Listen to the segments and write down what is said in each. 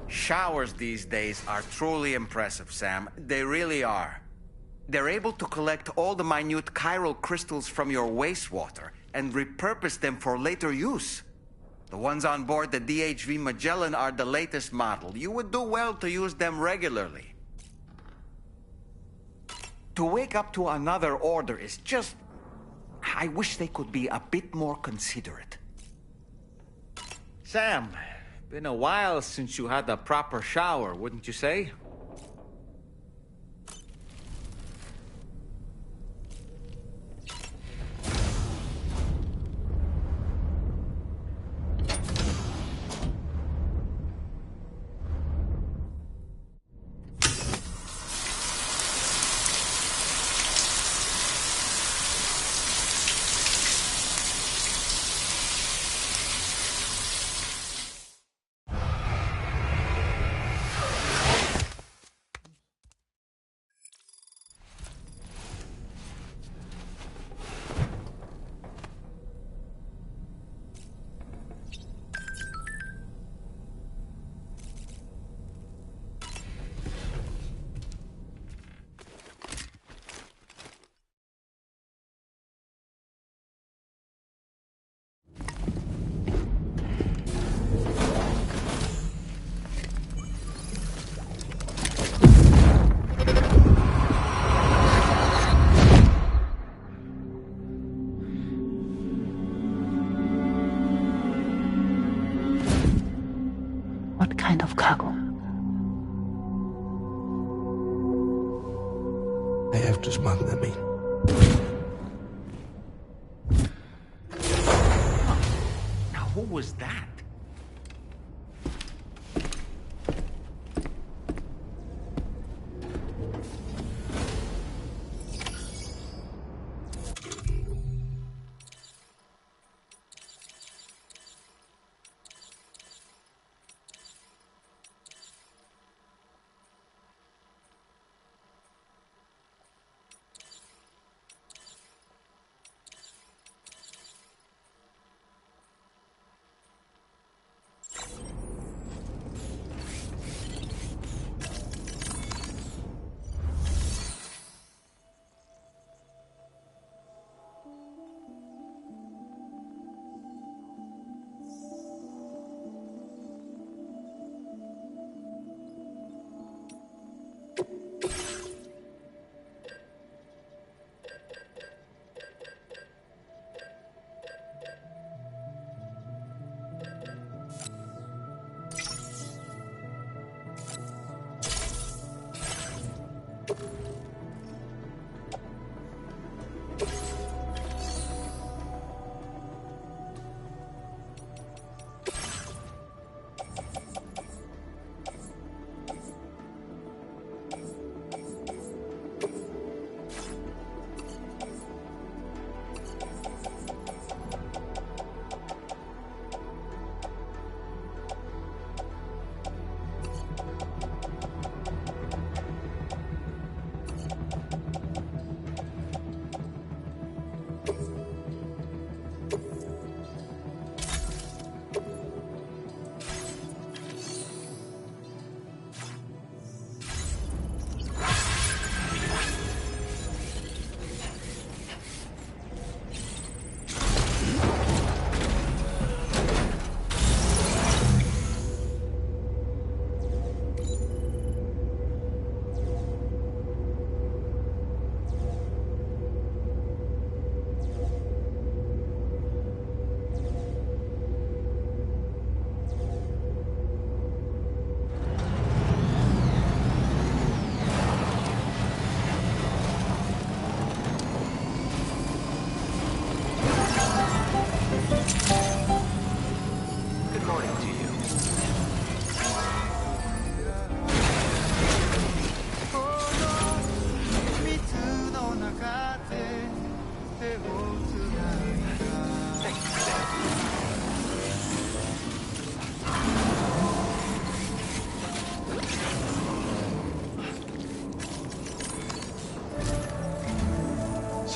Showers these days are truly impressive, Sam. They really are. They're able to collect all the minute chiral crystals from your wastewater and repurpose them for later use. The ones on board the DHV Magellan are the latest model. You would do well to use them regularly. To wake up to another order is just... I wish they could be a bit more considerate. Sam, been a while since you had a proper shower, wouldn't you say? What kind of cargo? I have to smuggle them in. Now, who was that?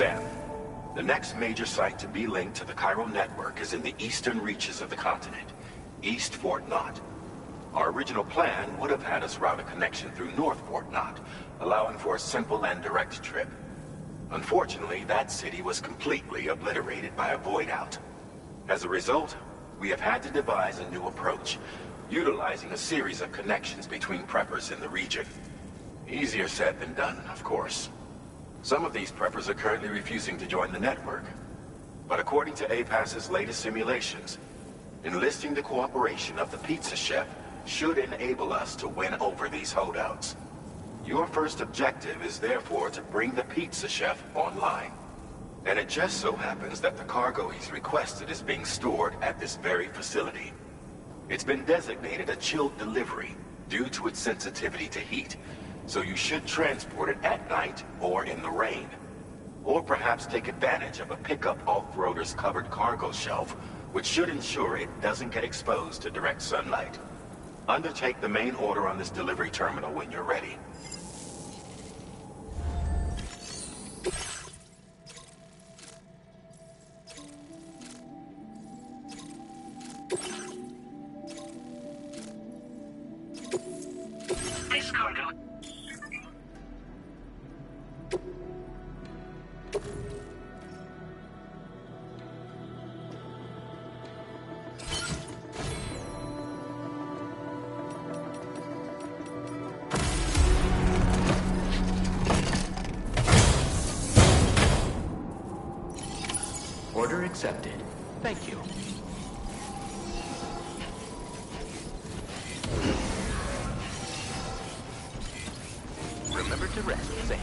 Sam, the next major site to be linked to the chiral network is in the eastern reaches of the continent, East Fort Knot. Our original plan would have had us route a connection through Northport Knot, allowing for a simple and direct trip. Unfortunately, that city was completely obliterated by a void-out. As a result, we have had to devise a new approach, utilizing a series of connections between preppers in the region. Easier said than done, of course. Some of these preppers are currently refusing to join the network. But according to APAS's latest simulations, enlisting the cooperation of the pizza chef should enable us to win over these holdouts. Your first objective is therefore to bring the pizza chef online. And it just so happens that the cargo he's requested is being stored at this very facility. It's been designated a chilled delivery due to its sensitivity to heat, so you should transport it at night or in the rain. Or perhaps take advantage of a pickup off-roader's covered cargo shelf, which should ensure it doesn't get exposed to direct sunlight. Undertake the main order on this delivery terminal when you're ready. This cargo. Order accepted. Thank you. Remember to rest, Sam.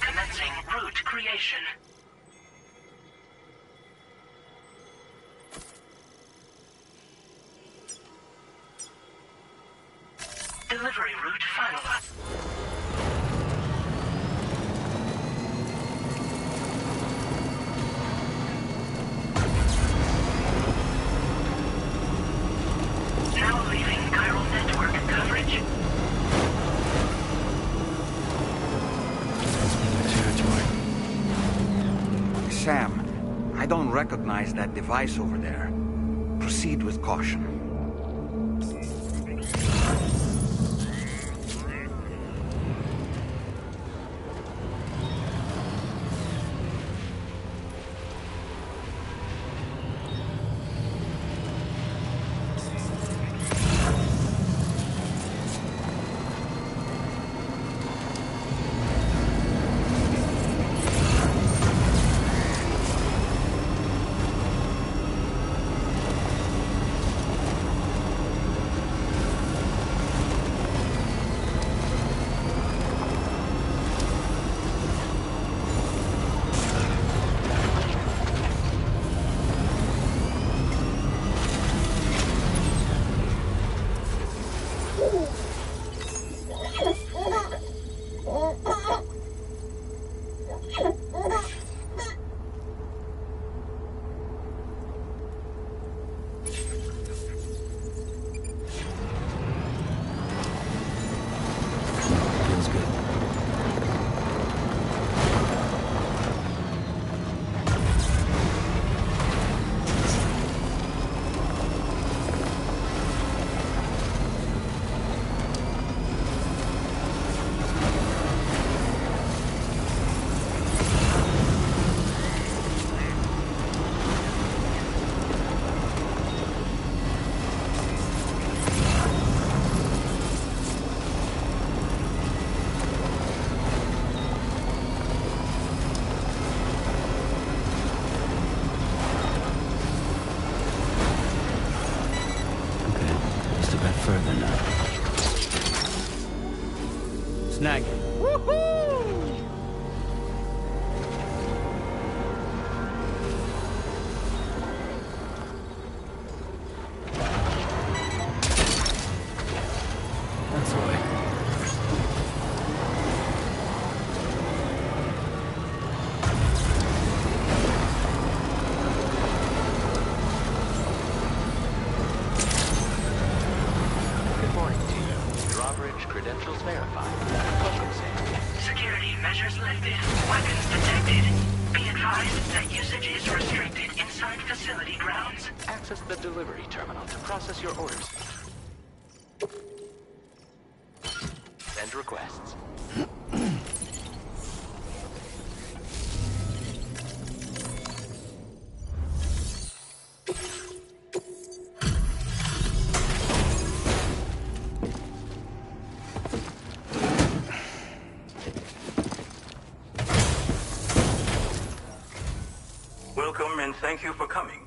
Commencing route creation. Delivery route finalized. Now leaving chiral network coverage. Sam, I don't recognize that device over there. Proceed with caution. further now. Snag it. That's the way. Good morning to you. Drawbridge credentials verified. Welcome, Sam. Security measures lifted. Weapons detected. Be advised that usage is restricted inside facility grounds. Access the delivery terminal to process your orders. Send requests. Welcome and thank you for coming.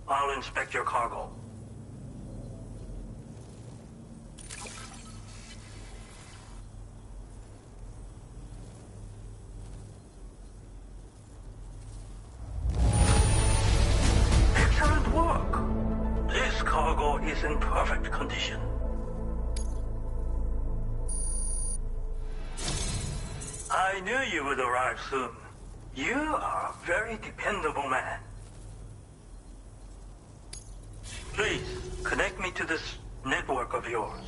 I'll inspect your cargo. Excellent work. This cargo is in perfect condition. I knew you would arrive soon. You are a very dependable man. Please, connect me to this network of yours.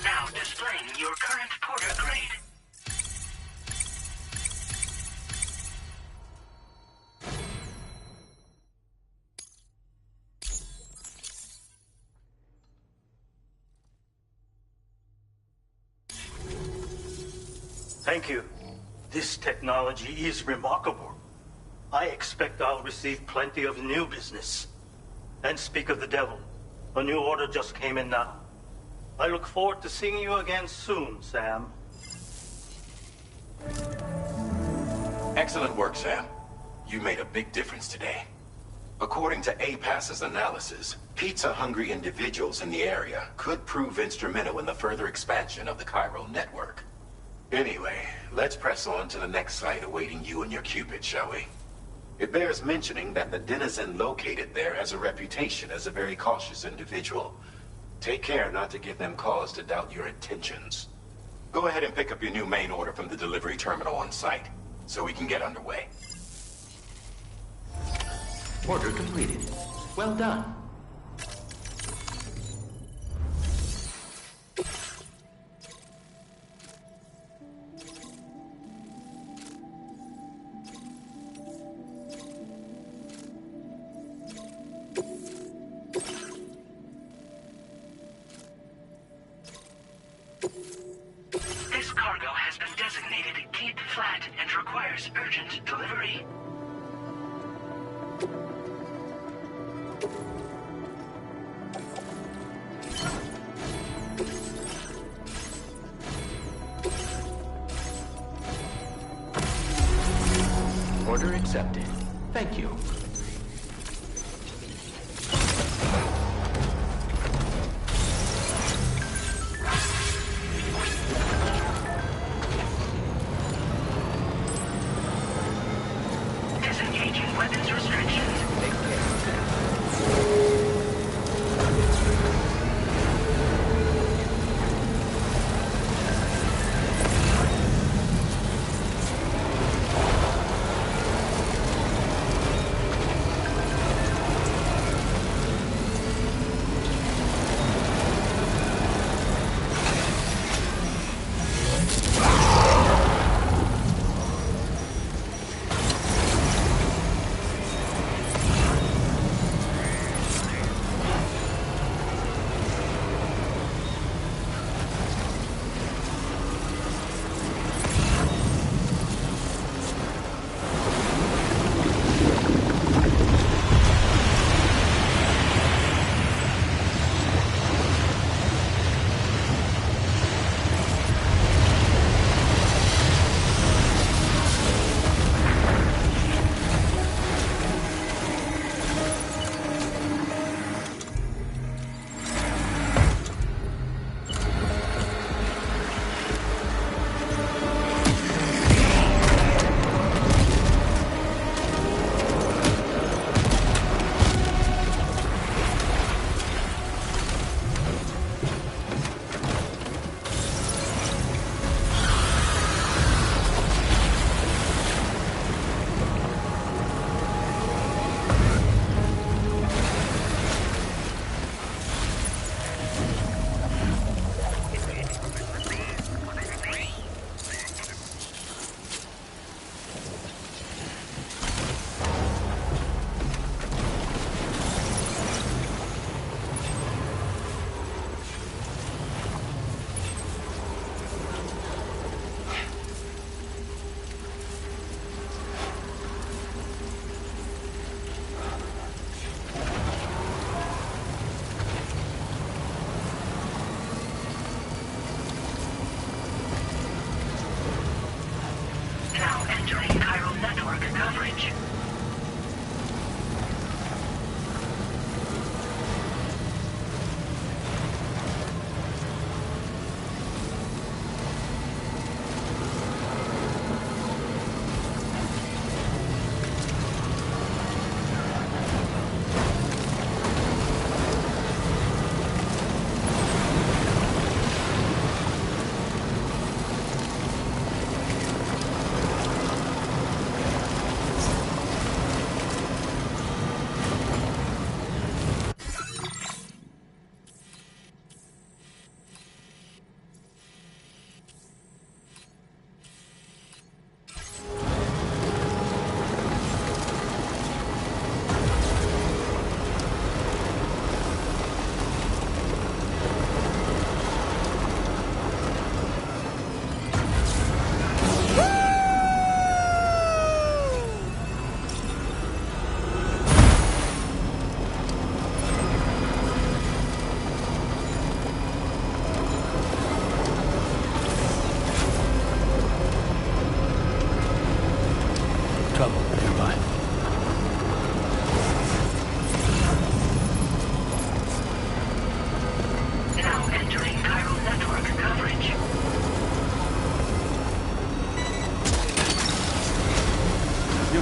Now displaying your current porter grade. Thank you. This technology is remarkable. I expect I'll receive plenty of new business. And speak of the devil, a new order just came in now. I look forward to seeing you again soon, Sam. Excellent work, Sam. You made a big difference today. According to APAS's analysis, pizza-hungry individuals in the area could prove instrumental in the further expansion of the chiral network. Anyway, let's press on to the next site awaiting you and your Cupid, shall we? It bears mentioning that the denizen located there has a reputation as a very cautious individual. Take care not to give them cause to doubt your intentions. Go ahead and pick up your new main order from the delivery terminal on site, so we can get underway. Order completed. Well done. This cargo has been designated Keep Flat and requires urgent delivery. Order accepted. Thank you. Disengaging weapons restrictions. Take care, Sam.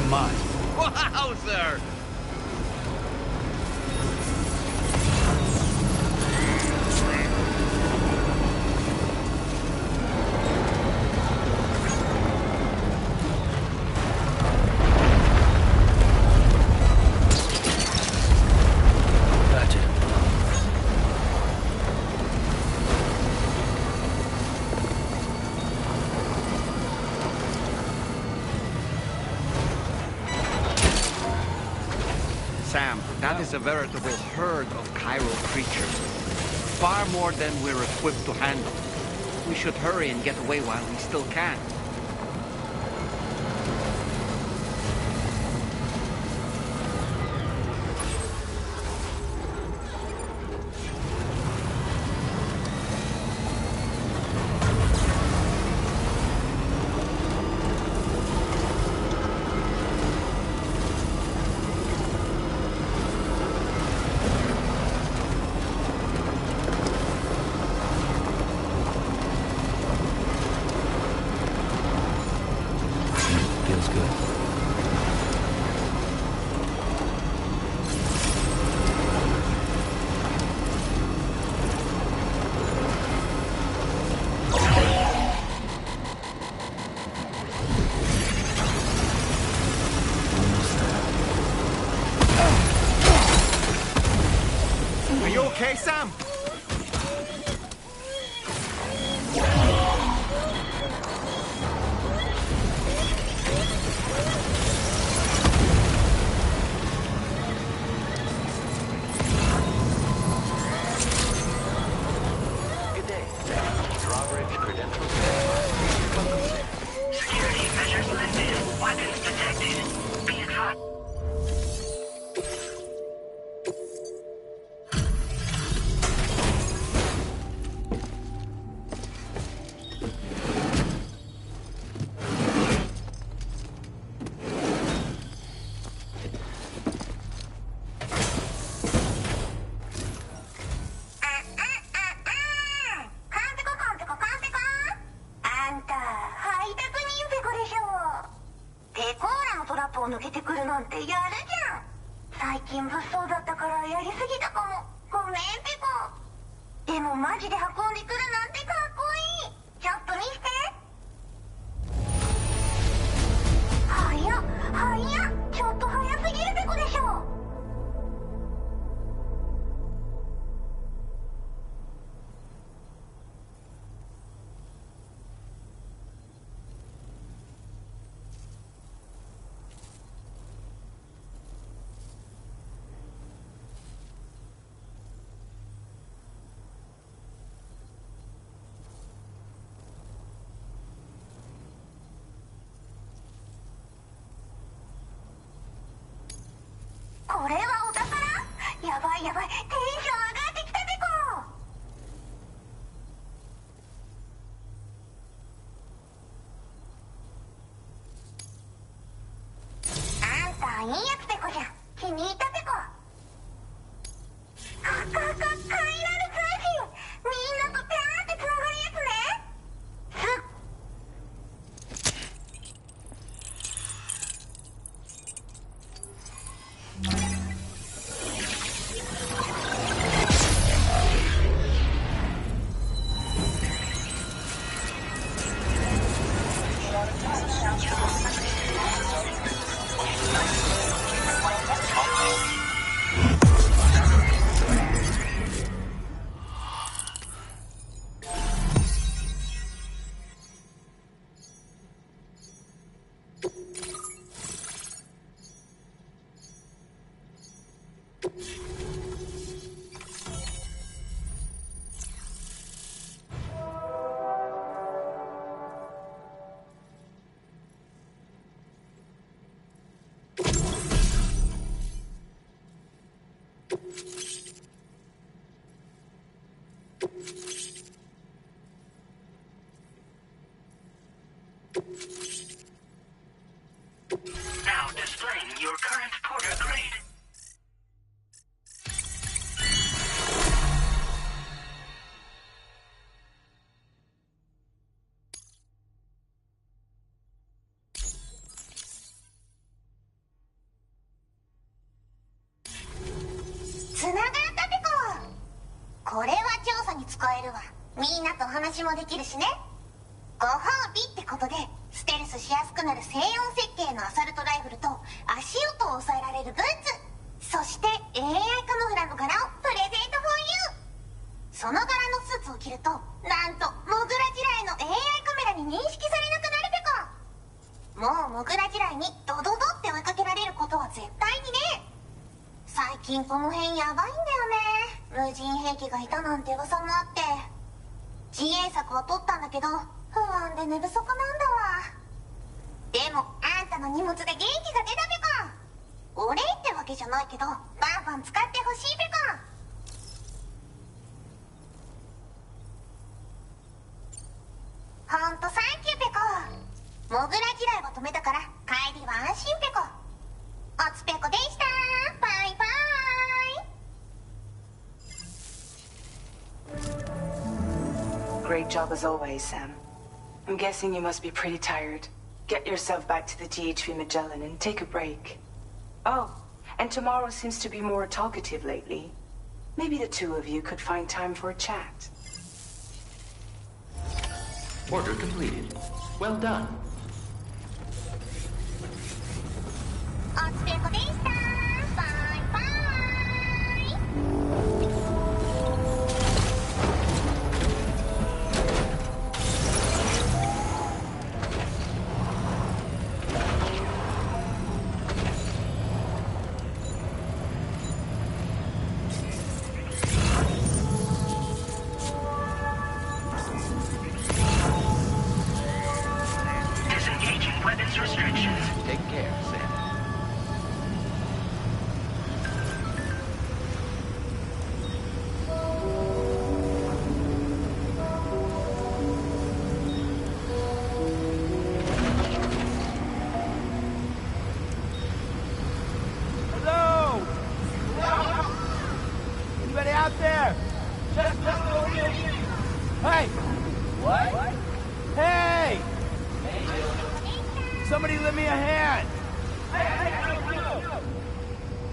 mine. Wowzer! Gotcha. Sam, that is a veritable herd of chiral creatures. Far more than we're equipped to handle. We should hurry and get away while we still can. Feels good. Are you okay, Sam? Good day. Drawbridge credentials verified. Security measures lifted. Weapons detected. Be advised. Now displaying your current porter grade. みんなとお話もできるしね。ご褒美ってことでステルスしやすくなる静音設計のアサルトライフルと足音を抑えられるブーツ、そして AI カモフラの柄をプレゼントフォーユー。その柄のスーツを着るとなんとモグラ地雷の AI カメラに認識されなくなるペコ。もうモグラ地雷にドドドって追いかけられることは絶対にね。最近この辺やばいんだよね。無人兵器がいたなんて噂もあって、自衛策は取ったんだけど不安で寝不足なんだわ。でもあんたの荷物で元気が出たペコ。お礼ってわけじゃないけどバンバン使ってほしいペコ。ほんとサンキューペコ。モグラ地雷は止めたから帰りは安心ペコ。おつペコでした。バイバイ。 Great job as always, Sam. I'm guessing you must be pretty tired. Get yourself back to the GHV Magellan and take a break. Oh, and tomorrow seems to be more talkative lately. Maybe the two of you could find time for a chat. Order completed. Well done. おつペコでした。バイバイ。Disengaging weapons restrictions. Take care, Sam. Hello? Anybody out there? Hey! What? Hey! Somebody lend me a hand!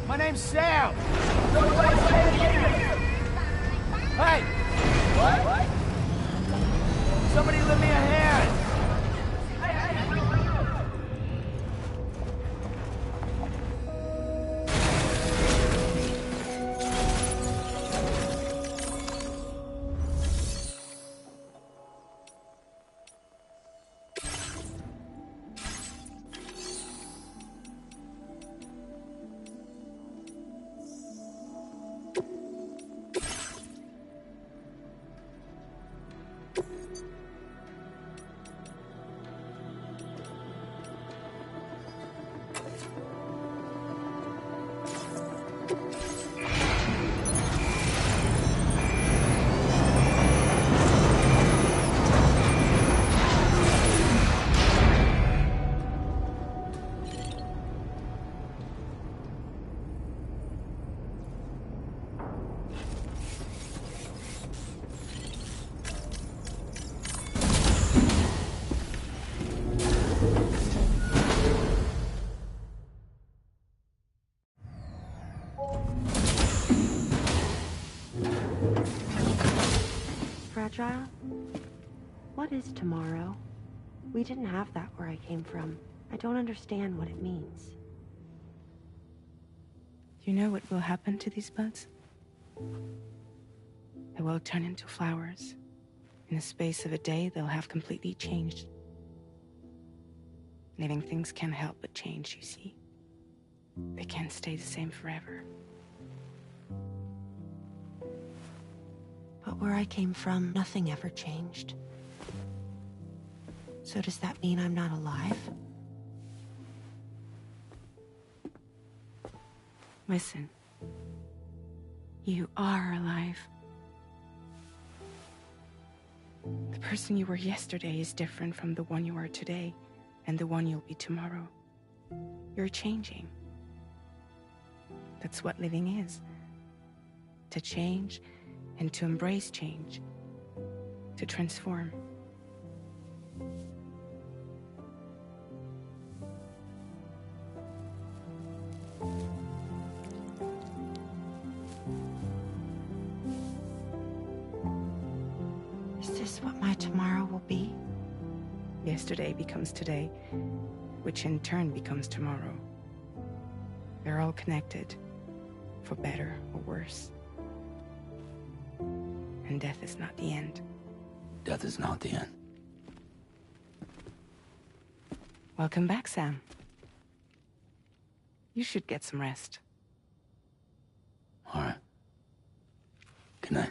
My name's Sam! Hey! What? Somebody lend me a hand! Fragile? What is tomorrow? We didn't have that where I came from. I don't understand what it means. You know what will happen to these buds? They will turn into flowers. In the space of a day, they'll have completely changed. Living things can't help but change, you see. They can't stay the same forever. But where I came from, nothing ever changed. So does that mean I'm not alive? Listen. You are alive. The person you were yesterday is different from the one you are today, and the one you'll be tomorrow. You're changing. That's what living is. To change, and to embrace change. To transform. my tomorrow will be? Yesterday becomes today, which in turn becomes tomorrow. They're all connected, for better or worse. And death is not the end. Death is not the end. Welcome back, Sam. You should get some rest. All right. Good night.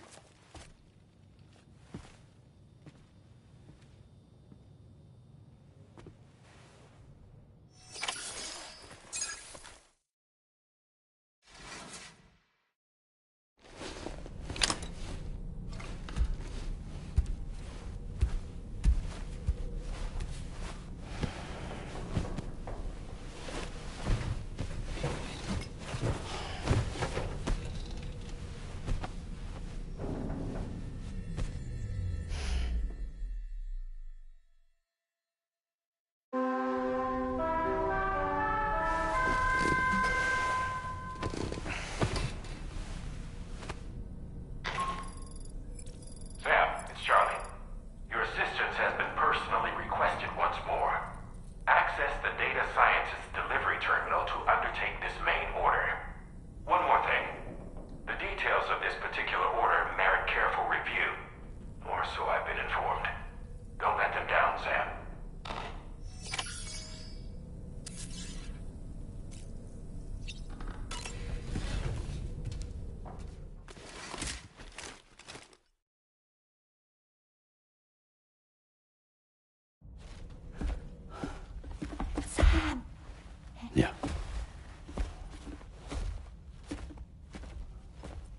Yeah.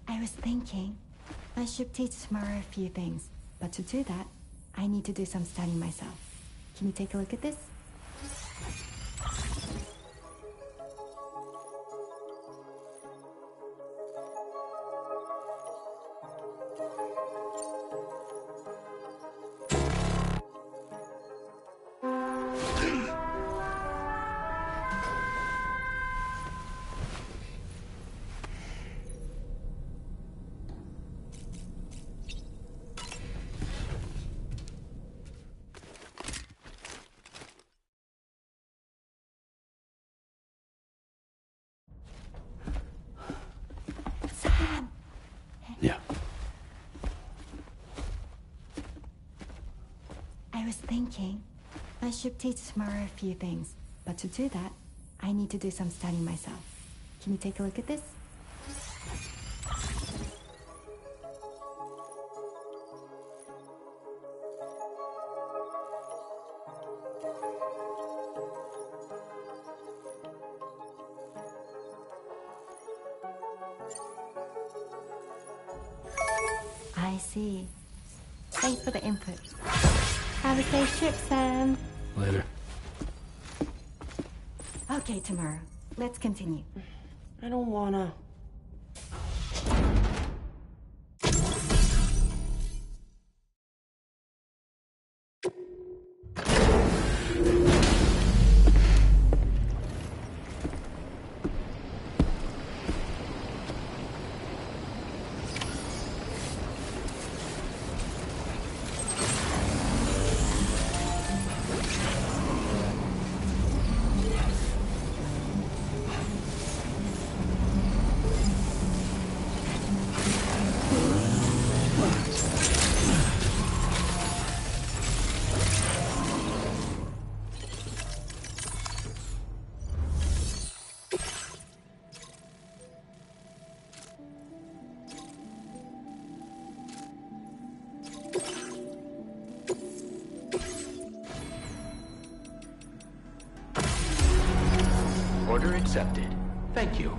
I was thinking I should teach Samara a few things, but to do that, I need to do some studying myself. Can you take a look at this? Yeah. I was thinking I should teach Samara a few things, but to do that, I need to do some studying myself. Can you take a look at this? I see. Thanks for the input. Have a safe trip, Sam. Later. Okay, tomorrow. Let's continue. I don't wanna. Order accepted. Thank you.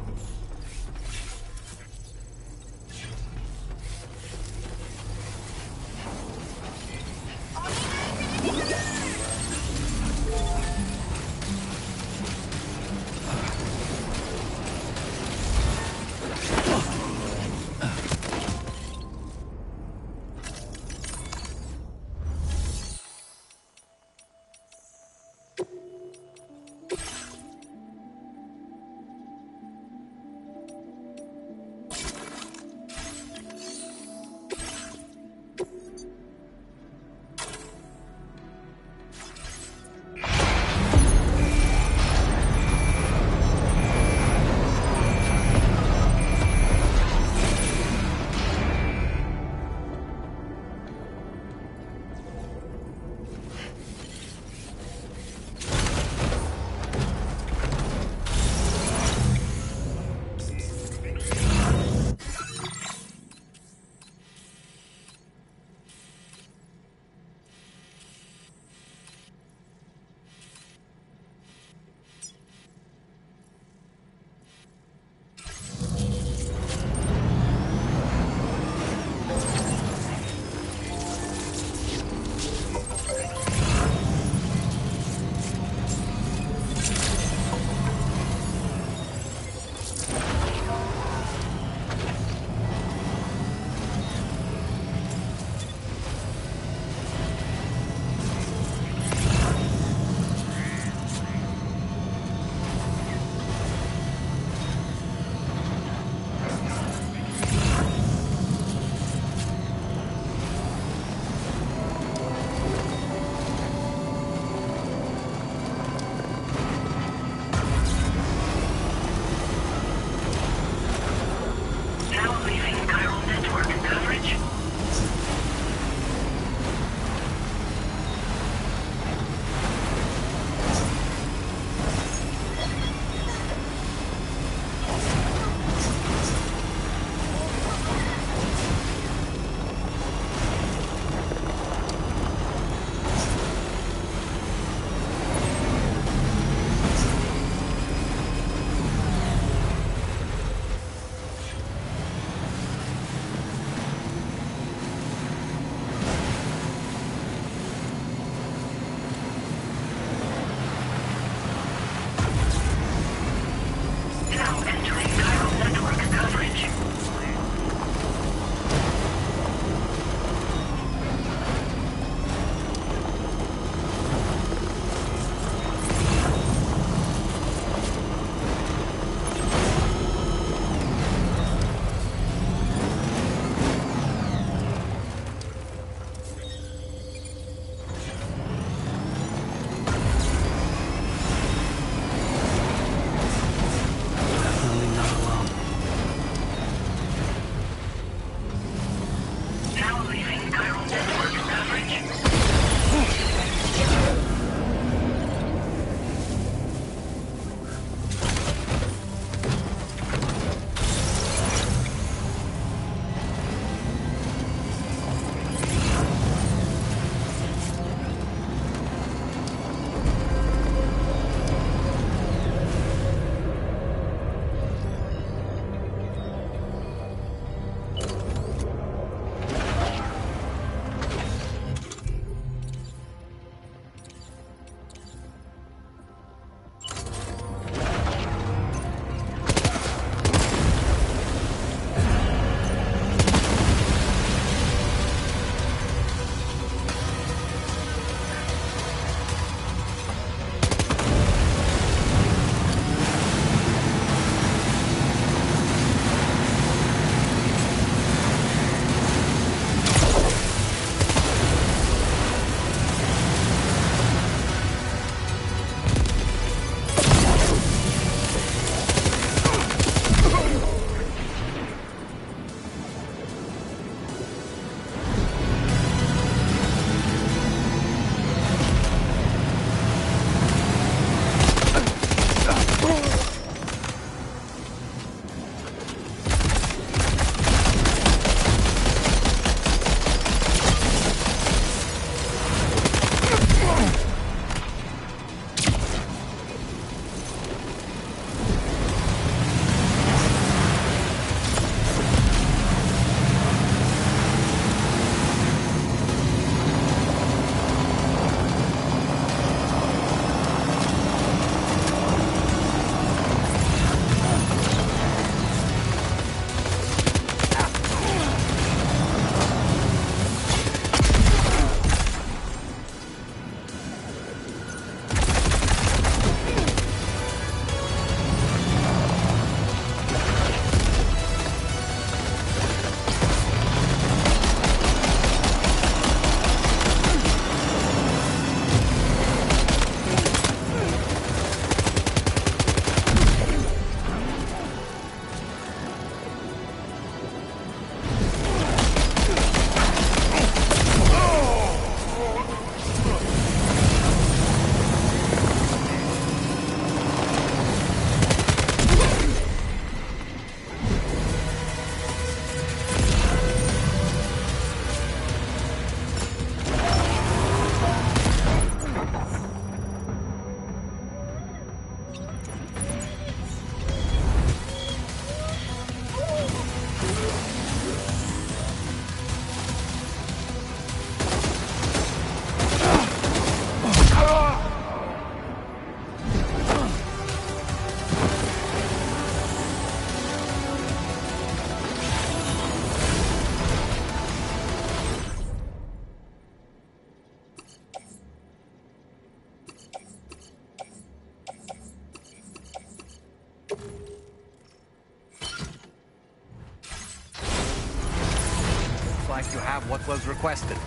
have what was requested.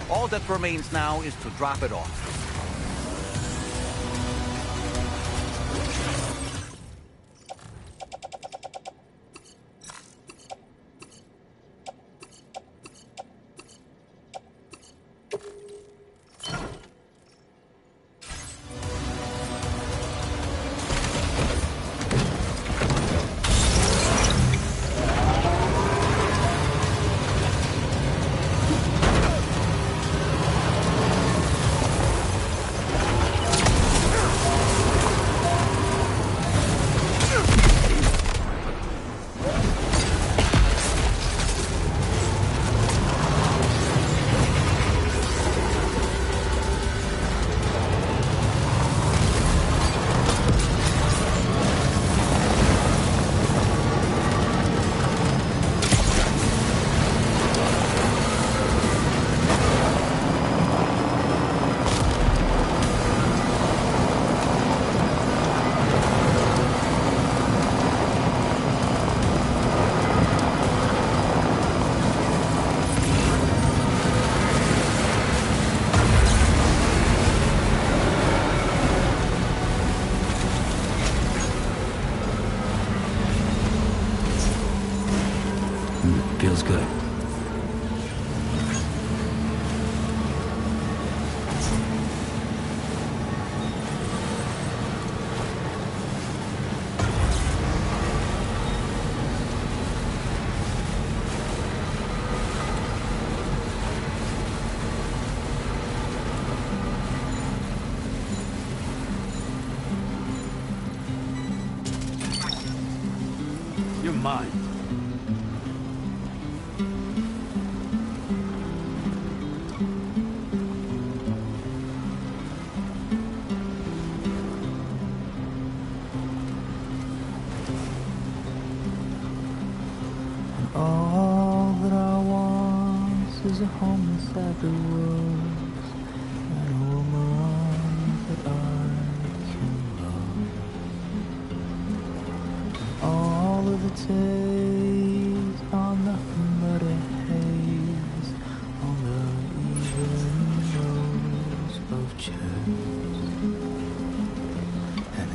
All that remains now is to drop it off. Feels good. You're mine. All that I want is a home inside the woods and a woman that I can love. All of the days are nothing but a haze on the even rows of chairs. And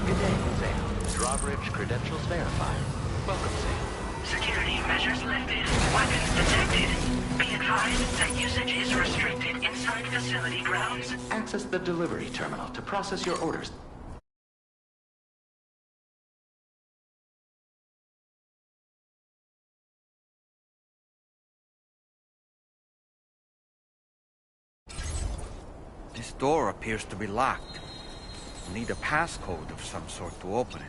Good day, Sam. Drawbridge credentials verified. Welcome, Sam. Security measures lifted. Weapons detected. Be advised that usage is restricted inside facility grounds. Access the delivery terminal to process your orders. This door appears to be locked. We'll need a passcode of some sort to open it.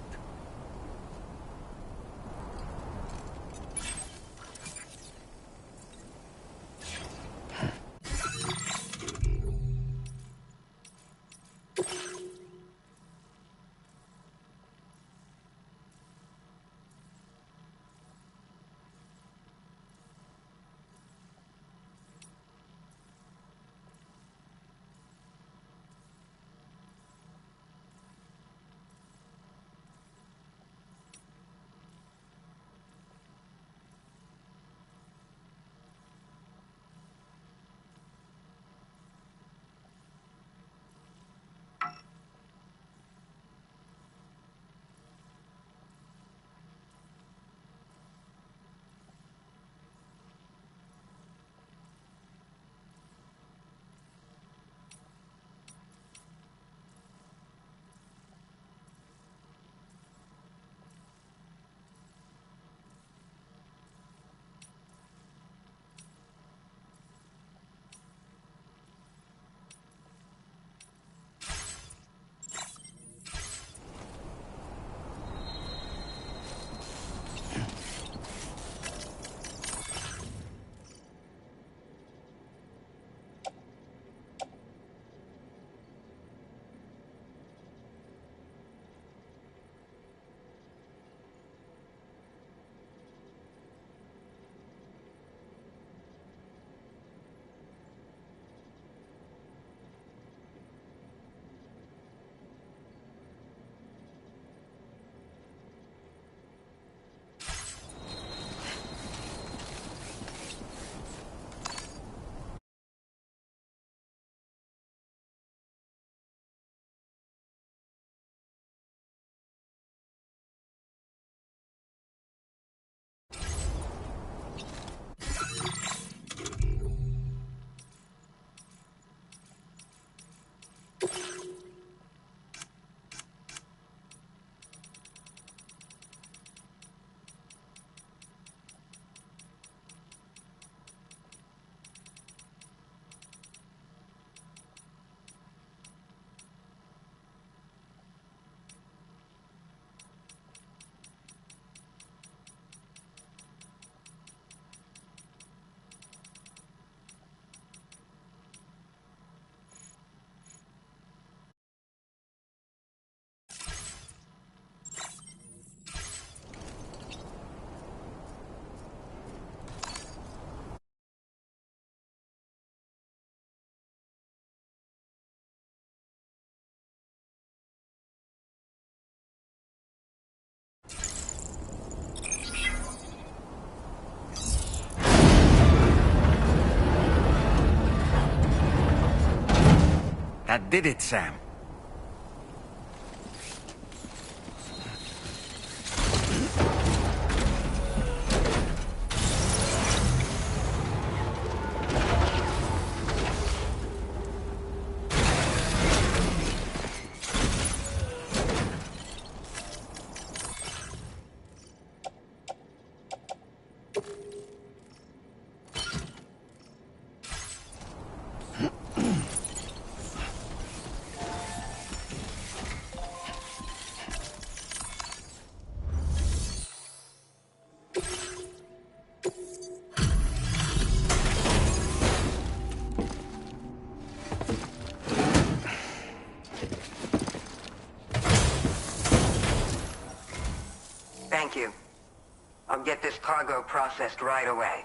That did it, Sam. Thank you. I'll get this cargo processed right away.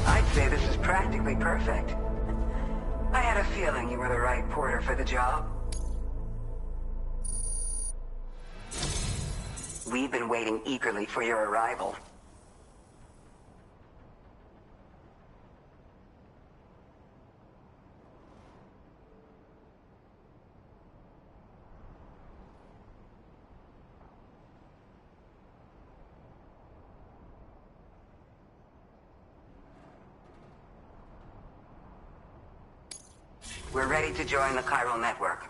I'd say this is practically perfect. I had a feeling you were the right porter for the job. We've been waiting eagerly for your arrival. We're ready to join the chiral network.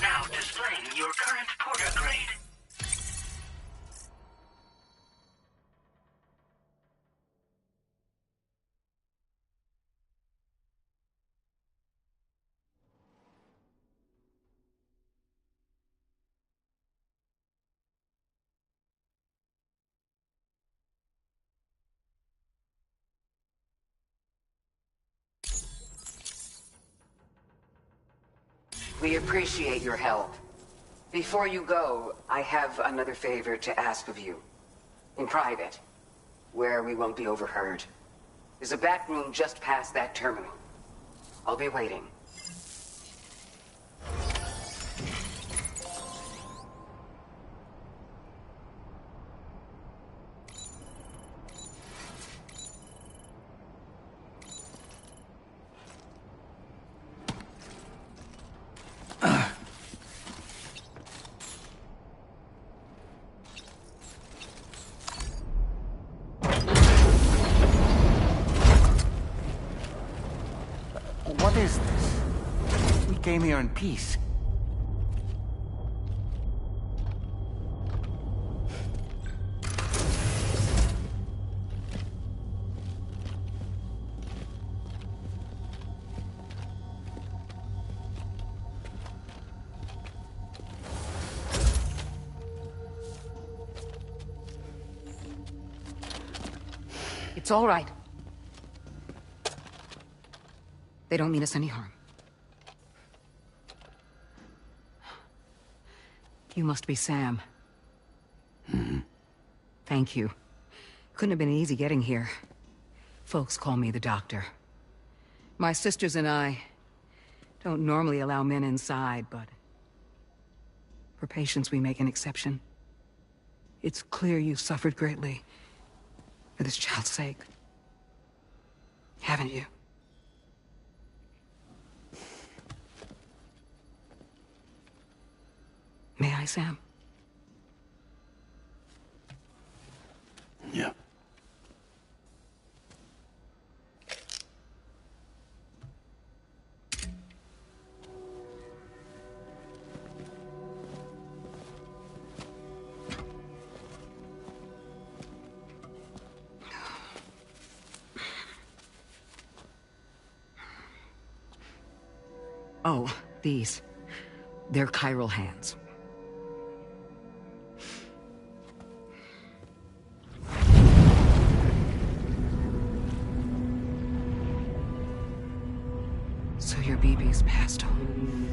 Now displaying your current porter grade. We appreciate your help. Before you go, I have another favor to ask of you. In private, where we won't be overheard. There's a back room just past that terminal. I'll be waiting. What is this? We came here in peace. It's all right. They don't mean us any harm. You must be Sam. Mm-hmm. Thank you. Couldn't have been easy getting here. Folks call me the doctor. My sisters and I don't normally allow men inside, but for patients we make an exception. It's clear you've suffered greatly for this child's sake. Haven't you? May I, Sam? Oh, these. They're chiral hands. So your BB's passed on.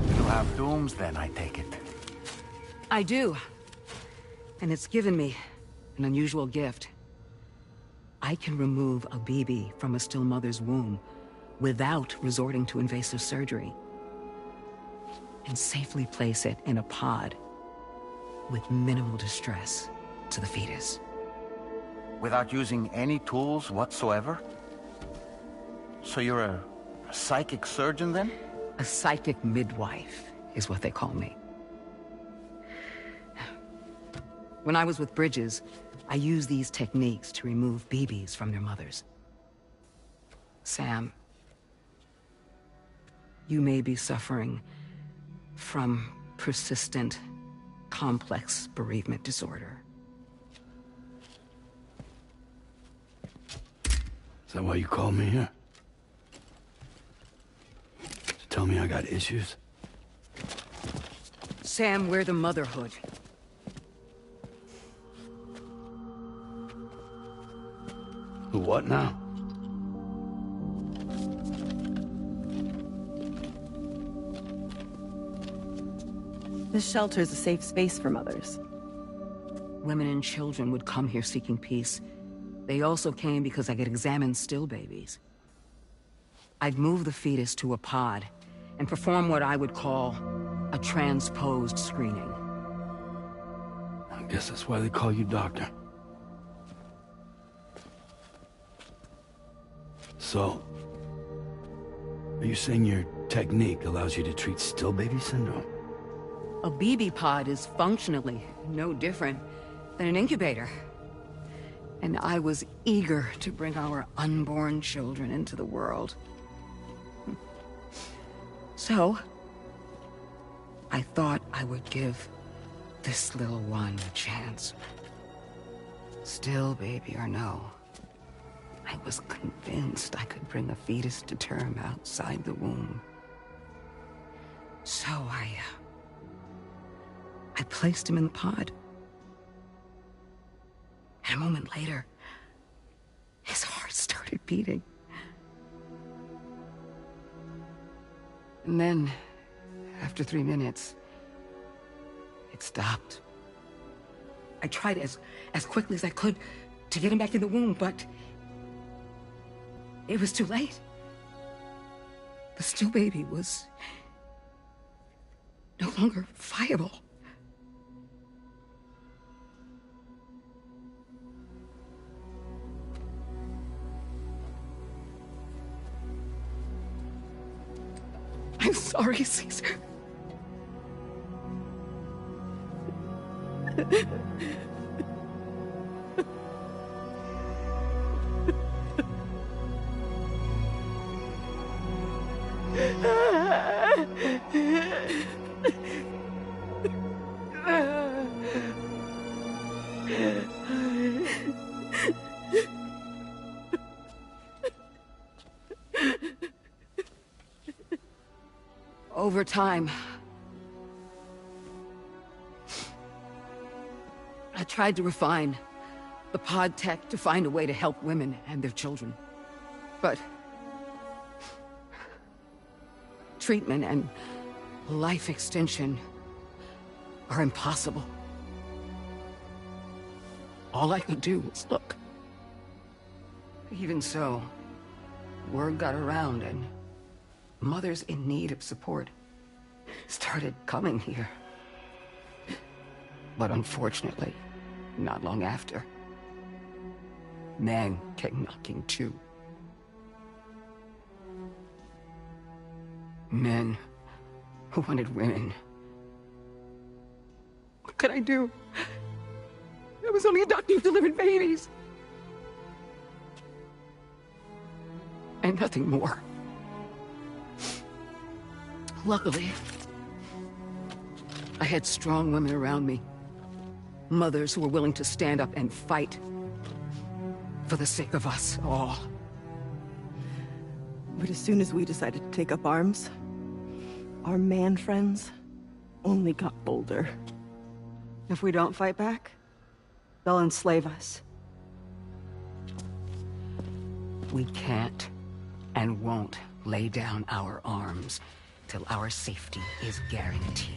You have dooms then, I take it. I do. And it's given me an unusual gift. I can remove a BB from a still mother's womb without resorting to invasive surgery. And safely place it in a pod with minimal distress to the fetus. Without using any tools whatsoever? So you're a psychic surgeon then? A psychic midwife is what they call me. When I was with Bridges, I used these techniques to remove BBs from their mothers. Sam, you may be suffering from persistent, complex bereavement disorder. Is that why you called me here? To tell me I got issues? Sam, we're the motherhood. The what now? This shelter is a safe space for mothers. Women and children would come here seeking peace. They also came because I could examine still babies. I'd move the fetus to a pod and perform what I would call a transposed screening. I guess that's why they call you doctor. So, are you saying your technique allows you to treat still baby syndrome? A BB pod is functionally no different than an incubator. And I was eager to bring our unborn children into the world. So, I thought I would give this little one a chance. Still baby or no, I was convinced I could bring a fetus to term outside the womb. So I placed him in the pod. And a moment later, his heart started beating. And then, after 3 minutes, it stopped. I tried as quickly as I could to get him back in the womb, but it was too late. The still baby was no longer viable. I'm sorry, Caesar. Over time, I tried to refine the pod tech to find a way to help women and their children. But treatment and life extension are impossible. All I could do was look. Even so, word got around and mothers in need of support started coming here. But unfortunately, not long after, men came knocking too. Men who wanted women. What could I do? I was only a doctor who delivered babies. And nothing more. Luckily, I had strong women around me. Mothers who were willing to stand up and fight for the sake of us all. But as soon as we decided to take up arms, our man friends only got bolder. If we don't fight back, they'll enslave us. We can't and won't lay down our arms till our safety is guaranteed.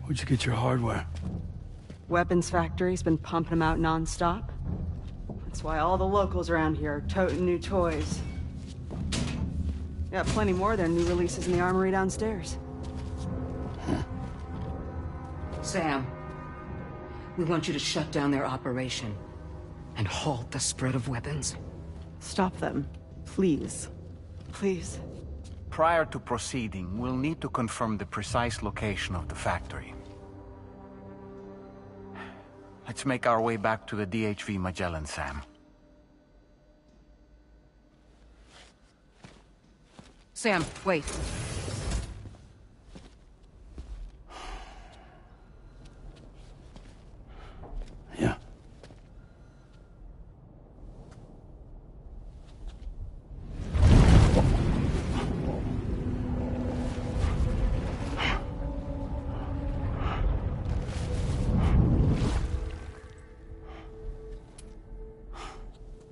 Where'd you get your hardware? Weapons factory's been pumping them out non-stop. That's why all the locals around here are toting new toys. Got plenty more than new releases in the armory downstairs. Sam, we want you to shut down their operation and halt the spread of weapons. Stop them, please. Please. Prior to proceeding, we'll need to confirm the precise location of the factory. Let's make our way back to the DHV Magellan, Sam. Sam, wait. Yeah.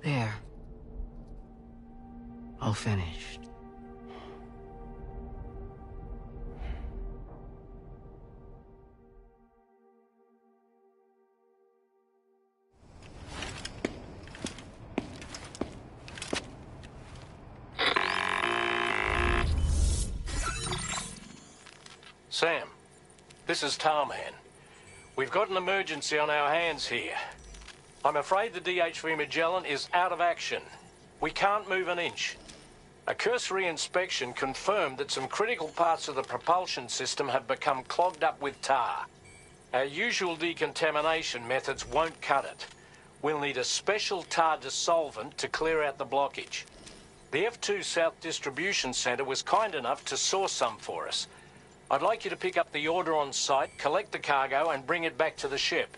There. All finished. Sam, this is Tarman. We've got an emergency on our hands here. I'm afraid the DHV Magellan is out of action. We can't move an inch. A cursory inspection confirmed that some critical parts of the propulsion system have become clogged up with tar. Our usual decontamination methods won't cut it. We'll need a special tar dissolvent to clear out the blockage. The F2 South Distribution Centre was kind enough to source some for us. I'd like you to pick up the order on site, collect the cargo, and bring it back to the ship.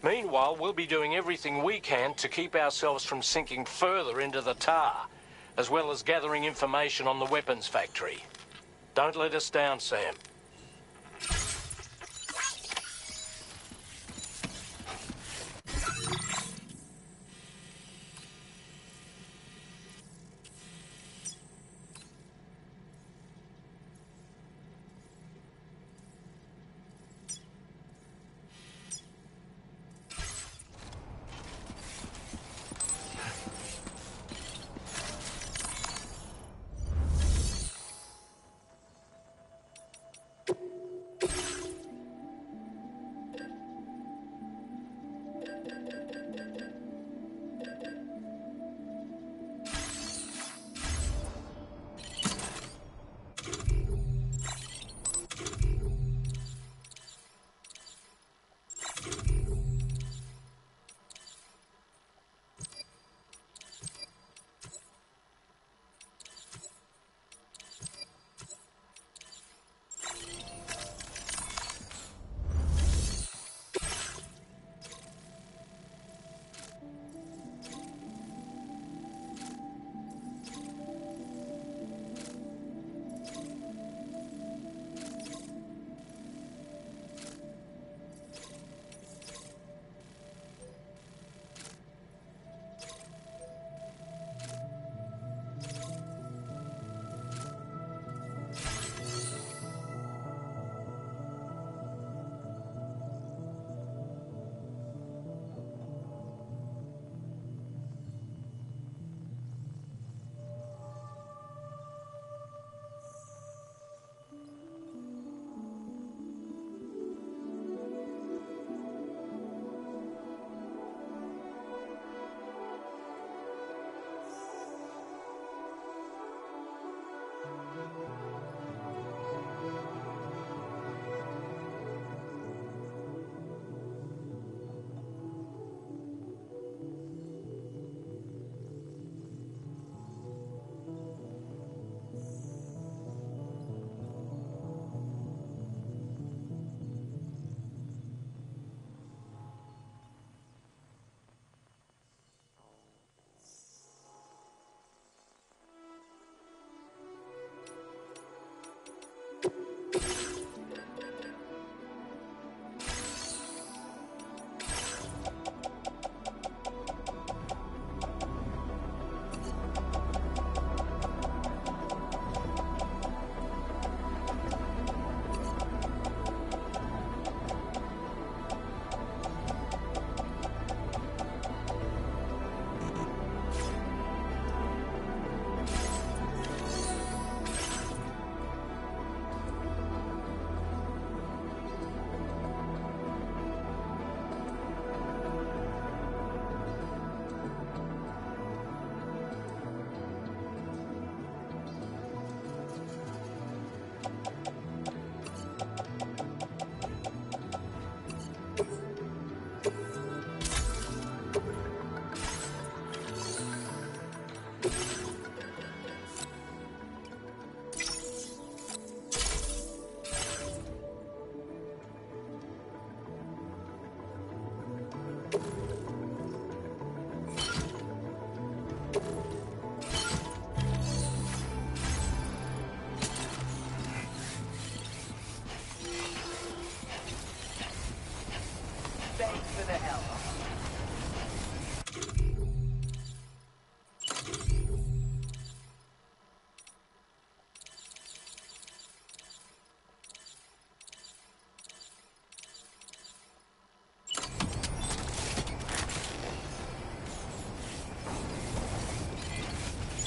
Meanwhile, we'll be doing everything we can to keep ourselves from sinking further into the tar, as well as gathering information on the weapons factory. Don't let us down, Sam. Thanks for the help.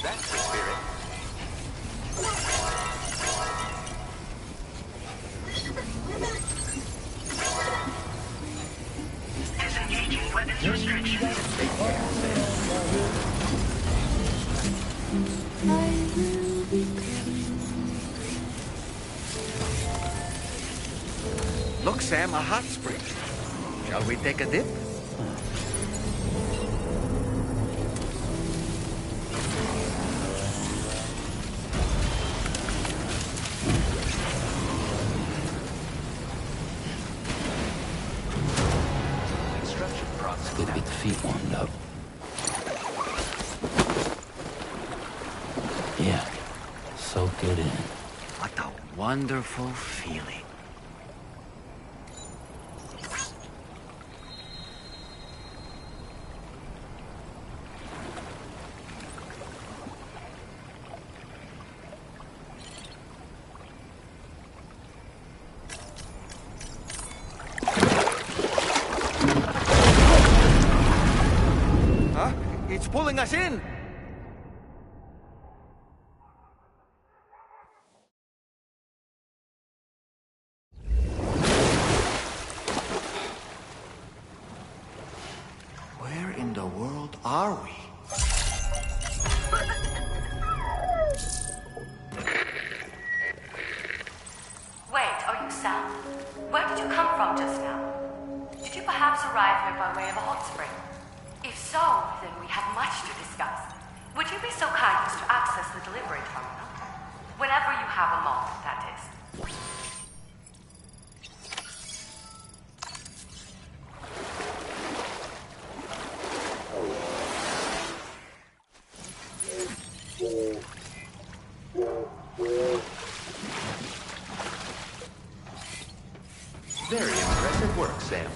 That's the spirit. Disengaging weapons restrictions. Look, Sam, a hot spring. Shall we take a dip? Construction process. Good to get the feet warmed up. Yeah, soak it in. What a wonderful feeling. Huh? It's pulling us in! Where in the world are we? Wait, are you Sam? Where did you come from just now? Did you perhaps arrive here by way of a hot spring? If so, then we have much to discuss. Would you be so kind as to access the delivery terminal? Whenever you have a moment, that is. Very impressive work, Sam.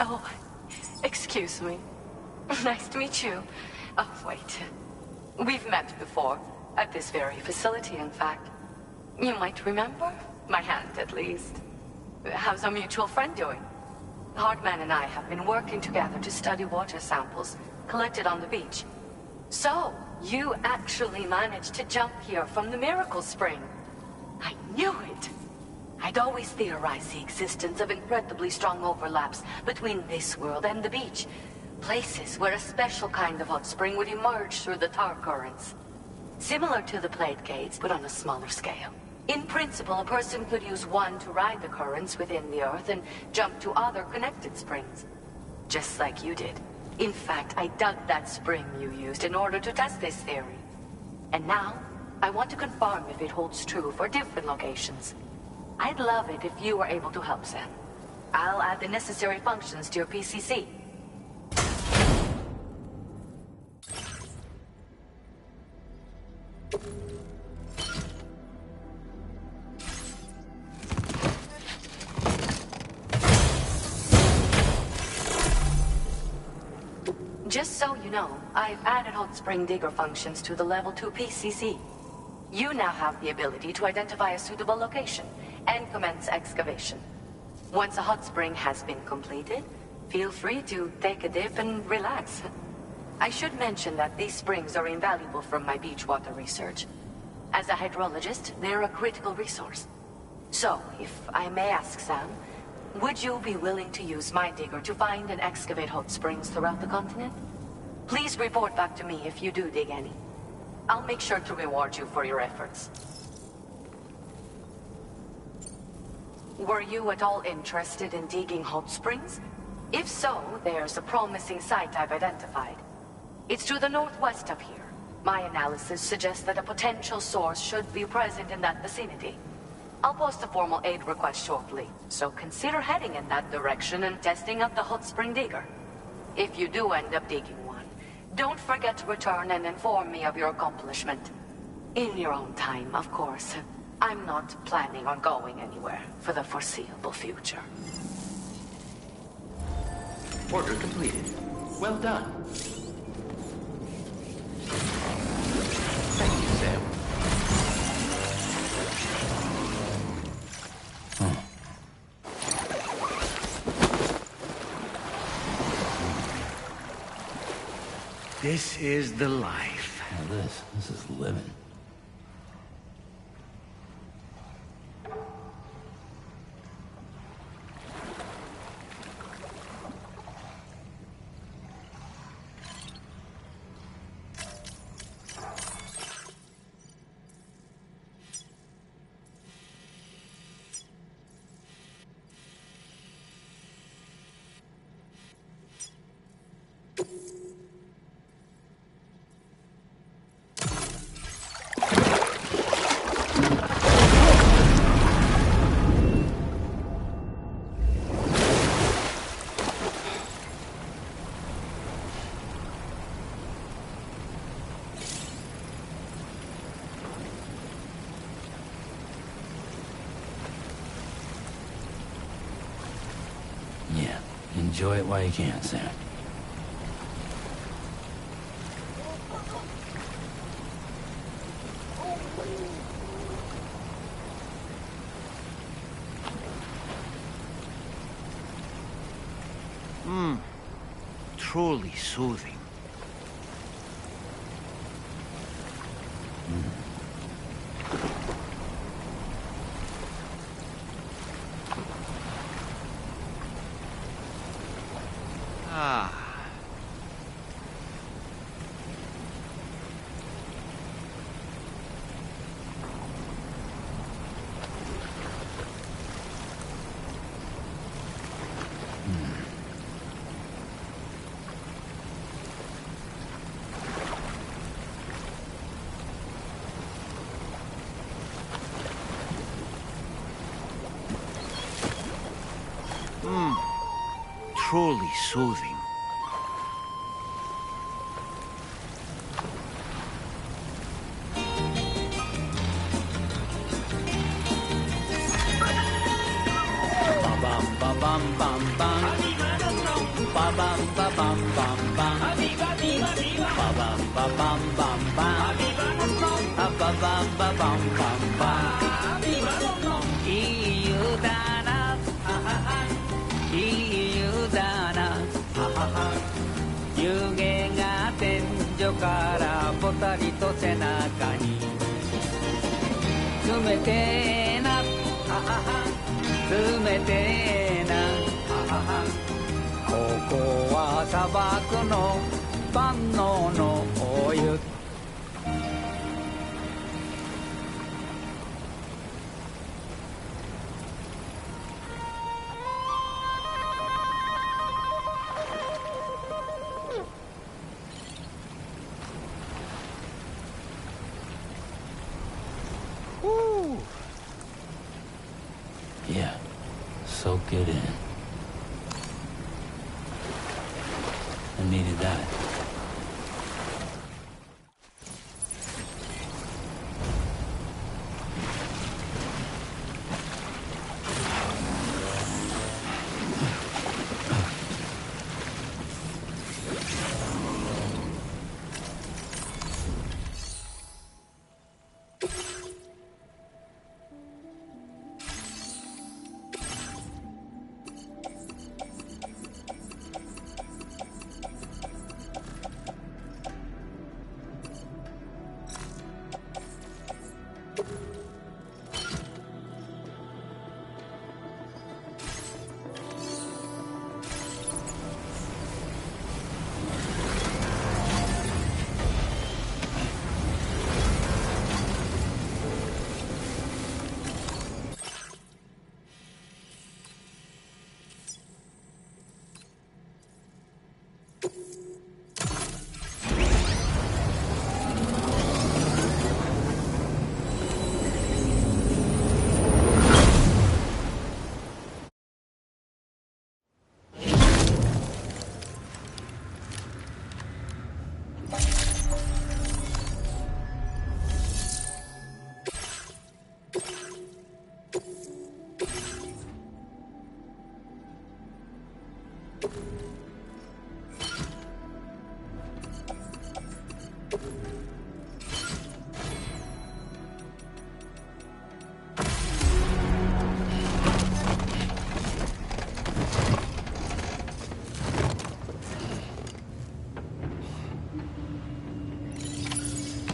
Oh, excuse me. Nice to meet you. Oh, wait. We've met before. At this very facility, in fact. You might remember? My hand, at least. How's our mutual friend doing? Hardman and I have been working together to study water samples collected on the beach. So, you actually managed to jump here from the Miracle Spring. I knew it! I'd always theorized the existence of incredibly strong overlaps between this world and the beach. Places where a special kind of hot spring would emerge through the tar currents. Similar to the plate gates, but on a smaller scale. In principle, a person could use one to ride the currents within the Earth and jump to other connected springs. Just like you did. In fact, I dug that spring you used in order to test this theory. And now, I want to confirm if it holds true for different locations. I'd love it if you were able to help, Sam. I'll add the necessary functions to your PCC. Just so you know, I've added hot spring digger functions to the level 2 PCC. You now have the ability to identify a suitable location and commence excavation. Once a hot spring has been completed, feel free to take a dip and relax. I should mention that these springs are invaluable from my beach water research. As a hydrologist, they're a critical resource. So, if I may ask, Sam, would you be willing to use my digger to find and excavate hot springs throughout the continent? Please report back to me if you do dig any. I'll make sure to reward you for your efforts. Were you at all interested in digging hot springs? If so, there's a promising site I've identified. It's to the northwest of here, My analysis suggests that a potential source should be present in that vicinity. I'll post a formal aid request shortly, so consider heading in that direction and testing out the hot spring digger. If you do end up digging one, don't forget to return and inform me of your accomplishment. In your own time, of course. I'm not planning on going anywhere for the foreseeable future. Order completed. Well done. Thank you, Sam. This is the life. Now this is living. Yeah, enjoy it while you can, Sam. Truly soothing. Truly soothing. Yeah, soak it in. I needed that.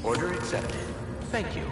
Order accepted. Thank you.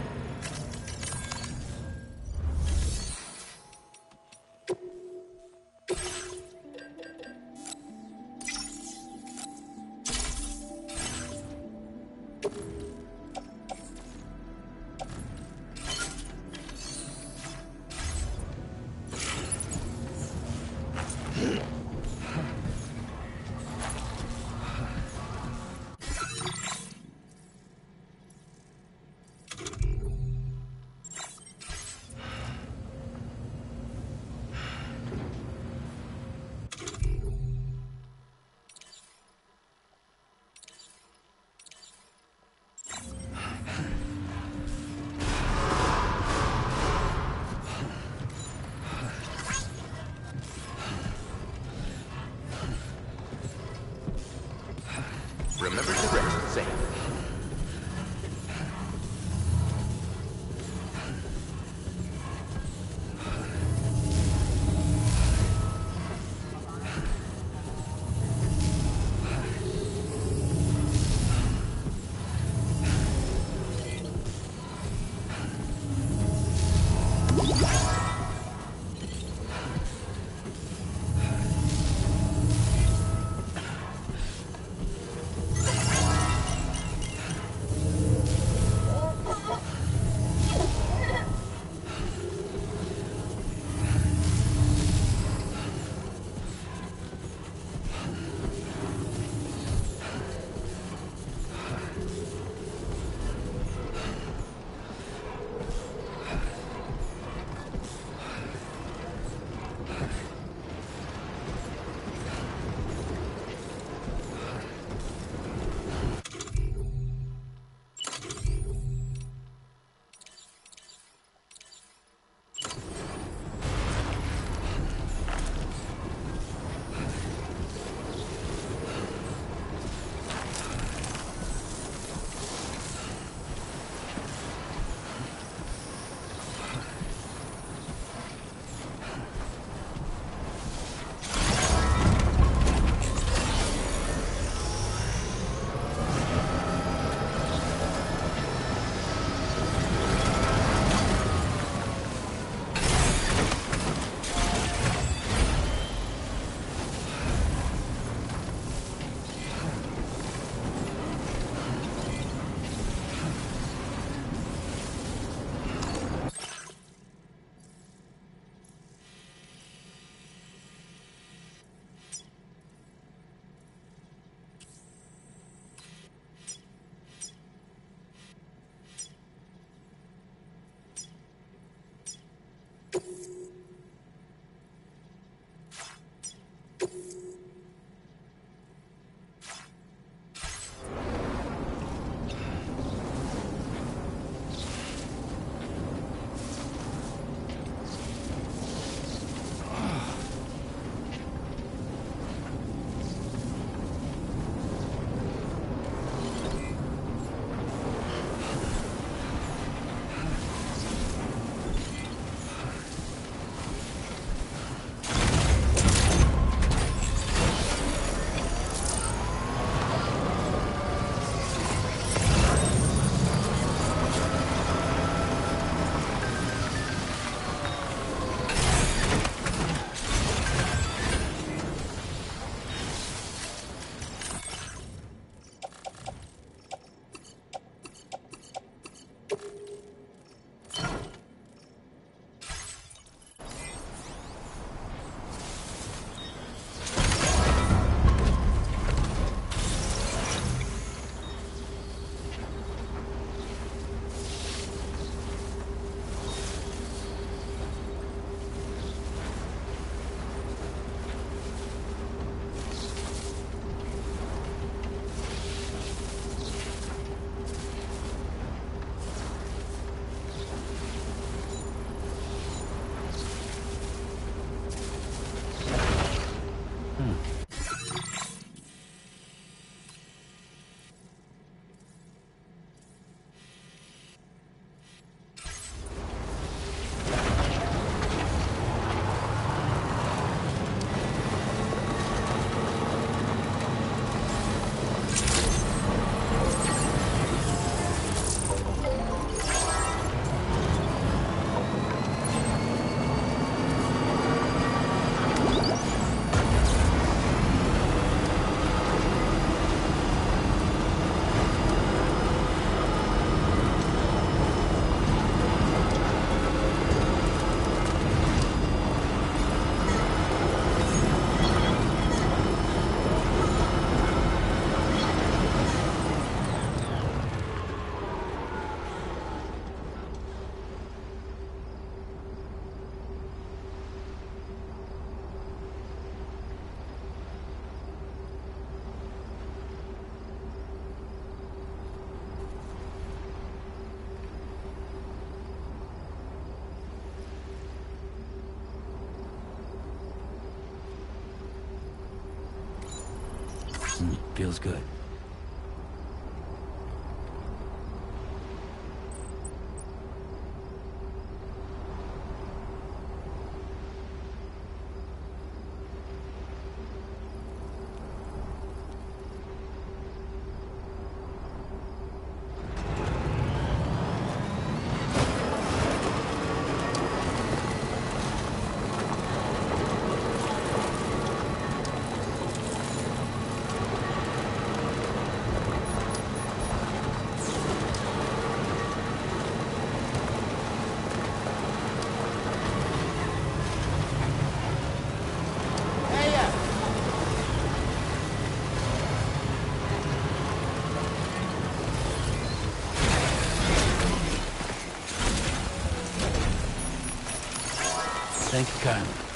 Remember to rest safe. Feels good. Thank you kindly.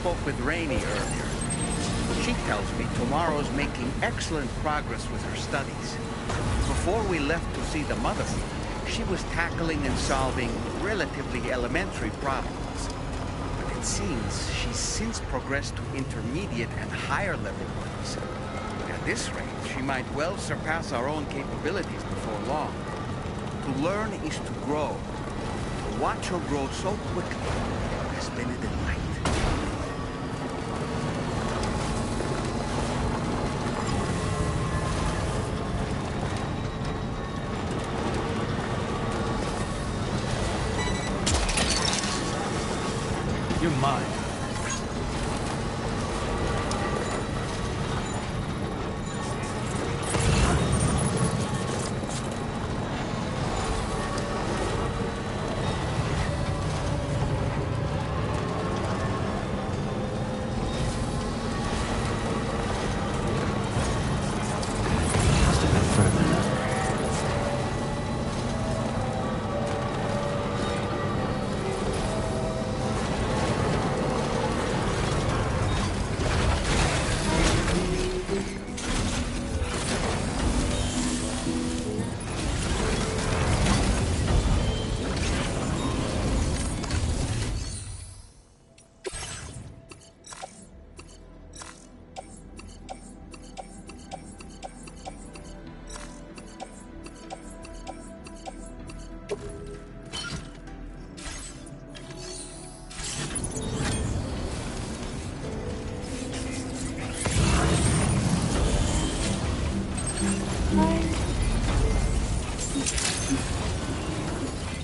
spoke with Rainey earlier. She tells me Tomorrow's making excellent progress with her studies. Before we left to see the motherboard, she was tackling and solving relatively elementary problems. But it seems she's since progressed to intermediate and higher level ones. At this rate, she might well surpass our own capabilities before long. To learn is to grow. To watch her grow so quickly has been a delight. You're mine.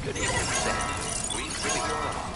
Good evening, Sam. We've given you a...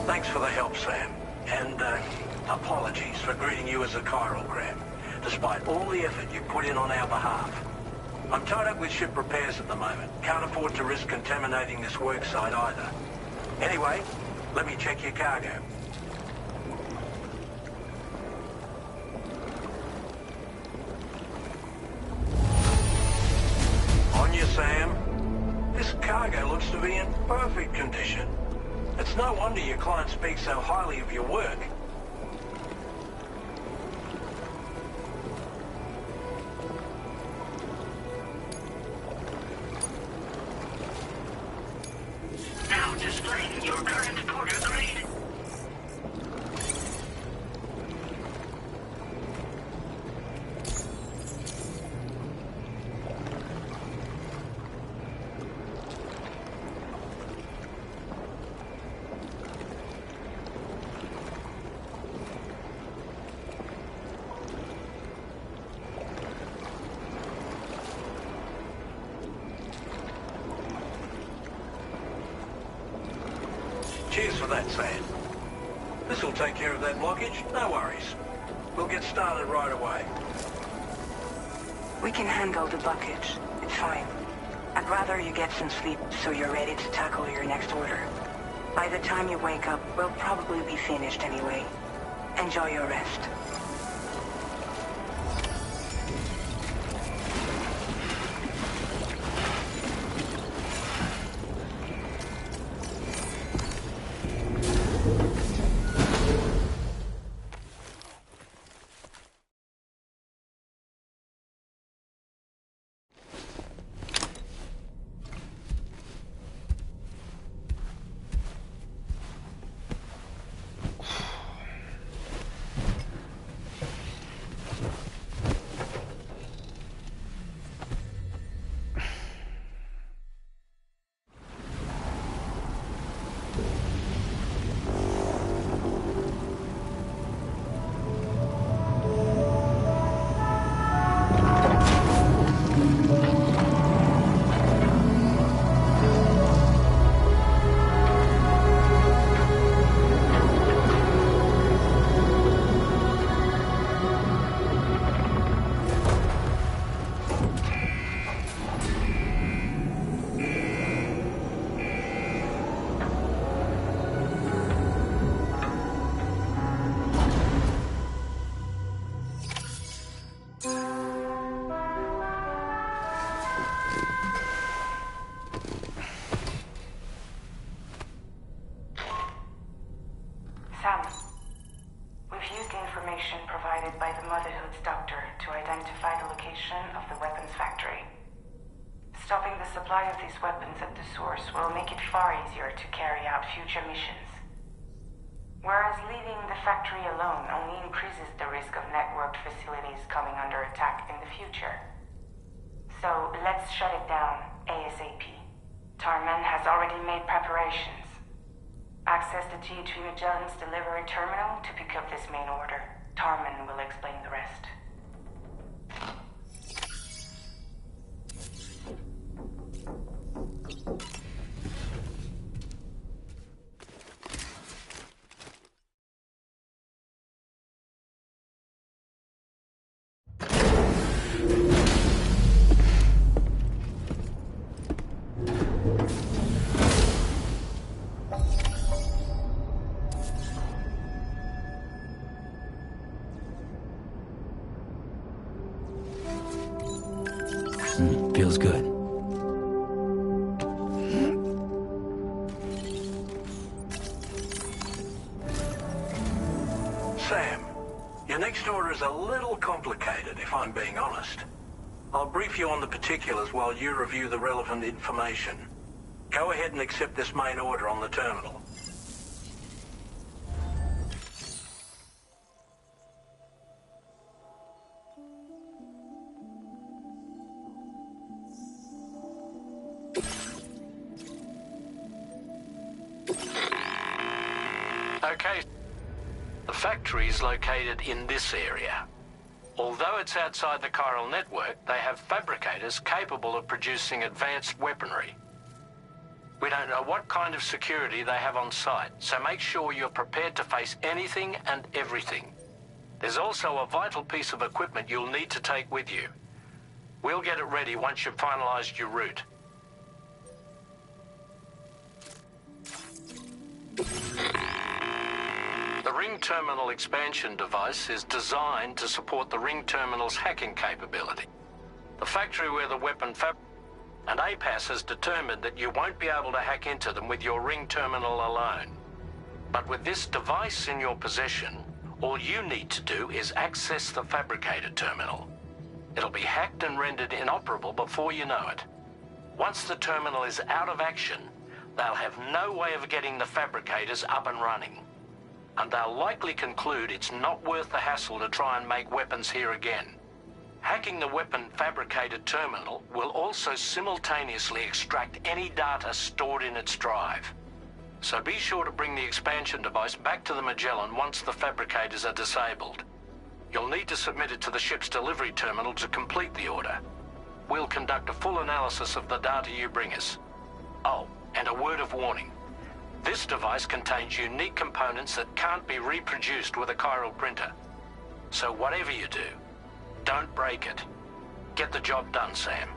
Thanks for the help, Sam. And, apologies for greeting you as a chiralgram, despite all the effort you put in on our behalf. I'm tied up with ship repairs at the moment. Can't afford to risk contaminating this work site either. Anyway, let me check your cargo. On you, Sam. This cargo looks to be in perfect condition. It's no wonder your client speaks so highly of your work. Now displaying your current porter grade. Cheers for that, Sam. This'll take care of that blockage, no worries. We'll get started right away. We can handle the blockage. It's fine. I'd rather you get some sleep so you're ready to tackle your next order. By the time you wake up, we'll probably be finished anyway. Enjoy your rest. of the weapons factory. Stopping the supply of these weapons at the source will make it far easier to carry out future missions. Whereas leaving the factory alone only increases the risk of networked facilities coming under attack in the future. So let's shut it down ASAP. Tarman has already made preparations. Access the GHV Magellan's delivery terminal to pick up this main order. Tarman will explain the rest. Feels good. Sam, your next order is a little complicated, if I'm being honest. I'll brief you on the particulars while you review the relevant information. Go ahead and accept this main order on the terminal. Okay. The factory is located in this area. Although it's outside the chiral network, they have fabricators capable of producing advanced weaponry. We don't know what kind of security they have on site, so make sure you're prepared to face anything and everything. There's also a vital piece of equipment you'll need to take with you. We'll get it ready once you've finalized your route. The Ring Terminal expansion device is designed to support the Ring Terminal's hacking capability. The factory where the weapon and APAS has determined that you won't be able to hack into them with your Ring Terminal alone. But with this device in your possession, all you need to do is access the fabricator terminal. It'll be hacked and rendered inoperable before you know it. Once the terminal is out of action, they'll have no way of getting the fabricators up and running. And they'll likely conclude it's not worth the hassle to try and make weapons here again. Hacking the weapon fabricator terminal will also simultaneously extract any data stored in its drive. So be sure to bring the expansion device back to the Magellan once the fabricators are disabled. You'll need to submit it to the ship's delivery terminal to complete the order. We'll conduct a full analysis of the data you bring us. Oh, and a word of warning. This device contains unique components that can't be reproduced with a chiral printer. So whatever you do, don't break it. Get the job done, Sam.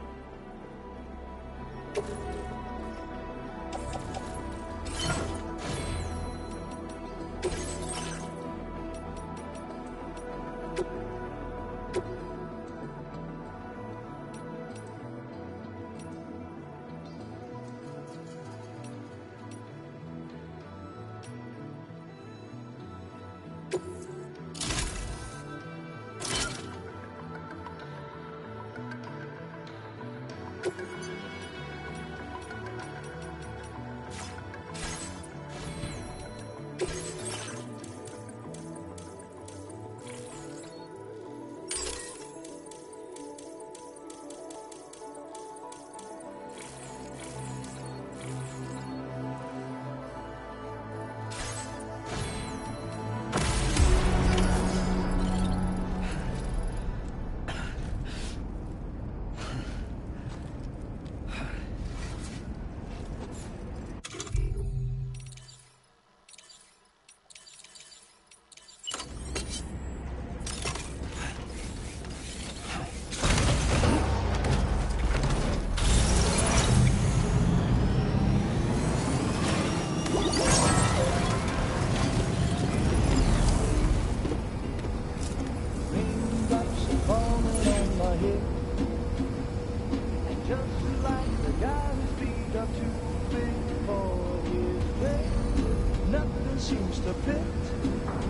Seems to fit.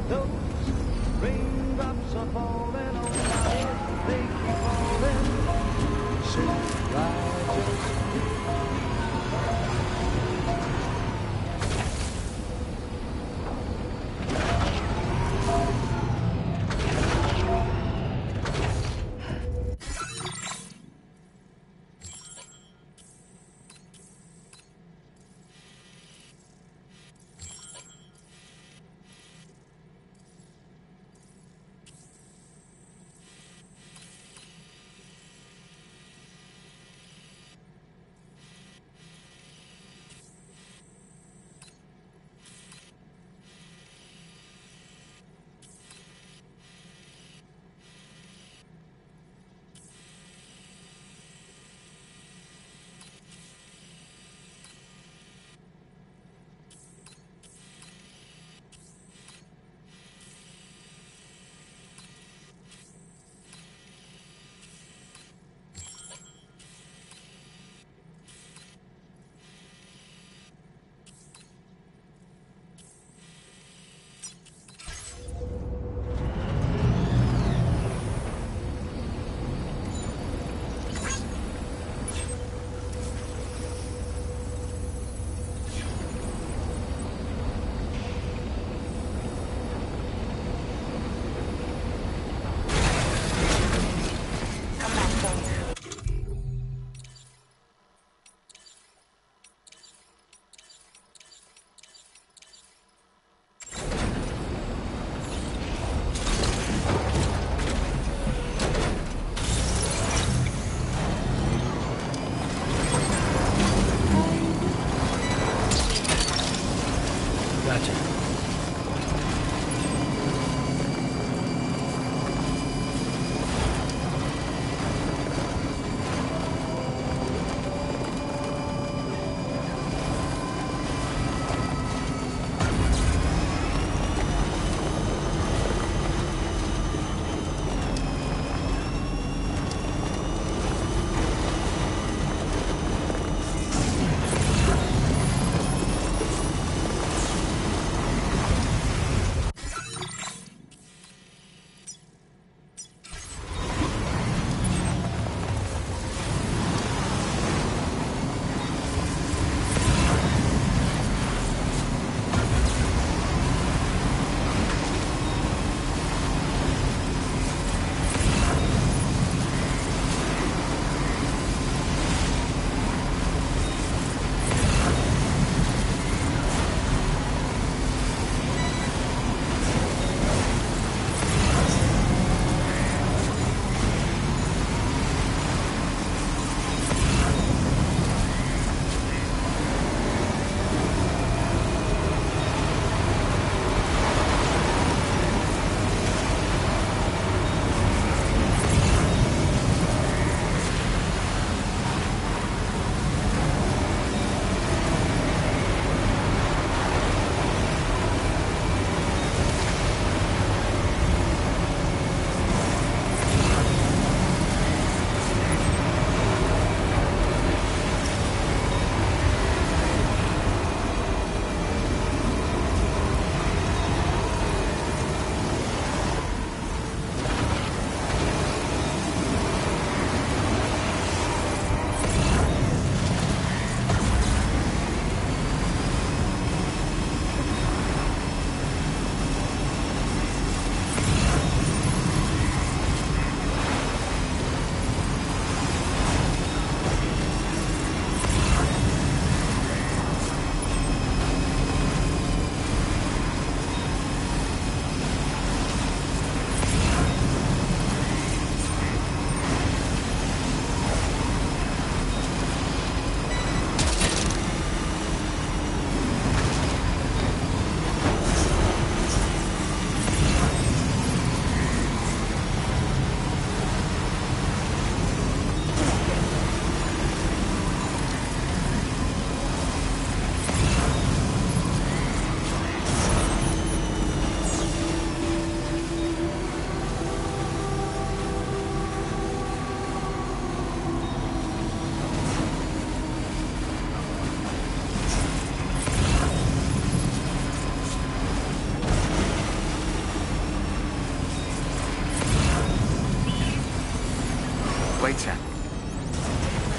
Those raindrops are falling on my head. They keep falling.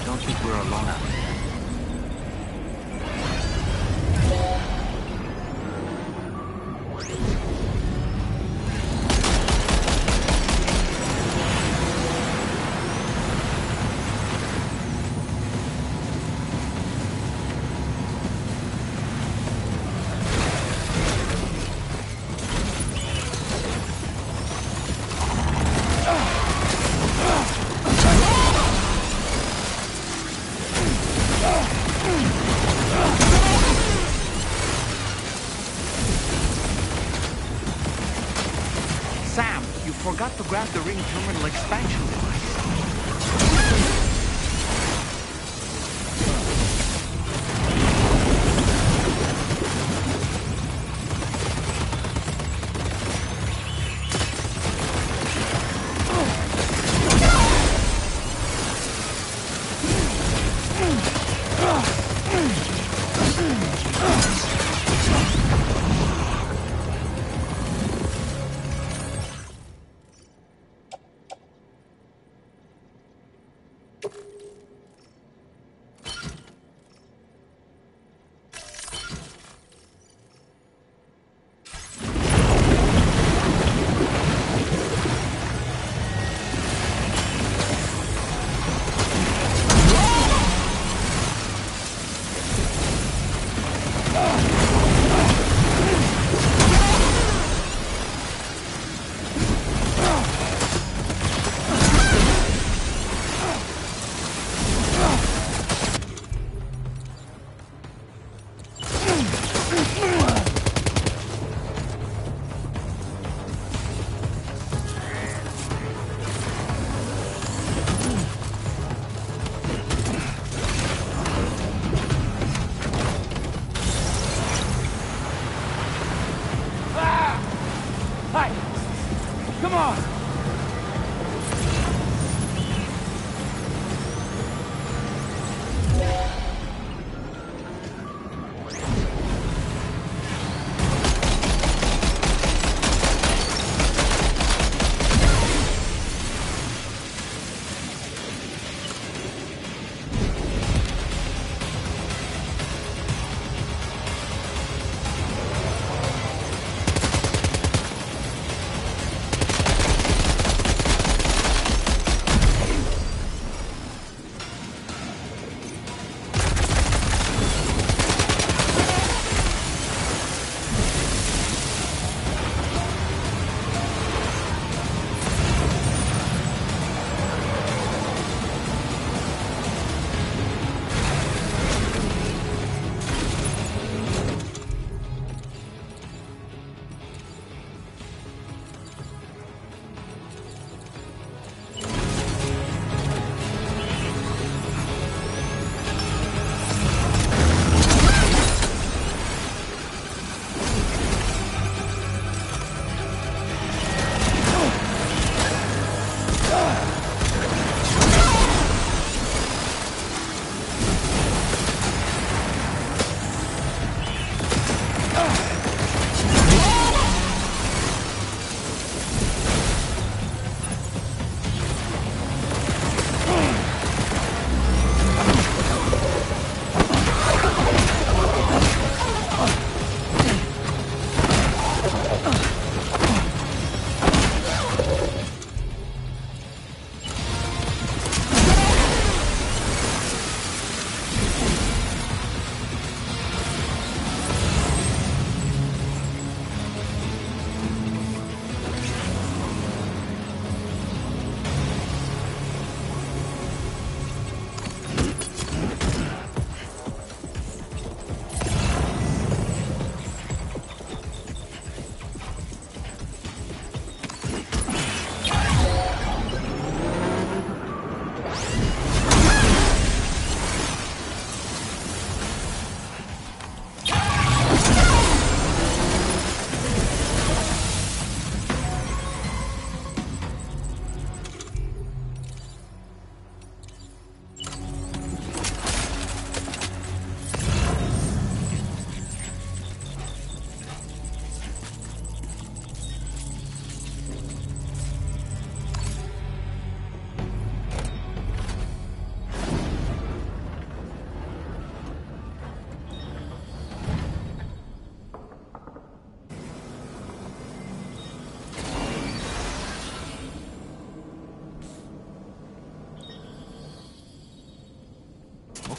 don't think we're alone out there. Sam, you forgot to grab the ring terminal expansion device.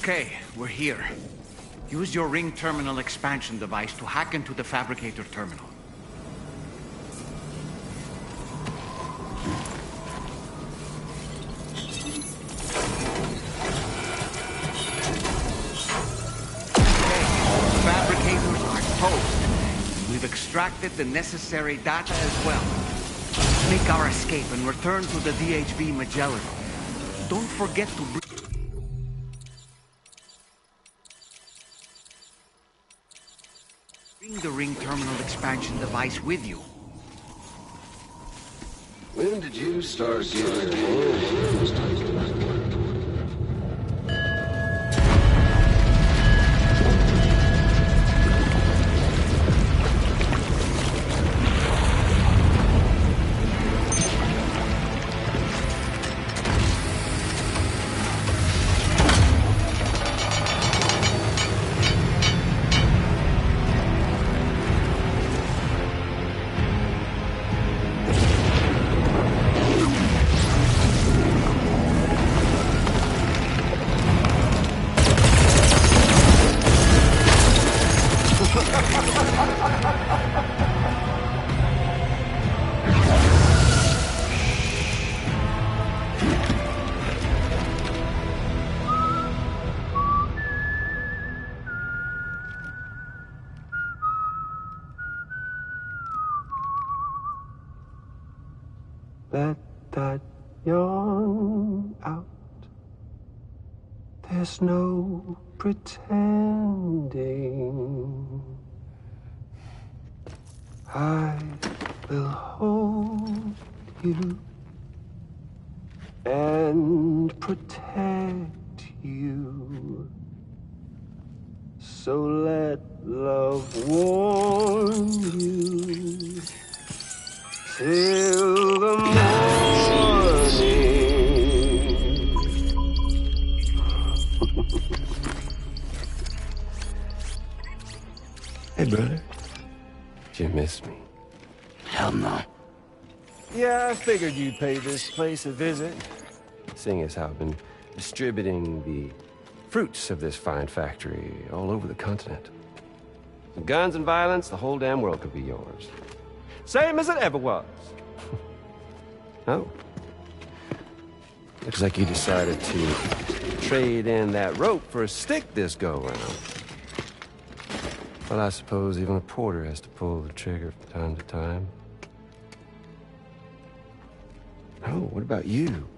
Okay, we're here. Use your ring terminal expansion device to hack into the fabricator terminal. Fabricators are toast. We've extracted the necessary data as well. Let's make our escape and return to the DHV Magellan. Don't forget to bring the ring terminal expansion device with you. When did you start getting old? Let that yawn out. There's no pretending. I will hold you and protect you. So let love warm you till the morning. Hey, brother. Did you miss me? Hell no. Yeah, I figured you'd pay this place a visit, seeing as how I've been distributing the fruits of this fine factory all over the continent. With guns and violence, the whole damn world could be yours. Same as it ever was. Oh. Looks like you decided to trade in that rope for a stick this go-around. Well, I suppose even a porter has to pull the trigger from time to time. Oh, what about you?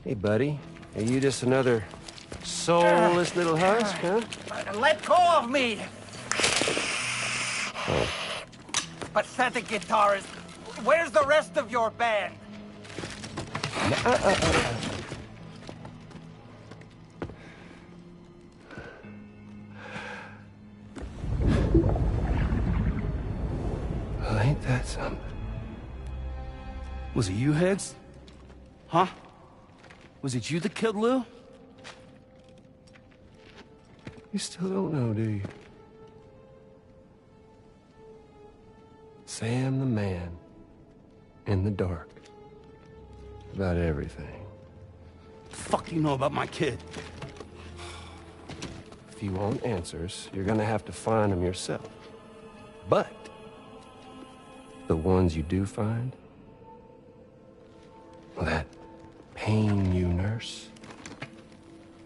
Hey, buddy. Are you just another soulless little husk, huh? Let go of me! Oh. Pathetic guitarist. Where's the rest of your band? Well, ain't that something? Was it you, Higgs? Huh? Was it you that killed Lou? You still don't know, do you? Sam the man. In the dark. About everything. The fuck do you know about my kid? If you want answers, you're gonna have to find them yourself. But the ones you do find, well, that pain you nurse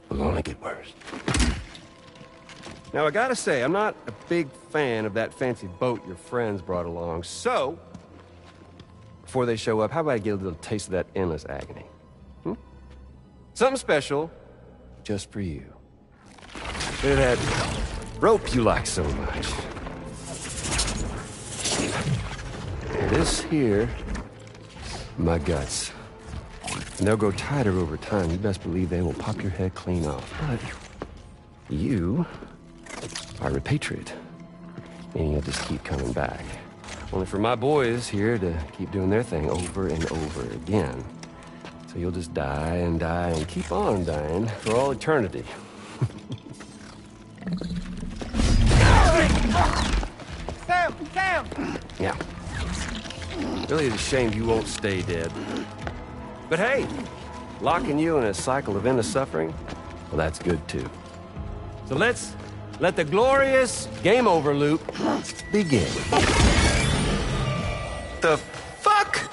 will only get worse. Now, I gotta say, I'm not a big fan of that fancy boat your friends brought along, so before they show up, how about I get a little taste of that endless agony? Something special just for you. Bit of that rope you like so much. This here, my guts. And they'll grow tighter over time. You best believe they will pop your head clean off. But you are repatriate, meaning you'll just keep coming back. Only for my boys here to keep doing their thing over and over again. So you'll just die and die and keep on dying for all eternity. Sam! Sam! Yeah. Really, it's a shame you won't stay dead. But hey, locking you in a cycle of endless suffering, Well, that's good too. So let's let the glorious game over loop begin. The fuck?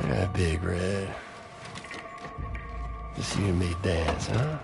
Yeah, Big Red. Just you and me dance, huh?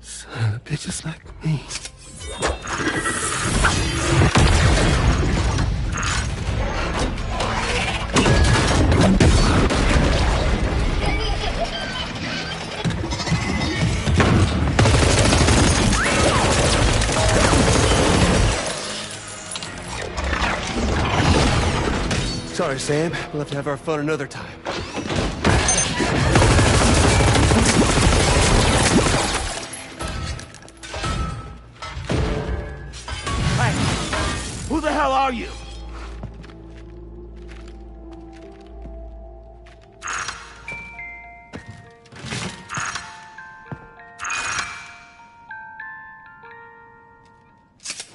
Son of a bitch, just like me. Sorry, Sam. We'll have to have our fun another time. Hey, who the hell are you?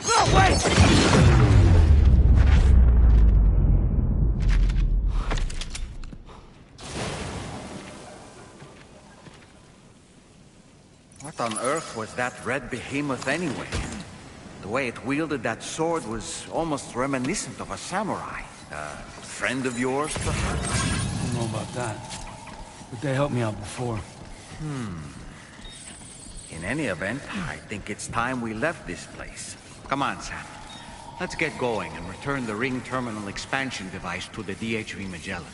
No, wait! What on earth was that red behemoth anyway? The way it wielded that sword was almost reminiscent of a samurai. A friend of yours, perhaps? I don't know about that. But they helped me out before. In any event, I think it's time we left this place. Come on, Sam. Let's get going and return the ring terminal expansion device to the DHV Magellan.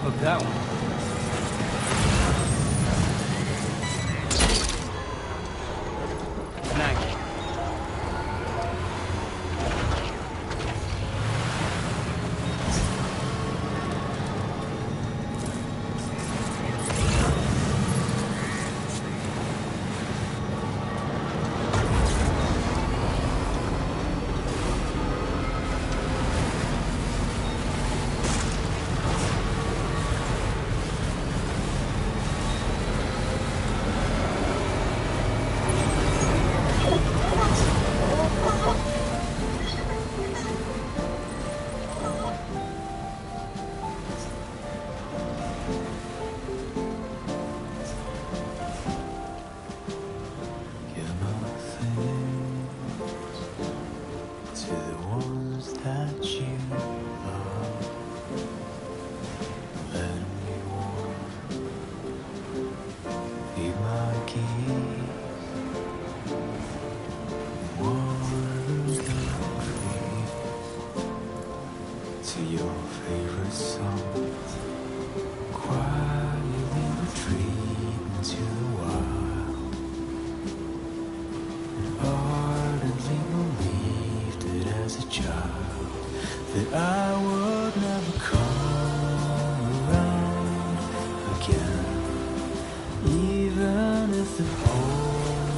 Look, that one. Nice.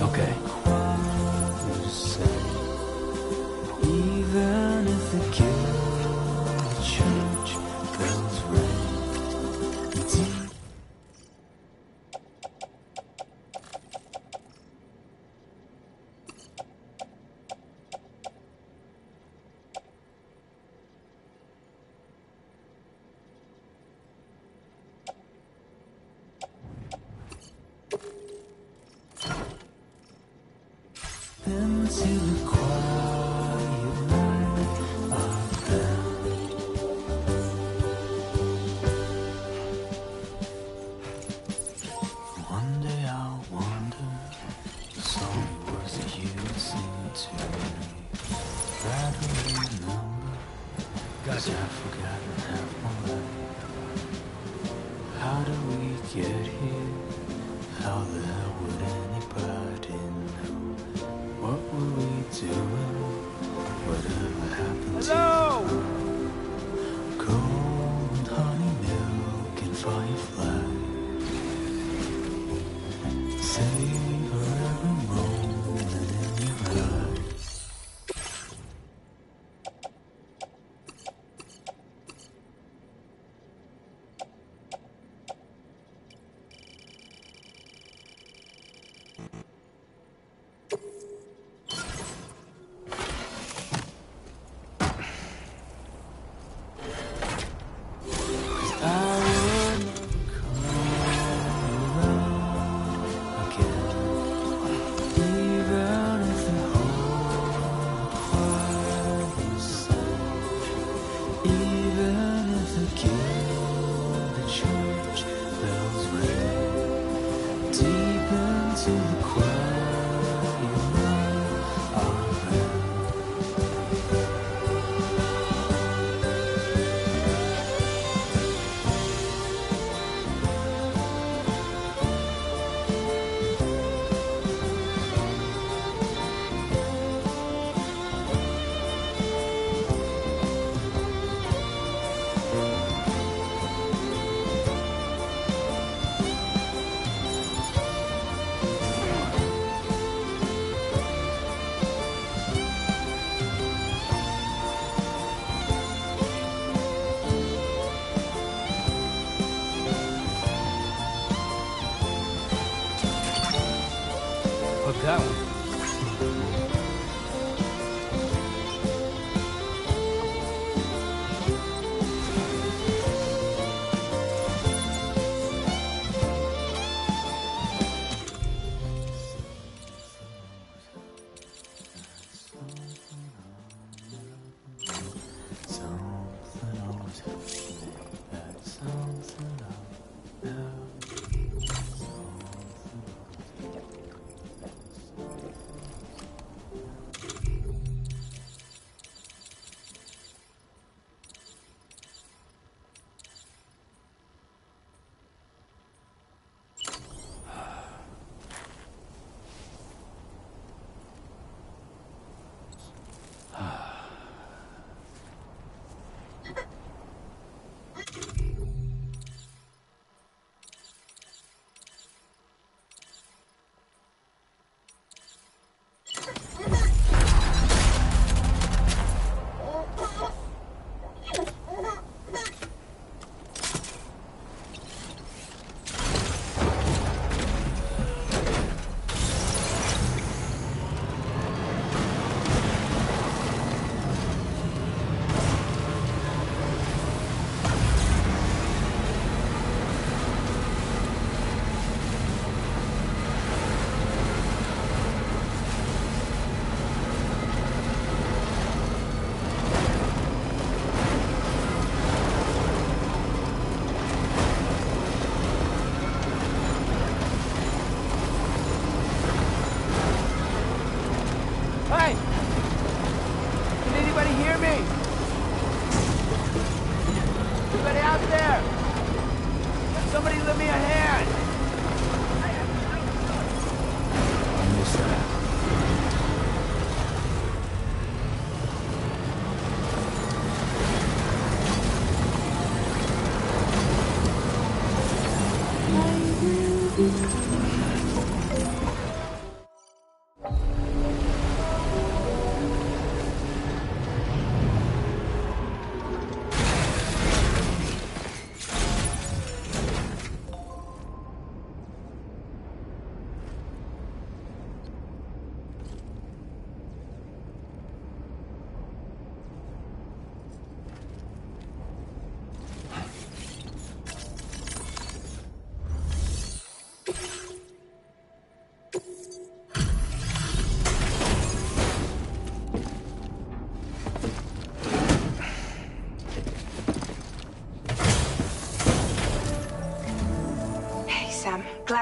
Okay. Even if the church bells ring. Into the quiet night of them. One day I'll wonder, so was you listening to me? Try to remember, cause I've forgotten half my life. How did we get here? How the hell would anybody know? What were we doing? Whatever happened to you? Cold honey milk and fireflies. Savor every moment in your eyes. That one.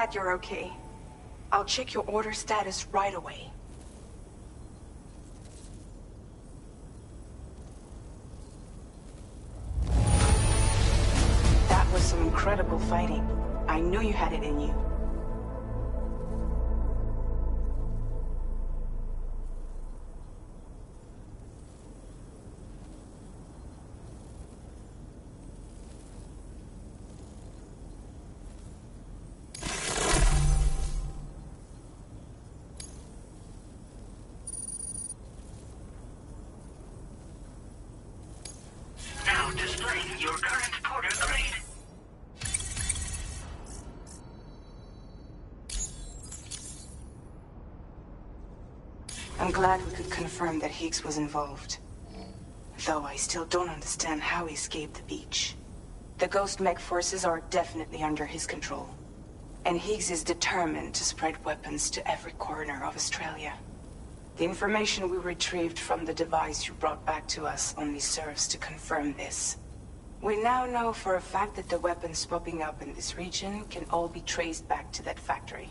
glad you're okay. I'll check your order status right away. That was some incredible fighting. I knew you had it in you. Now displaying your current porter grade. I'm glad we could confirm that Higgs was involved. Though I still don't understand how he escaped the beach. The Ghost Mech forces are definitely under his control. And Higgs is determined to spread weapons to every corner of Australia. The information we retrieved from the device you brought back to us only serves to confirm this. We now know for a fact that the weapons popping up in this region can all be traced back to that factory.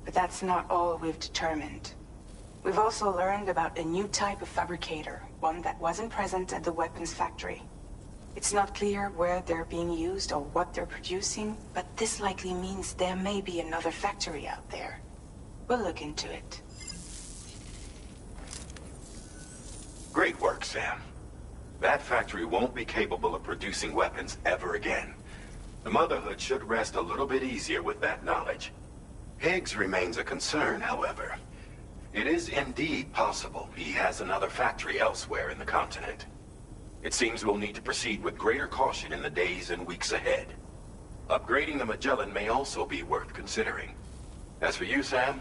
But that's not all we've determined. We've also learned about a new type of fabricator, one that wasn't present at the weapons factory. It's not clear where they're being used or what they're producing, but this likely means there may be another factory out there. We'll look into it. Great work, Sam. That factory won't be capable of producing weapons ever again. The Motherhood should rest a little bit easier with that knowledge. Higgs remains a concern, however. It is indeed possible he has another factory elsewhere in the continent. It seems we'll need to proceed with greater caution in the days and weeks ahead. Upgrading the Magellan may also be worth considering. As for you, Sam,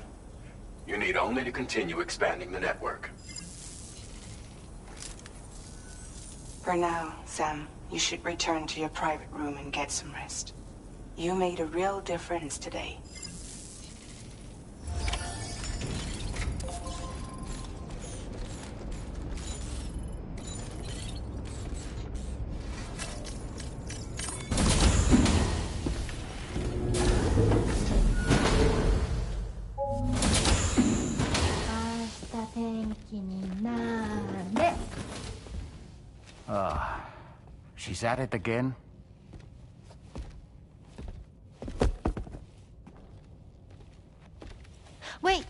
you need only to continue expanding the network. For now, Sam, you should return to your private room and get some rest. You made a real difference today. She's at it again? Wait!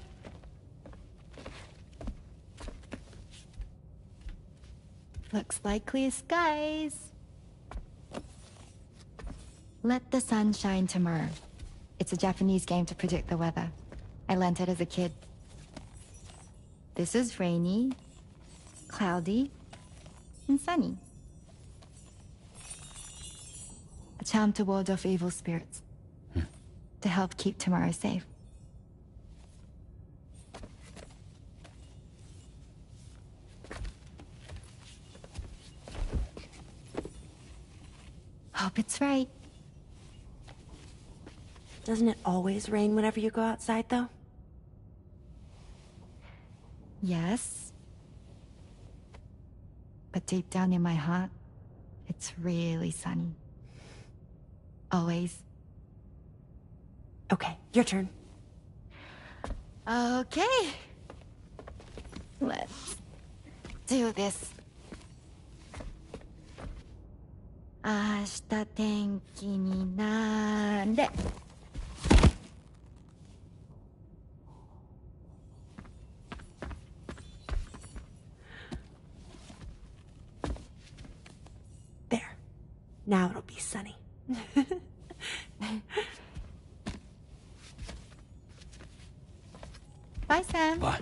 Looks like clear skies. Let the sun shine tomorrow. It's a Japanese game to predict the weather. I learned it as a kid. This is rainy, cloudy, and sunny. A charm to ward off evil spirits. To help keep tomorrow safe. Hope it's right. Doesn't it always rain whenever you go outside, though? Yes. But deep down in my heart, it's really sunny. Always. Okay, your turn. Okay. Let's do this. 明日天気になれ。There. Now it'll be sunny. Bye, Sam. Bye.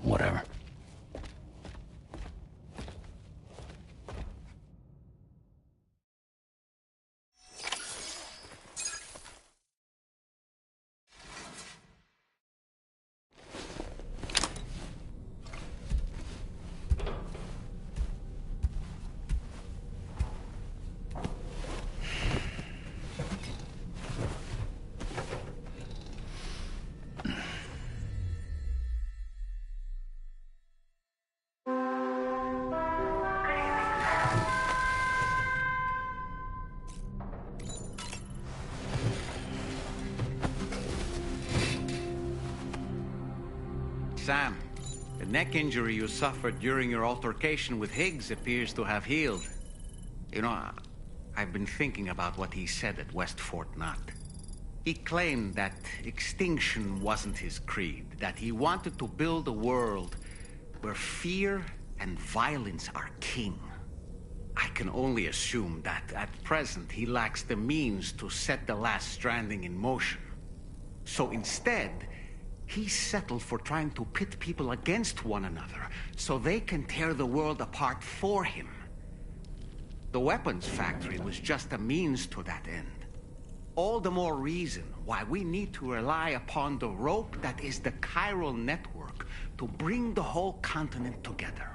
Whatever. Sam, the neck injury you suffered during your altercation with Higgs appears to have healed. You know, I've been thinking about what he said at West Fort Knot. He claimed that extinction wasn't his creed, that he wanted to build a world where fear and violence are king. I can only assume that at present he lacks the means to set the last stranding in motion. So instead, he settled for trying to pit people against one another so they can tear the world apart for him. The weapons factory was just a means to that end. All the more reason why we need to rely upon the rope that is the chiral network to bring the whole continent together.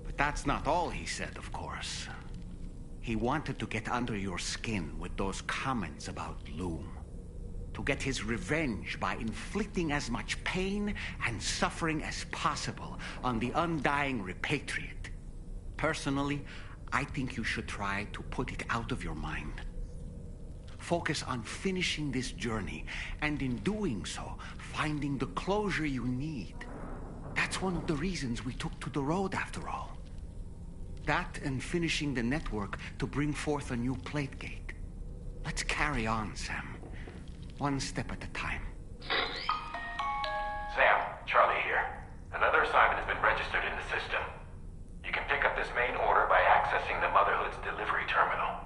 But that's not all he said, of course. He wanted to get under your skin with those comments about Loom. To get his revenge by inflicting as much pain and suffering as possible on the undying repatriate. Personally, I think you should try to put it out of your mind. Focus on finishing this journey, and in doing so, finding the closure you need. That's one of the reasons we took to the road, after all. That and finishing the network to bring forth a new plate gate. Let's carry on, Sam. One step at a time. Sam, Charlie here. Another assignment has been registered in the system. You can pick up this main order by accessing the Motherhood's delivery terminal.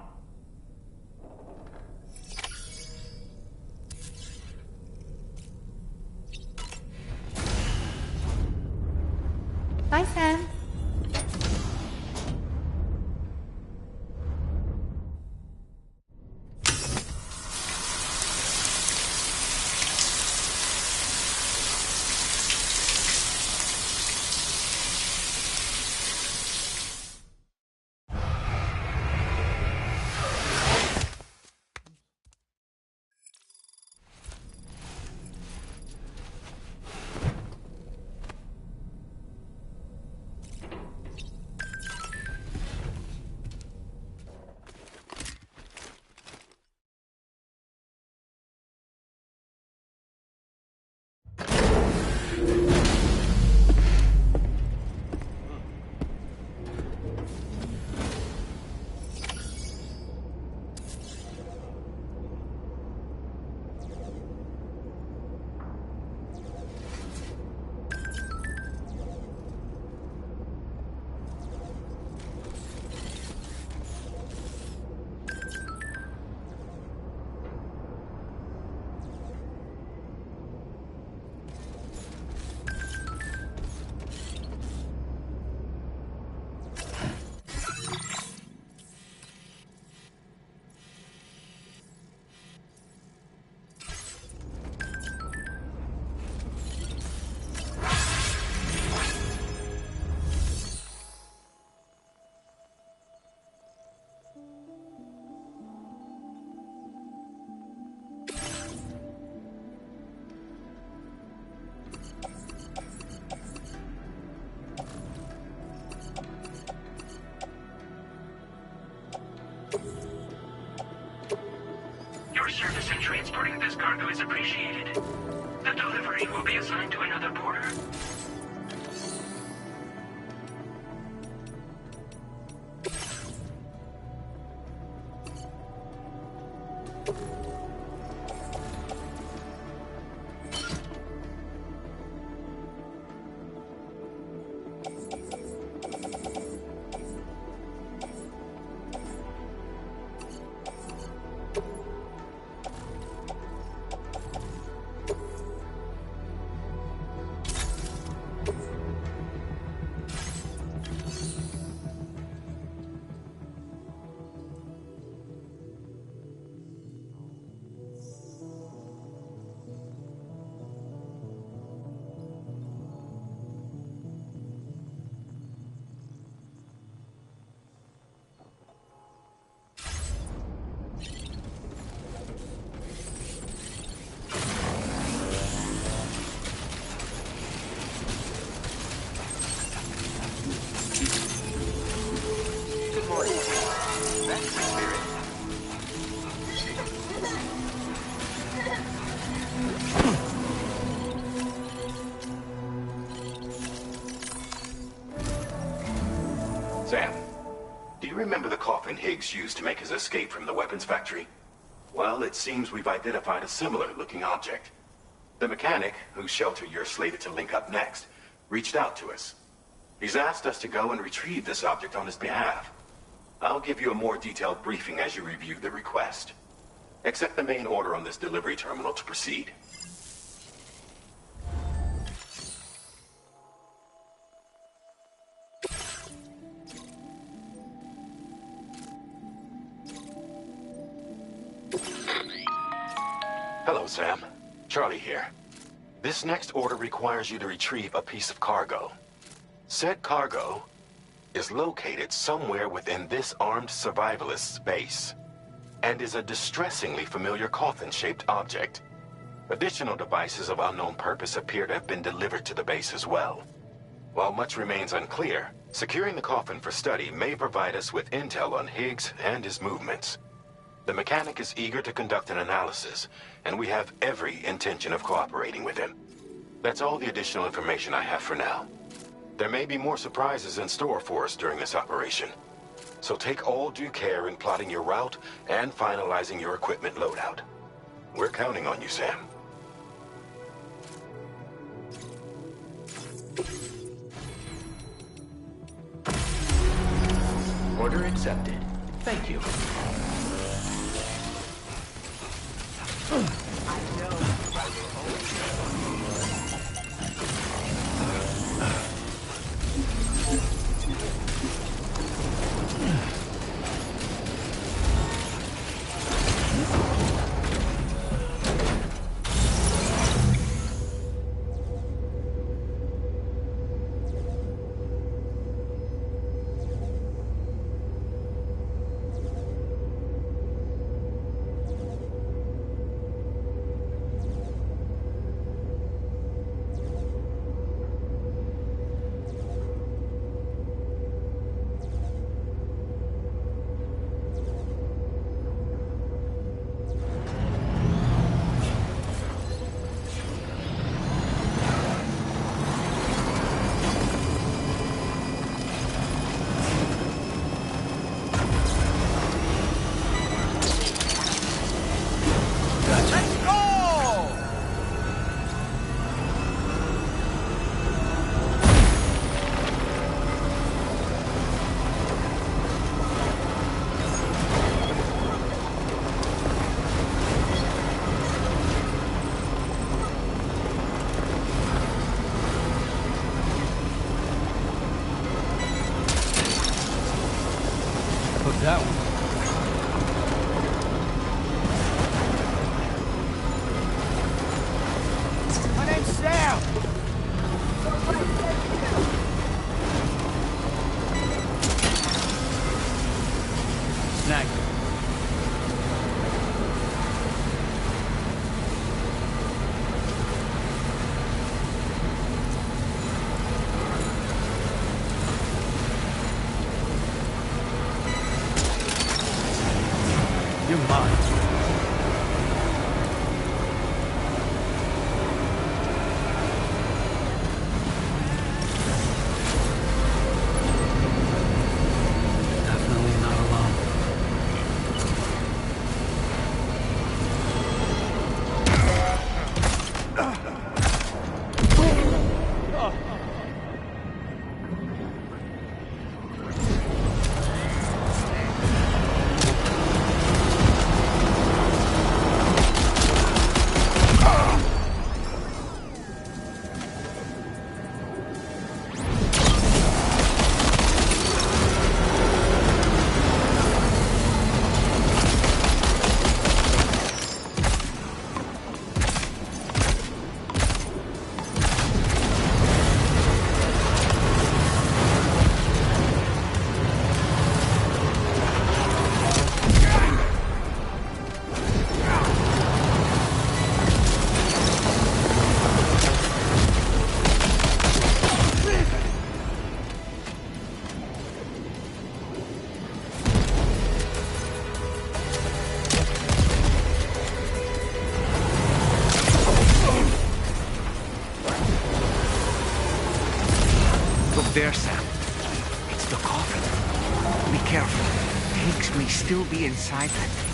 Bye, Sam. Your service in transporting this cargo is appreciated. The delivery will be assigned to another porter. Sam, do you remember the coffin Higgs used to make his escape from the weapons factory? Well, it seems we've identified a similar-looking object. The mechanic, whose shelter you're slated to link up next, reached out to us. He's asked us to go and retrieve this object on his behalf. I'll give you a more detailed briefing as you review the request. Accept the main order on this delivery terminal to proceed. Hello, Sam. Charlie here. This next order requires you to retrieve a piece of cargo. Said cargo is located somewhere within this armed survivalist's base, and is a distressingly familiar coffin-shaped object. Additional devices of unknown purpose appear to have been delivered to the base as well. While much remains unclear, securing the coffin for study may provide us with intel on Higgs and his movements. The mechanic is eager to conduct an analysis, and we have every intention of cooperating with him. That's all the additional information I have for now. There may be more surprises in store for us during this operation, so take all due care in plotting your route and finalizing your equipment loadout. We're counting on you, Sam. Order accepted. Thank you. That one. My name's Sam! Snack. You're mine. Definitely not alone. Be careful. Higgs may still be inside that thing.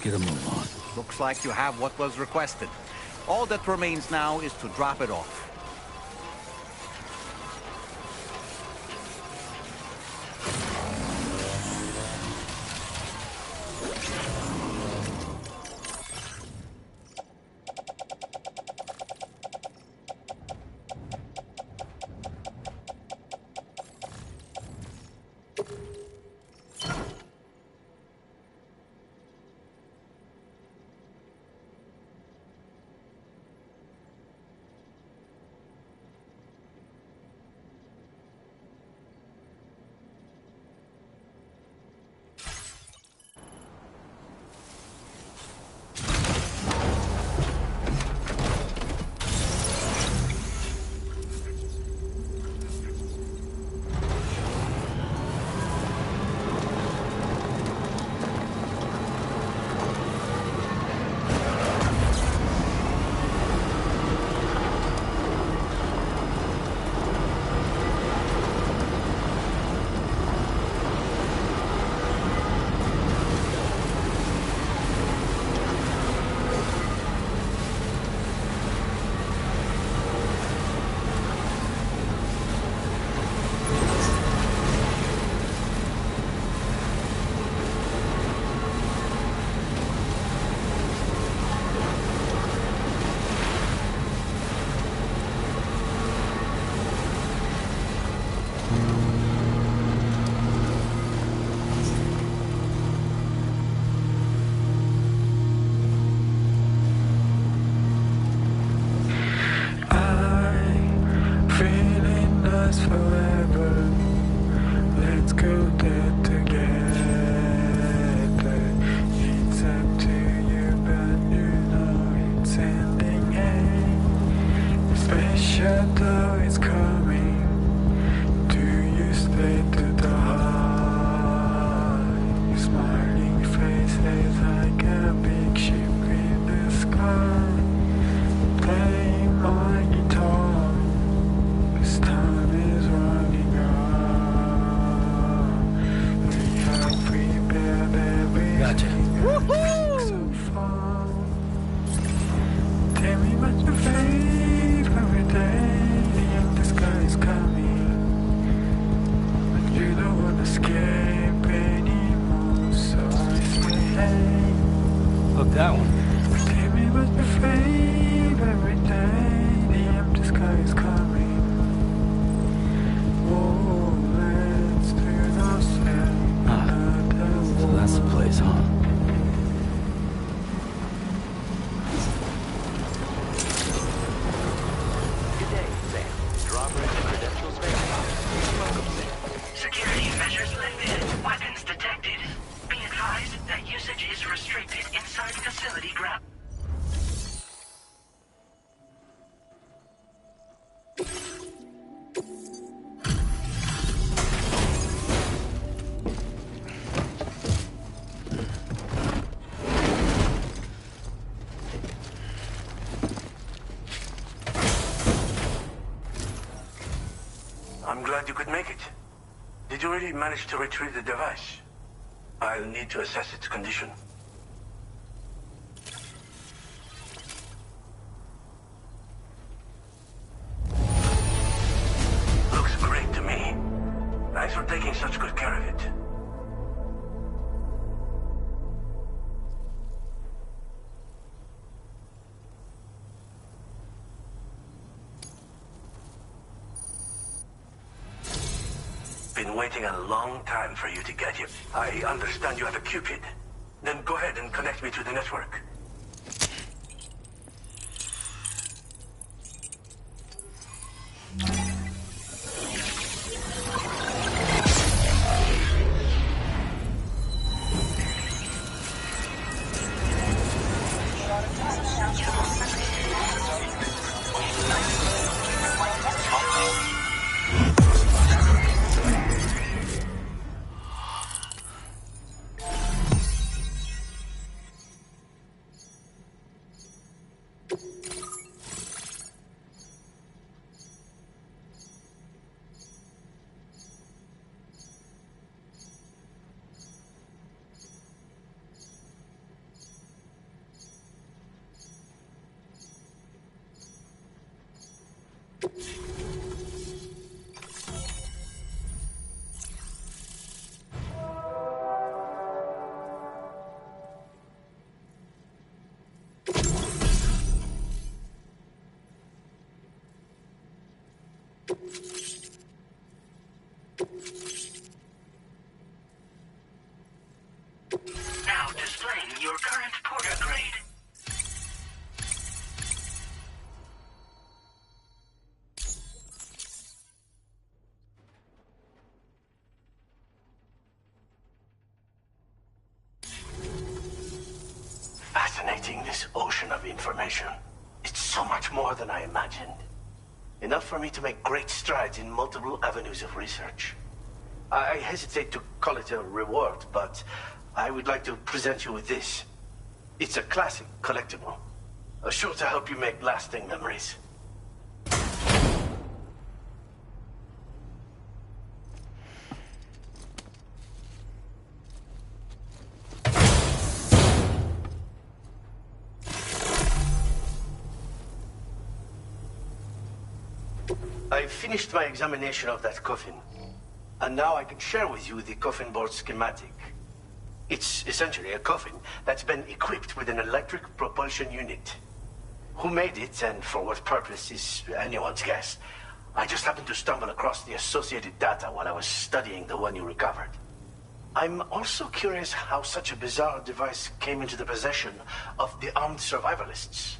Get a move on. Looks like you have what was requested. All that remains now is to drop it off. shadow is coming. Do you stay to the heart? Hook that one. Give me with your fame every day. The empty sky is coming. Oh, let's turn ourselves. So that's the place, huh? Good day, Sam. Drawbridge credentials verified. Welcome, Sam. Security measures lifted. Weapons detected. Be advised that usage is restricted inside facility ground. I'm glad you could make it. Did you really manage to retrieve the device? I'll need to assess its condition. Looks great to me. Thanks for taking such good care of it. Been waiting a long time for you to get here. I understand you have a Cupid. Then go ahead and connect me to the network. Now displaying your current porter grade. Fascinating, this ocean of information. It's so much more than I imagined. Enough for me to make great strides in multiple avenues of research. I hesitate to call it a reward, but I would like to present you with this. It's a classic collectible, sure to help you make lasting memories. I finished my examination of that coffin, and now I can share with you the coffin board schematic. It's essentially a coffin that's been equipped with an electric propulsion unit. Who made it and for what purpose is anyone's guess. I just happened to stumble across the associated data while I was studying the one you recovered. I'm also curious how such a bizarre device came into the possession of the armed survivalists.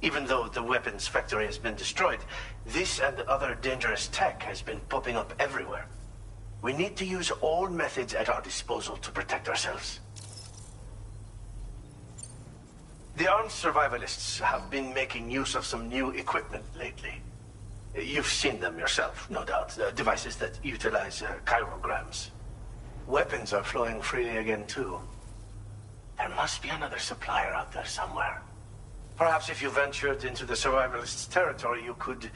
Even though the weapons factory has been destroyed, this and other dangerous tech has been popping up everywhere. We need to use all methods at our disposal to protect ourselves. The armed survivalists have been making use of some new equipment lately. You've seen them yourself, no doubt. Devices that utilize chirograms. Weapons are flowing freely again, too. There must be another supplier out there somewhere. Perhaps if you ventured into the survivalists' territory, you could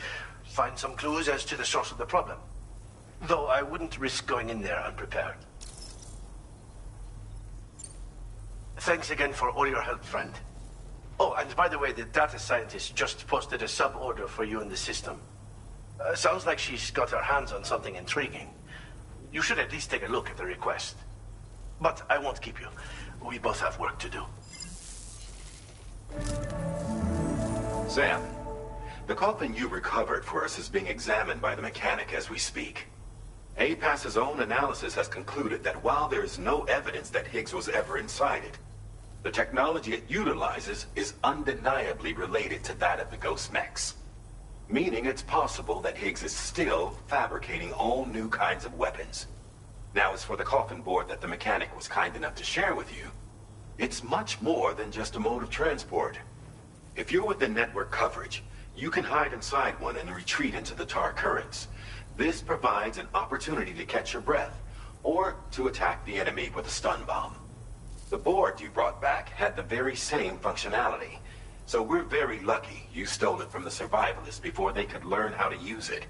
find some clues as to the source of the problem. Though I wouldn't risk going in there unprepared. Thanks again for all your help, friend. Oh, and by the way, the data scientist just posted a sub-order for you in the system. Sounds like she's got her hands on something intriguing. You should at least take a look at the request. But I won't keep you. We both have work to do. Sam, the coffin you recovered for us is being examined by the mechanic as we speak. APAS's own analysis has concluded that while there is no evidence that Higgs was ever inside it, the technology it utilizes is undeniably related to that of the Ghost mechs. Meaning it's possible that Higgs is still fabricating all new kinds of weapons. Now, as for the coffin board that the mechanic was kind enough to share with you, it's much more than just a mode of transport. If you're within network coverage, you can hide inside one and retreat into the tar currents. This provides an opportunity to catch your breath, or to attack the enemy with a stun bomb. The board you brought back had the very same functionality, so we're very lucky you stole it from the survivalists before they could learn how to use it.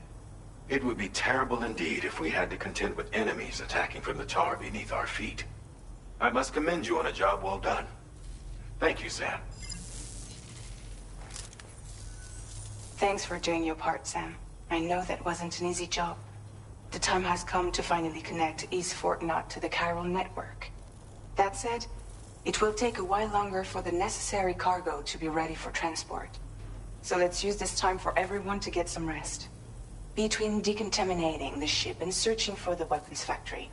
It would be terrible indeed if we had to contend with enemies attacking from the tar beneath our feet. I must commend you on a job well done. Thank you, Sam. Thanks for doing your part, Sam. I know that wasn't an easy job. The time has come to finally connect East Fort Knot to the chiral network. That said, it will take a while longer for the necessary cargo to be ready for transport. So let's use this time for everyone to get some rest. Between decontaminating the ship and searching for the weapons factory,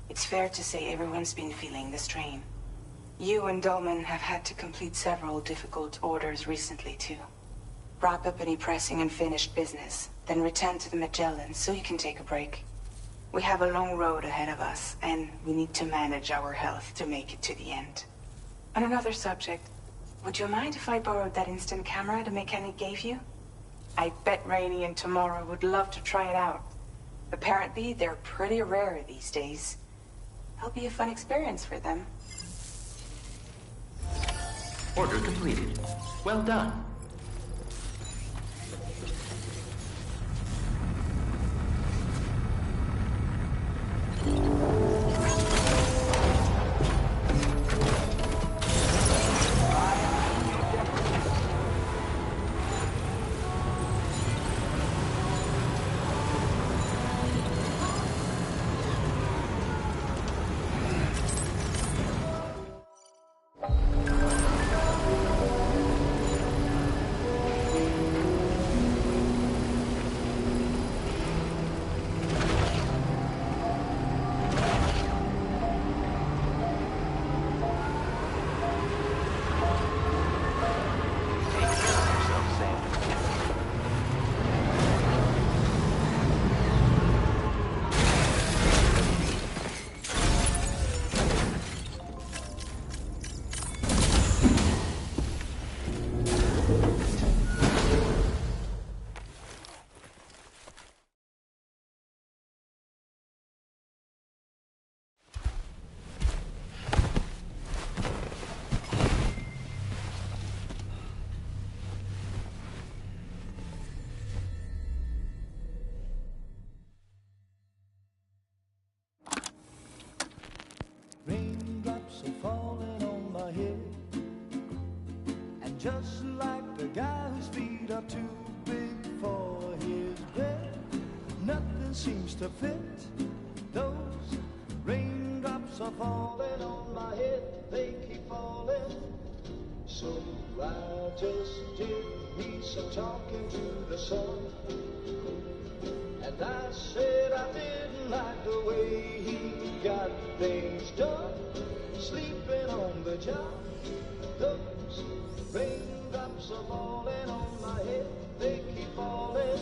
it's fair to say everyone's been feeling the strain. You and Dolman have had to complete several difficult orders recently, too. Wrap up any pressing and finished business, then return to the Magellan so you can take a break. We have a long road ahead of us, and we need to manage our health to make it to the end. On another subject, would you mind if I borrowed that instant camera the mechanic gave you? I bet Rainey and Tamara would love to try it out. Apparently, they're pretty rare these days. It'll be a fun experience for them. Order completed. Well done. Raindrops are falling on my head, and just like the guy whose feet are too big for his bed, nothing seems to fit. Those raindrops are falling on my head, they keep falling. So I just did me some talking to the sun, and I said I didn't like the way he got things done, sleeping on the job. Those raindrops are falling on my head, they keep falling.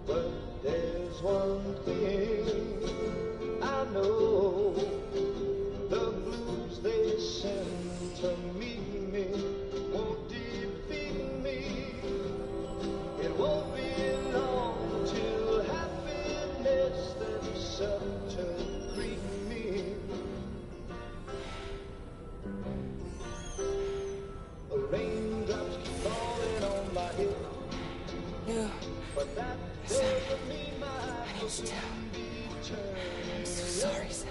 But there's one thing I know, the blues they send to meet me won't defeat me. It won't be long till happiness themselves to greet me. Raindrops keep falling on my head. No. But that doesn't mean my I need to tell. I'm so sorry, Sam.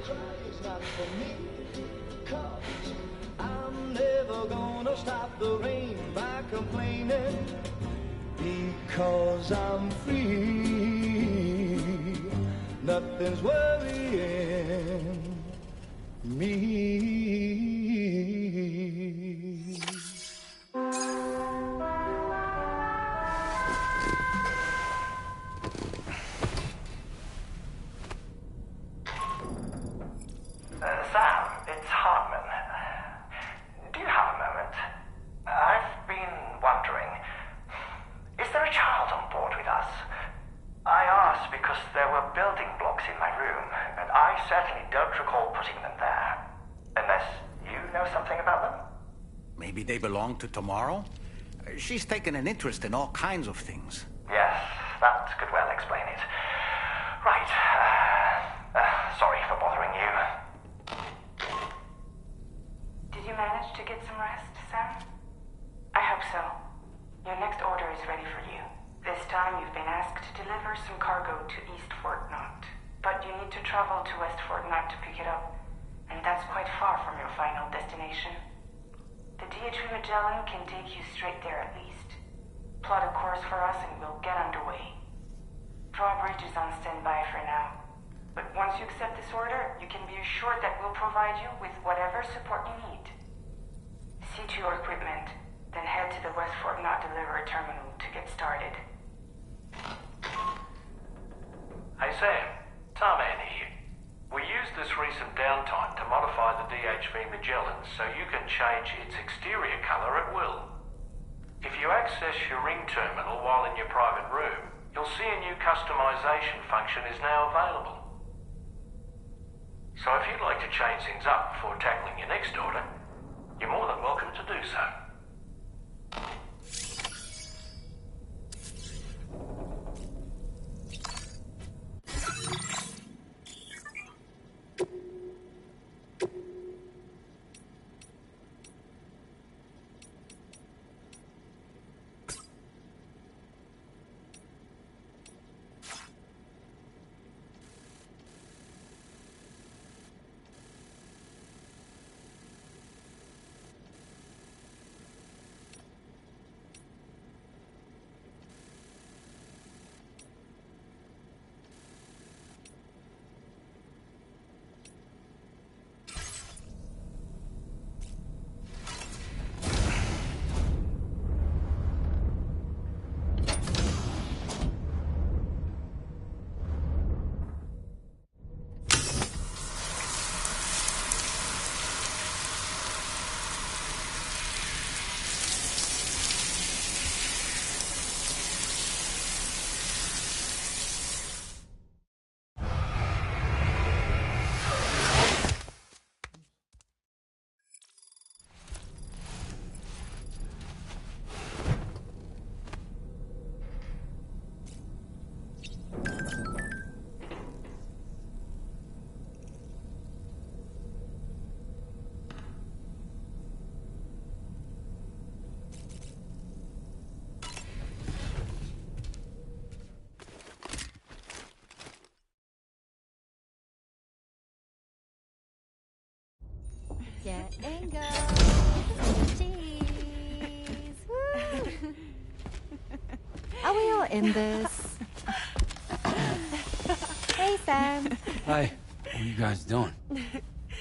Crying's not for me, 'cause I'm never gonna stop the rain by complaining, because I'm free. Nothing's worrying me. certainly don't recall putting them there. Unless you know something about them? Maybe they belong to Tomorrow? She's taken an interest in all kinds of things. Yes, that could well explain it. Right. Sorry for bothering you. Did you manage to get some rest, Sam? I hope so. Your next order is ready for you. This time you've been asked to deliver some cargo to East Fort Knott. But you need to travel to West Fort Knott to pick it up. And that's quite far from your final destination. The DHV Magellan can take you straight there at least. Plot a course for us and we'll get underway. Drawbridge is on standby for now. But once you accept this order, you can be assured that we'll provide you with whatever support you need. See to your equipment, then head to the West Fort Knott delivery terminal to get started. Hey Sam, Tarman here. We used this recent downtime to modify the DHV Magellan so you can change its exterior colour at will. If you access your ring terminal while in your private room, you'll see a new customization function is now available. So if you'd like to change things up before tackling your next order, you're more than welcome to do so. Getting go. Cheese. Woo. Are we all in this? Hey, Sam. Hi. What are you guys doing?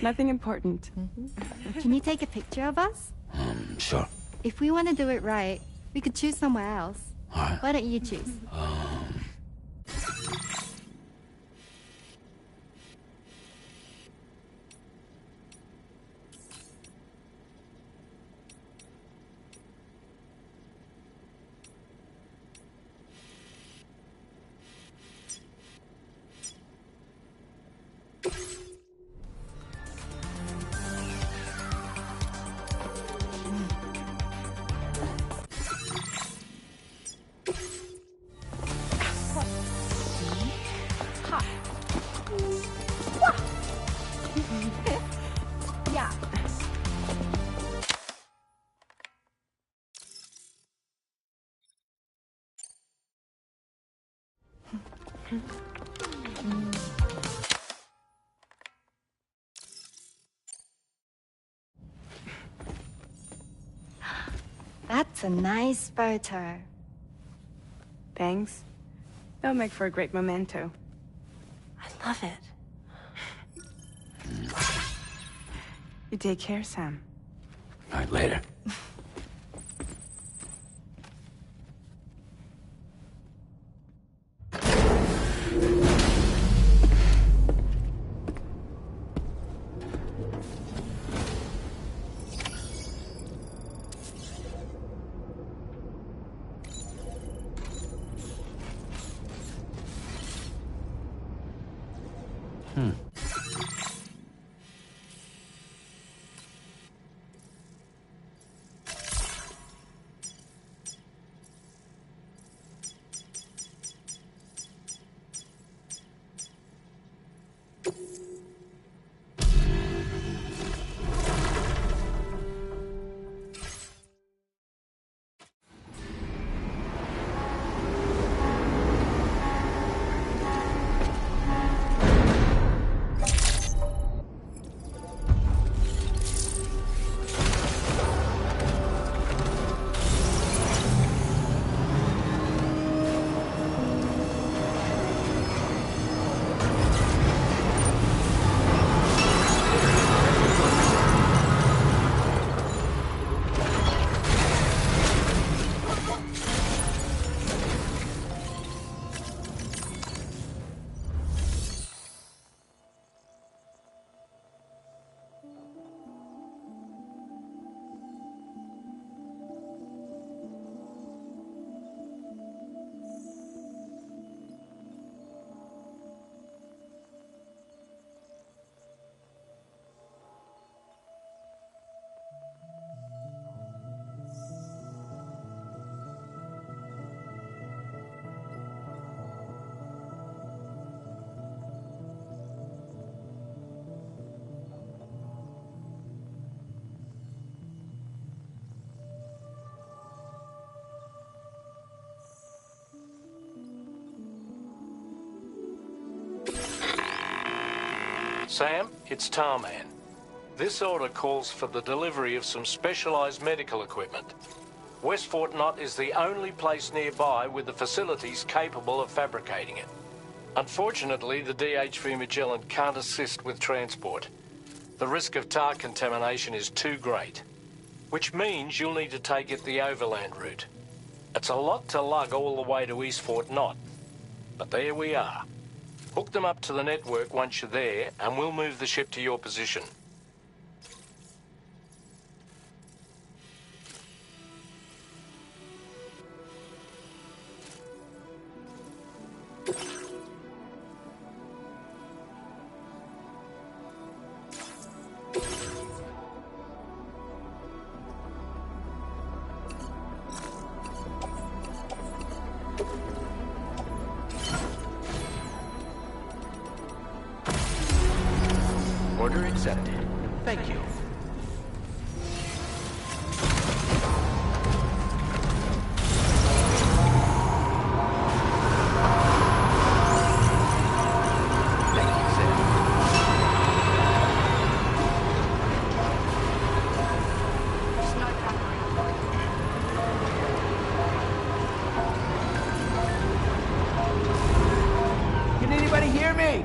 Nothing important. Can you take a picture of us? Sure. If we want to do it right, we could choose somewhere else. All right. Why don't you choose? Yeah. That's a nice photo. Thanks. That'll make for a great memento. I love it. You take care, Sam. All right, later. Sam, it's Tarman. This order calls for the delivery of some specialized medical equipment. West Fort Knott is the only place nearby with the facilities capable of fabricating it. Unfortunately, the DHV Magellan can't assist with transport. The risk of tar contamination is too great, which means you'll need to take it the overland route. It's a lot to lug all the way to East Fort Knott, but there we are. Hook them up to the network once you're there, and we'll move the ship to your position. Order accepted. Thank you. Can anybody hear me?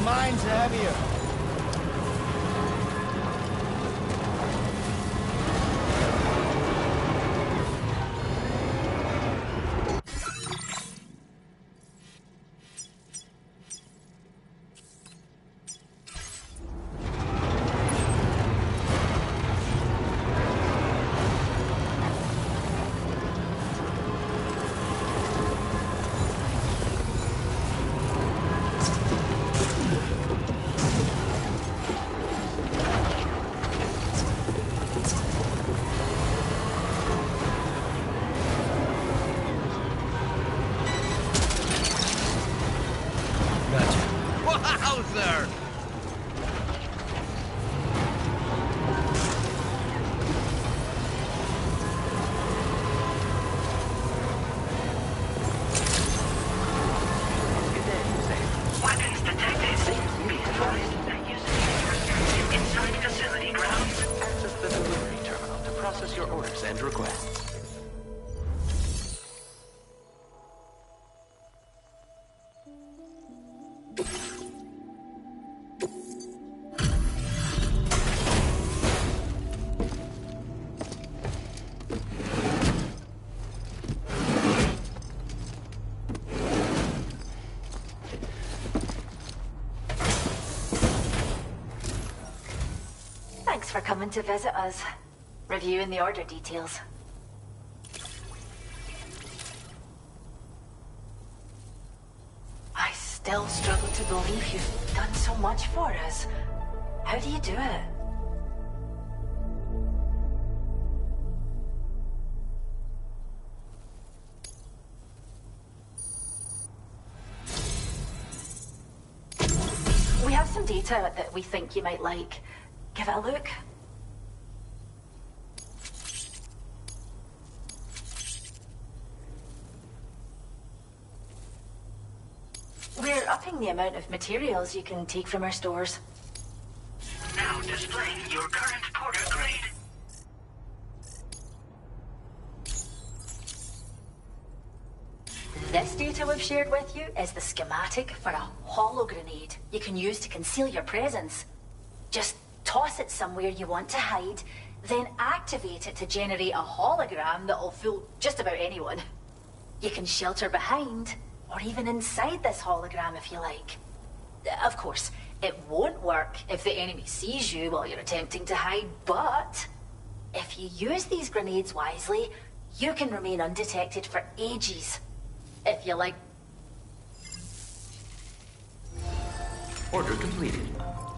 mine's heavier. Wowzer! Weapons detected. Be advised that usage is restricted inside facility grounds. Access the delivery terminal to process your orders and requests. Thanks for coming to visit us. Reviewing the order details. I still struggle to believe you've done so much for us. How do you do it? We have some data that we think you might like. Give it a look. We're upping the amount of materials you can take from our stores. Now displaying your current porter grade. This data we've shared with you is the schematic for a holo grenade you can use to conceal your presence. Just toss it somewhere you want to hide, then activate it to generate a hologram that'll fool just about anyone. You can shelter behind, or even inside this hologram if you like. Of course, it won't work if the enemy sees you while you're attempting to hide, but if you use these grenades wisely, you can remain undetected for ages. If you like. Order completed.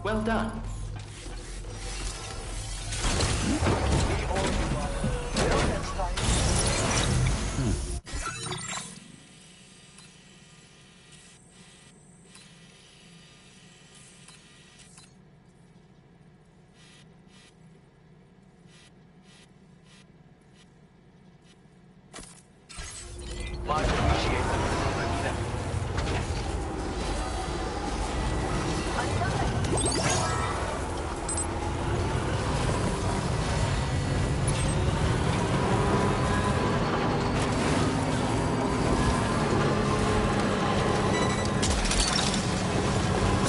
Well done. Much appreciate the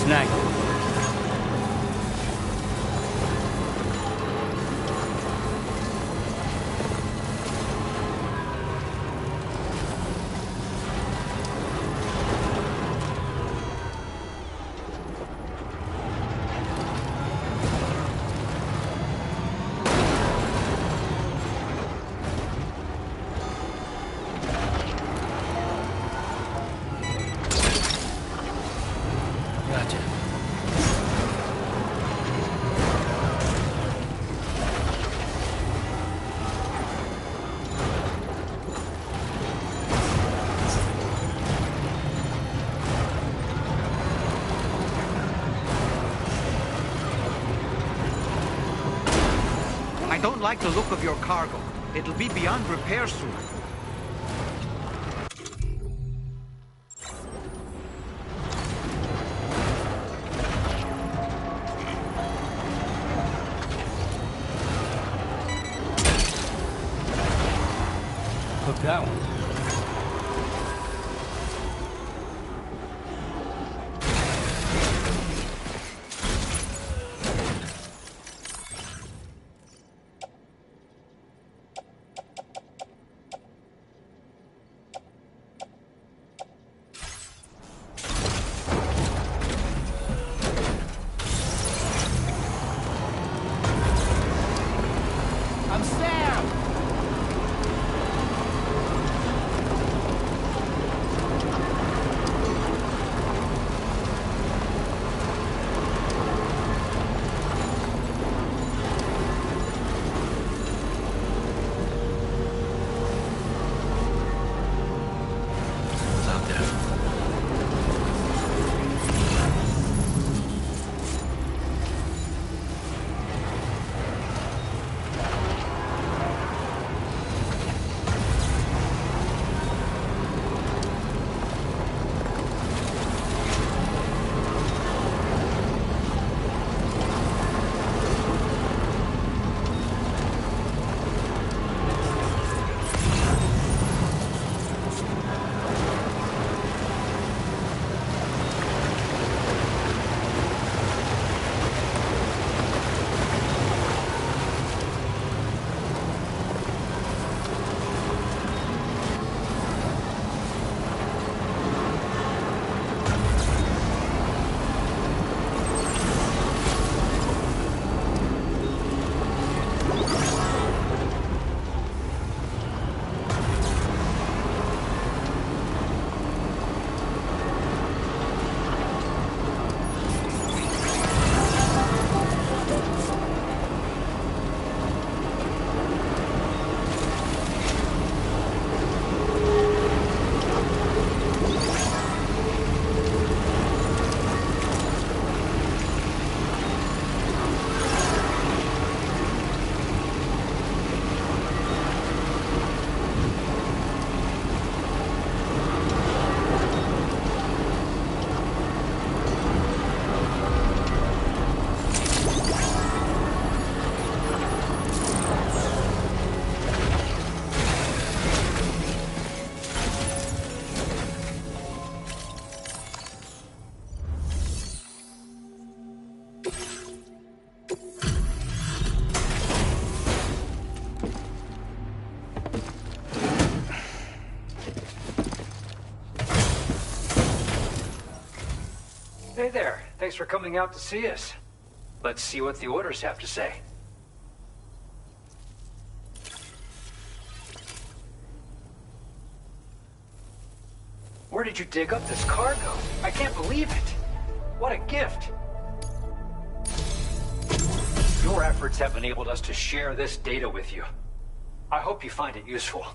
Snag. Gotcha. I don't like the look of your cargo. It'll be beyond repair soon. Hook that one. Hey there. Thanks for coming out to see us. Let's see what the orders have to say. Where did you dig up this cargo? I can't believe it. What a gift. Your efforts have enabled us to share this data with you. I hope you find it useful.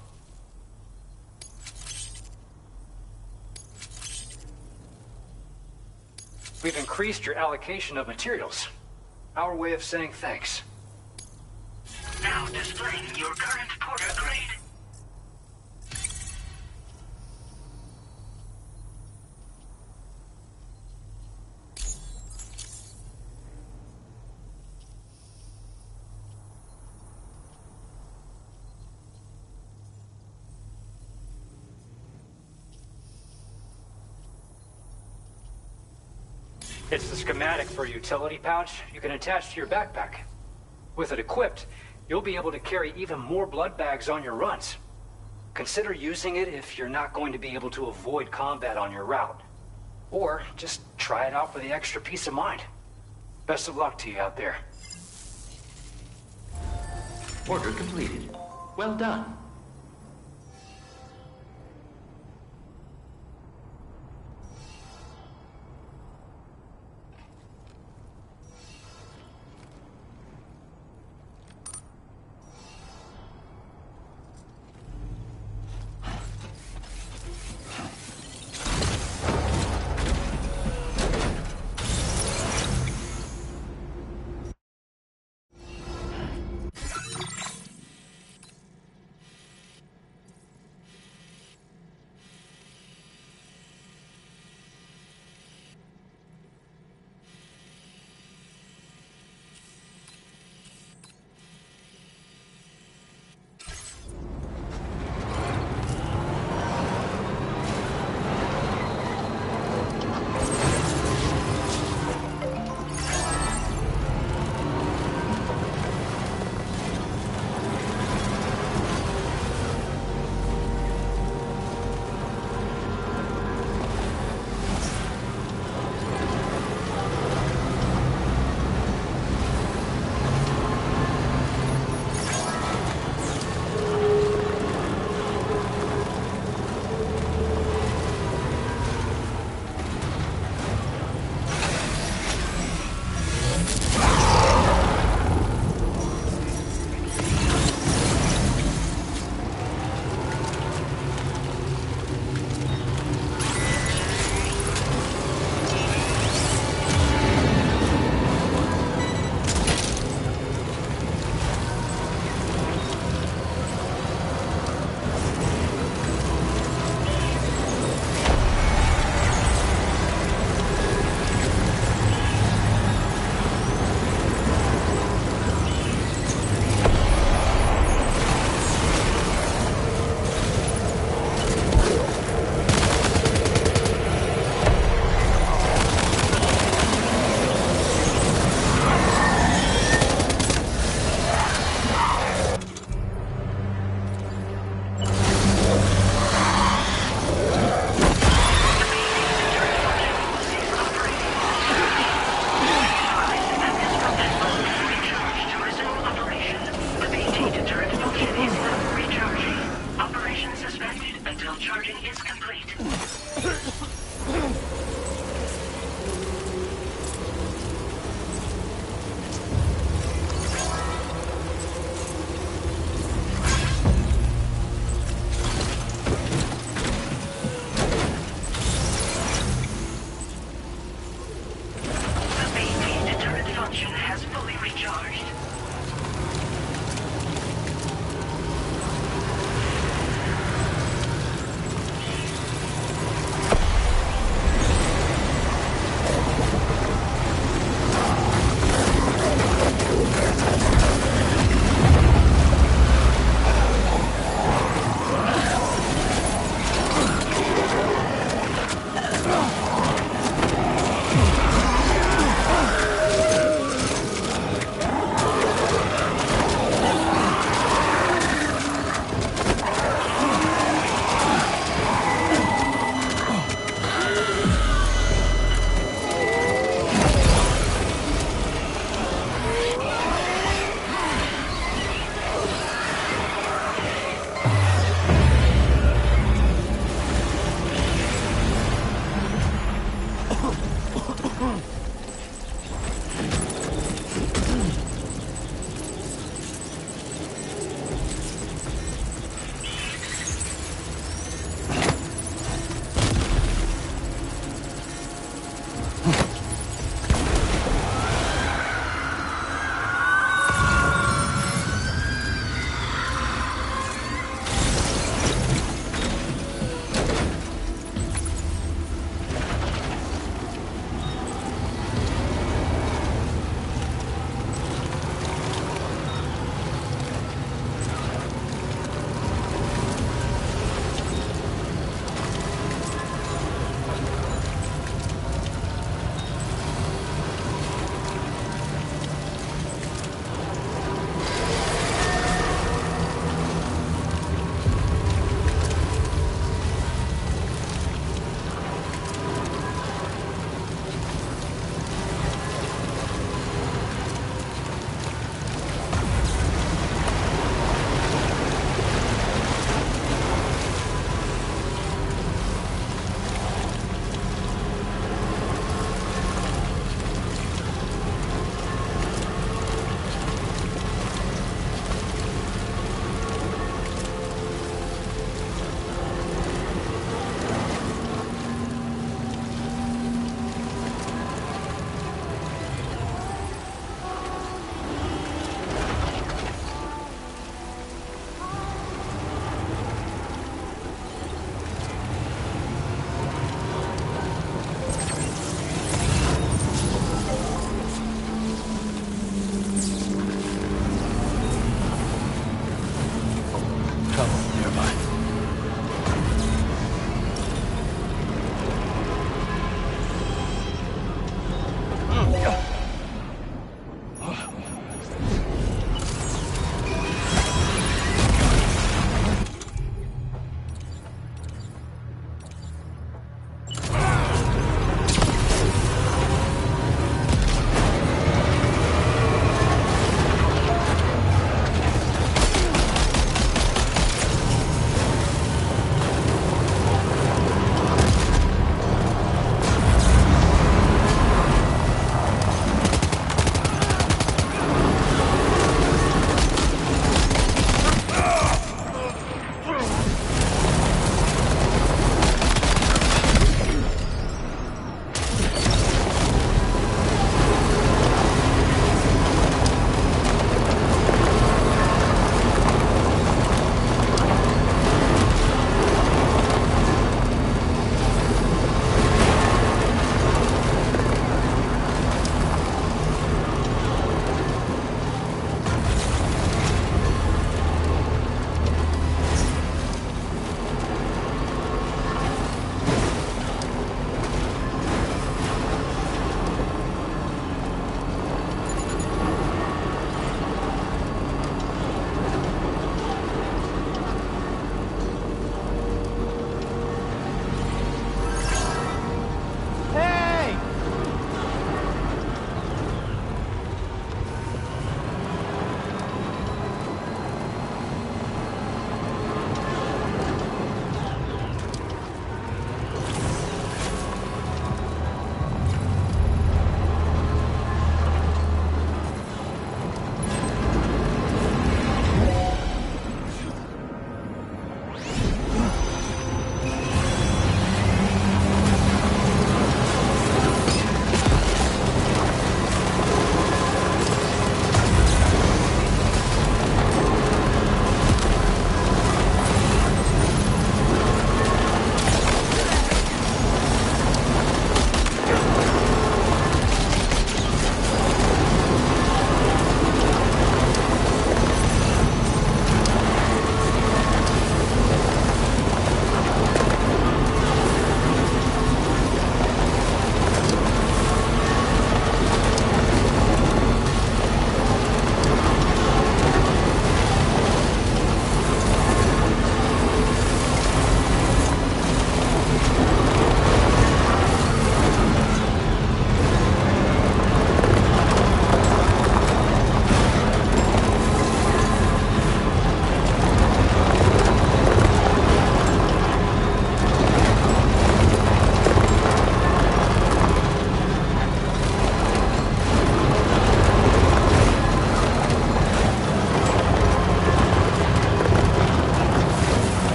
We've increased your allocation of materials. Our way of saying thanks. Now displaying your current porter grade. It's the schematic for a utility pouch you can attach to your backpack. With it equipped, you'll be able to carry even more blood bags on your runs. Consider using it if you're not going to be able to avoid combat on your route. Or just try it out for the extra peace of mind. Best of luck to you out there. Order completed. Well done.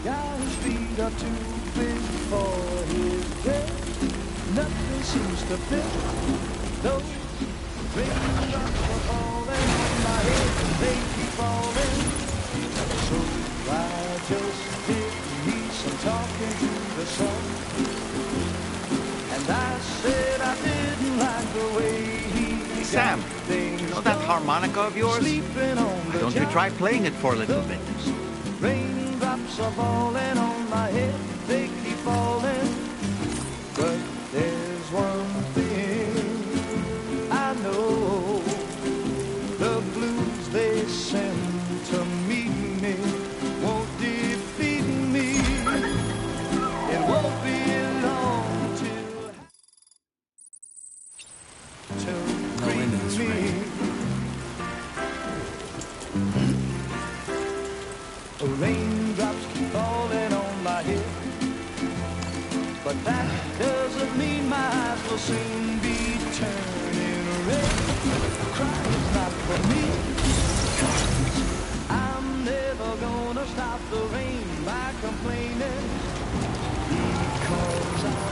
guy whose feet are too big for his bed. Nothing seems to fit. Those raindrops are falling on my head, and they keep falling. So I just did me some talking to the sun, and I said I didn't like the way he Hey, Sam, you know that harmonica of yours? Why don't you try playing it for a little bit? Raindrops are falling on my head, they keep falling. But there's one thing I know, the blues they send to meet me won't defeat me. It won't be long till No end to this rain. Raindrops keep falling on my head, but that doesn't mean my eyes will soon be turning red. Crying's not for me, 'cause I'm never gonna stop the rain by complaining, because I'm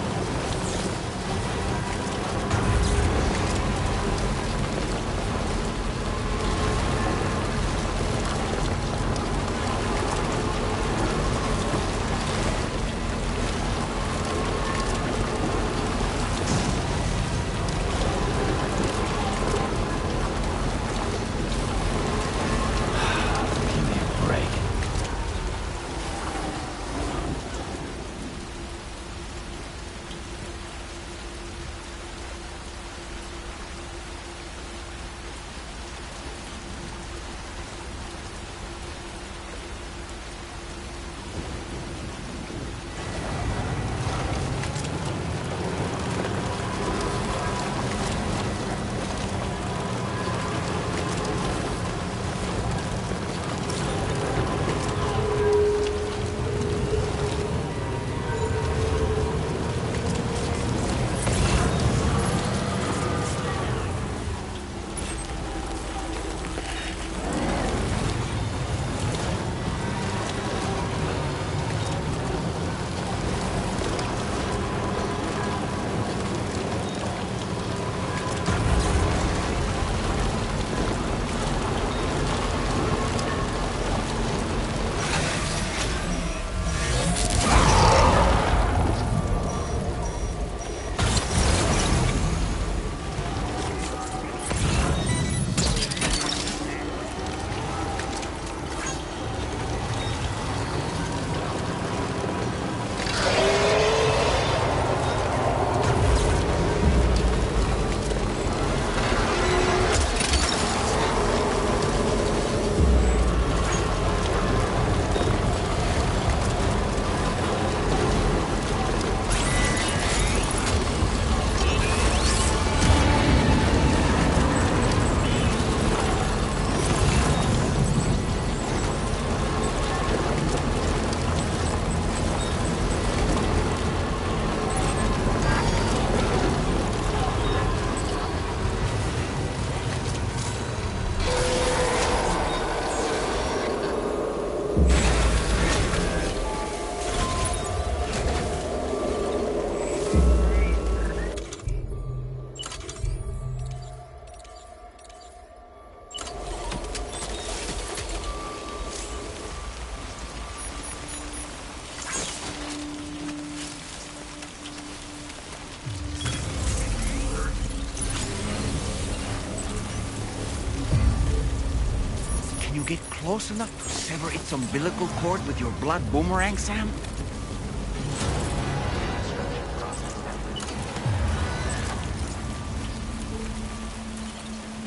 Get close enough to sever its umbilical cord with your blood boomerang, Sam?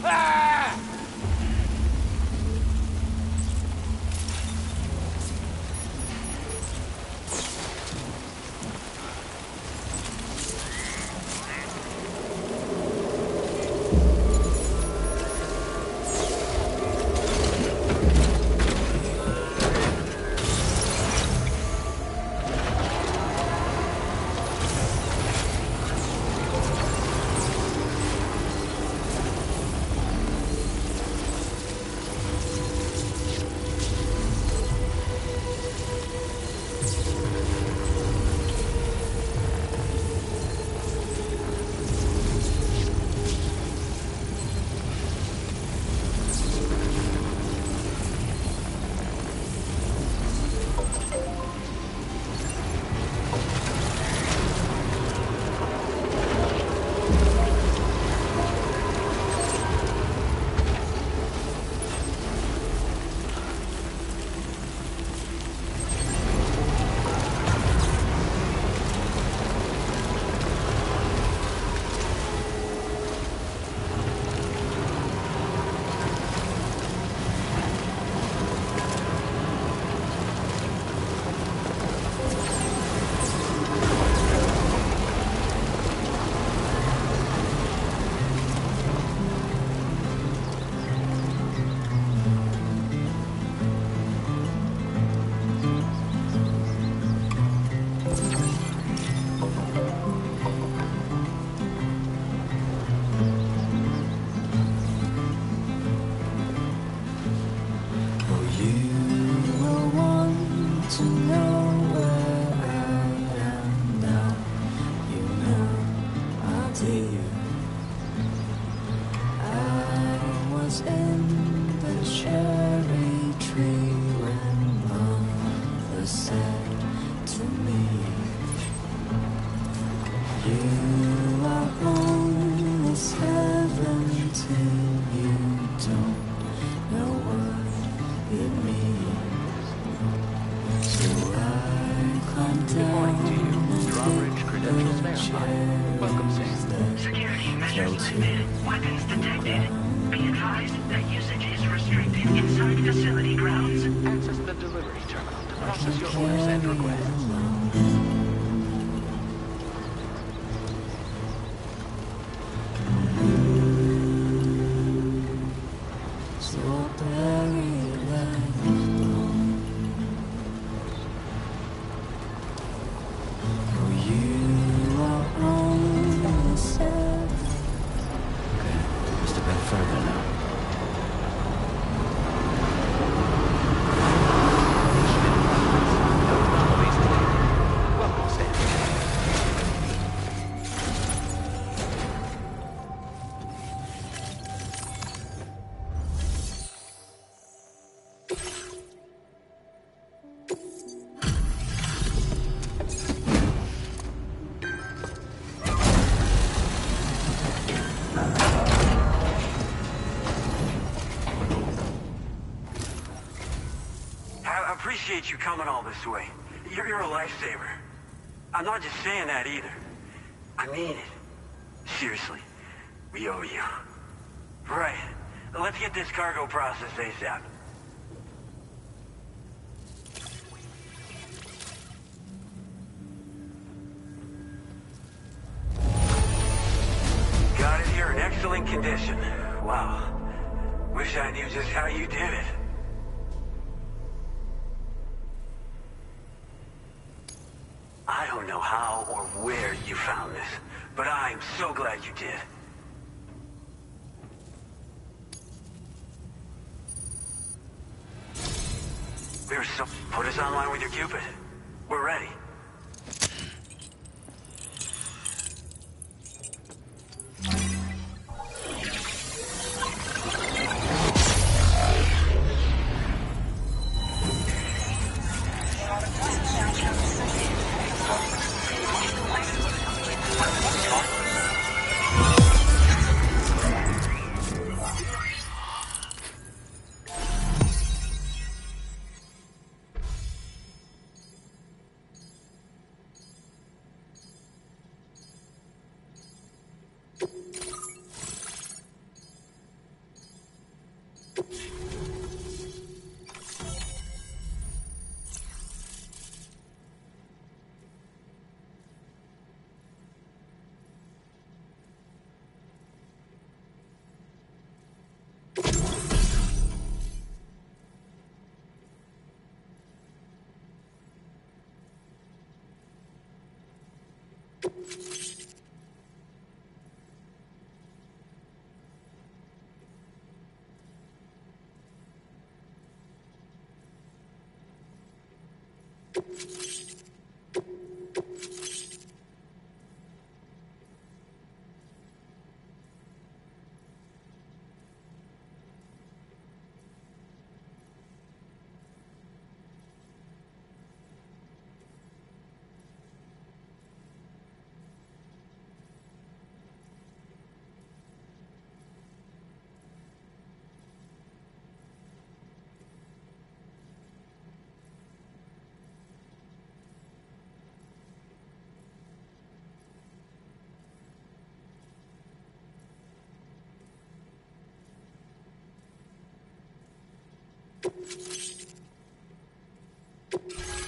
Ah! verified. Welcome, Sam. Security measures lifted. Weapons detected. Be advised that usage is restricted inside facility grounds. Access the delivery terminal to process your orders and requests. Appreciate you coming all this way. You're a lifesaver. I'm not just saying that either. I mean it. Seriously. We owe you. Right. Let's get this cargo processed ASAP. Got it here in excellent condition. Wow. Wish I knew just how you did it. I don't know how or where you found this, but I'm so glad you did. Put us online with your Cupid. We're ready.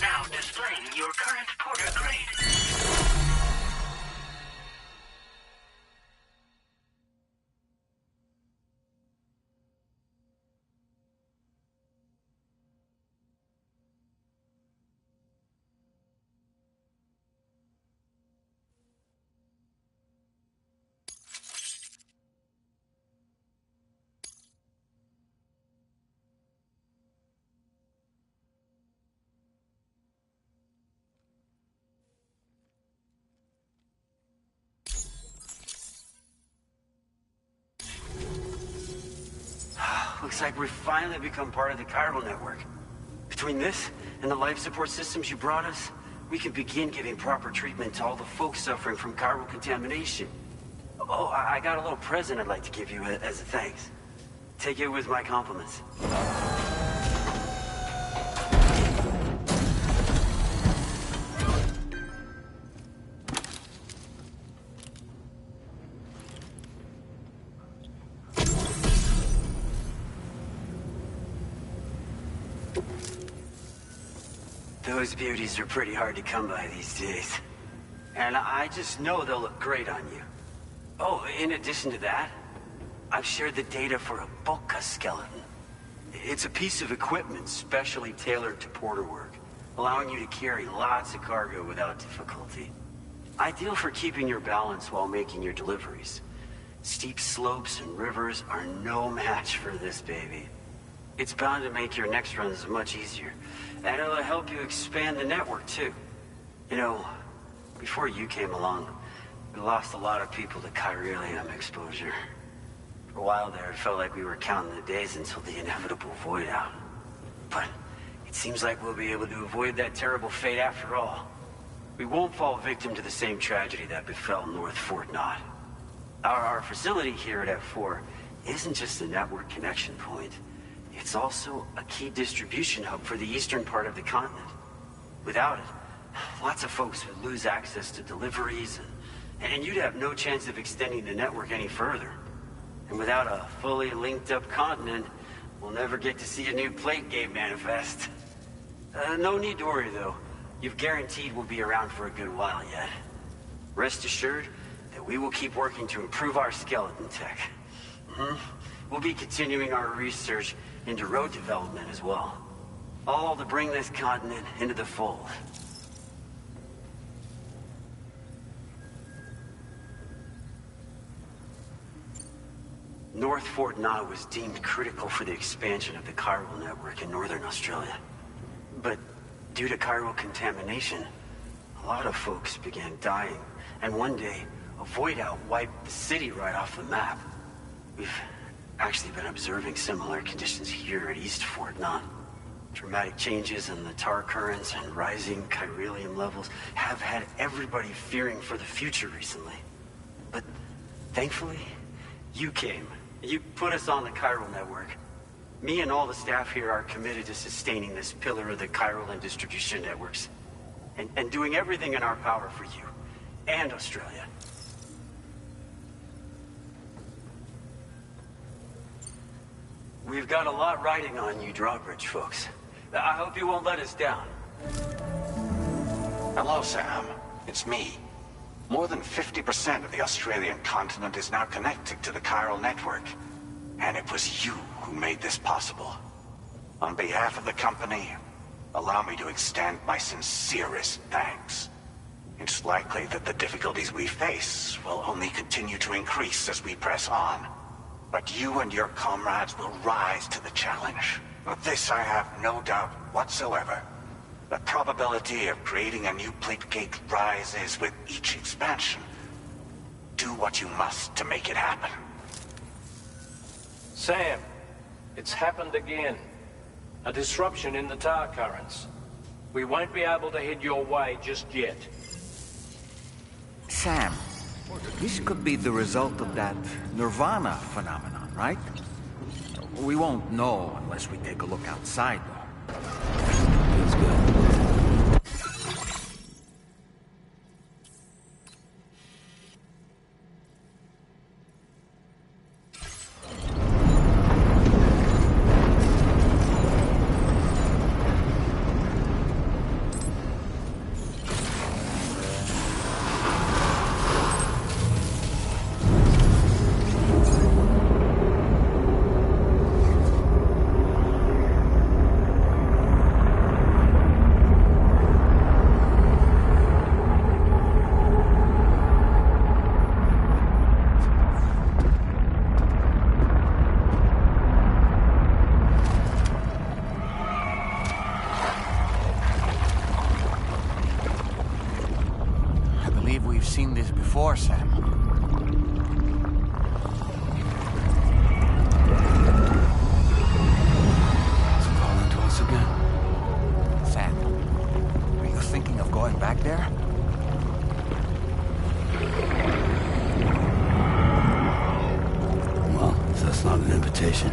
Now displaying your current porter grade. Looks like we've finally become part of the chiral network. Between this and the life support systems you brought us, we can begin giving proper treatment to all the folks suffering from chiral contamination. Oh, I got a little present I'd like to give you as a thanks. Take it with my compliments. Those beauties are pretty hard to come by these days. And I just know they'll look great on you. Oh, in addition to that, I've shared the data for a Boca skeleton. It's a piece of equipment specially tailored to porter work, allowing you to carry lots of cargo without difficulty. Ideal for keeping your balance while making your deliveries. Steep slopes and rivers are no match for this baby. It's bound to make your next runs much easier, and it'll help you expand the network too. You know, before you came along, we lost a lot of people to chiralium exposure. For a while there, it felt like we were counting the days until the inevitable void out. But it seems like we'll be able to avoid that terrible fate after all. We won't fall victim to the same tragedy that befell North Fort Knott. Our facility here at F4 isn't just a network connection point. It's also a key distribution hub for the eastern part of the continent. Without it, lots of folks would lose access to deliveries, and you'd have no chance of extending the network any further. And without a fully linked up continent, we'll never get to see a new plate game manifest. No need to worry though. You've guaranteed we'll be around for a good while yet. Rest assured that we will keep working to improve our skeleton tech. We'll be continuing our research into road development as well. All to bring this continent into the fold. North Fort Knott was deemed critical for the expansion of the chiral network in northern Australia. But due to chiral contamination, a lot of folks began dying, and one day, a void out wiped the city right off the map. We've actually been observing similar conditions here at East Fort Knott. Dramatic changes in the tar currents and rising chiralium levels have had everybody fearing for the future recently. But thankfully, you came. You put us on the chiral network. Me and all the staff here are committed to sustaining this pillar of the chiral and distribution networks. And doing everything in our power for you and Australia. We've got a lot riding on you drawbridge folks. I hope you won't let us down. Hello, Sam. It's me. More than 50% of the Australian continent is now connected to the chiral network. And it was you who made this possible. On behalf of the company, allow me to extend my sincerest thanks. It's likely that the difficulties we face will only continue to increase as we press on. But you and your comrades will rise to the challenge. Of this I have no doubt whatsoever. The probability of creating a new plate gate rises with each expansion. Do what you must to make it happen. Sam, it's happened again. A disruption in the tar currents. We won't be able to head your way just yet. Sam, this could be the result of that Nirvana phenomenon, right? We won't know unless we take a look outside, though. Feels good. Seen this before, Sam. It's calling to us again. Sam, are you thinking of going back there? Well, if that's not an invitation.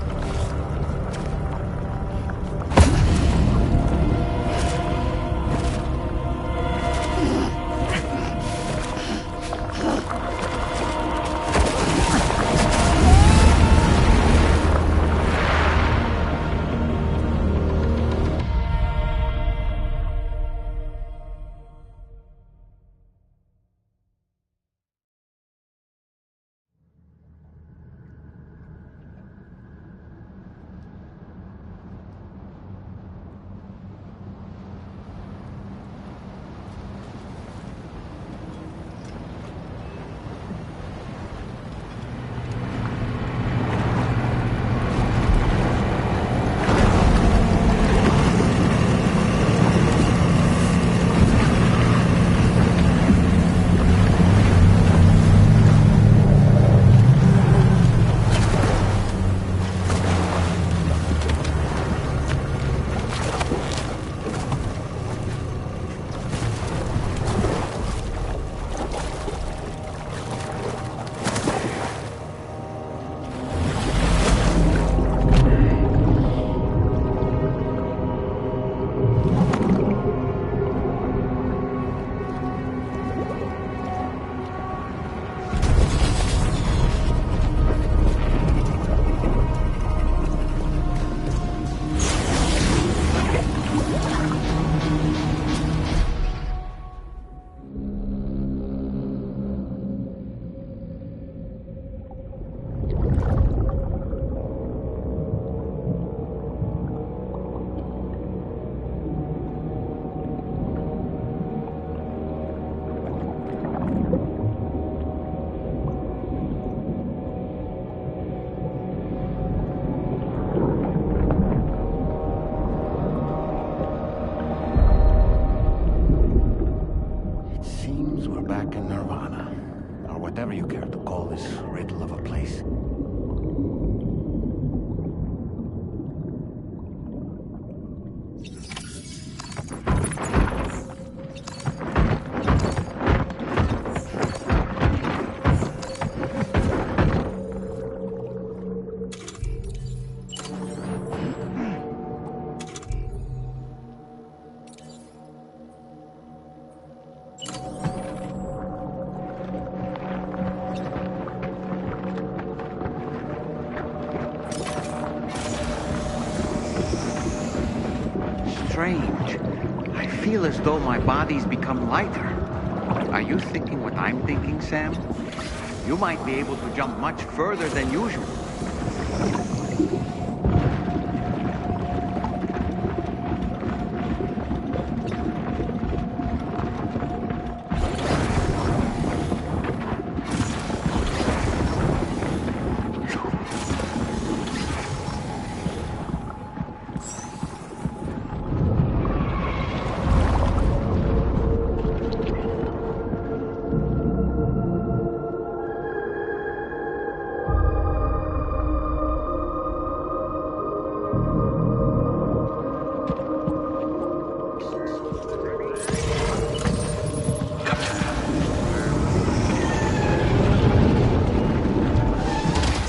you care to call this riddle of a place. Strange. I feel as though my body's become lighter. Are you thinking what I'm thinking, Sam? You might be able to jump much further than usual.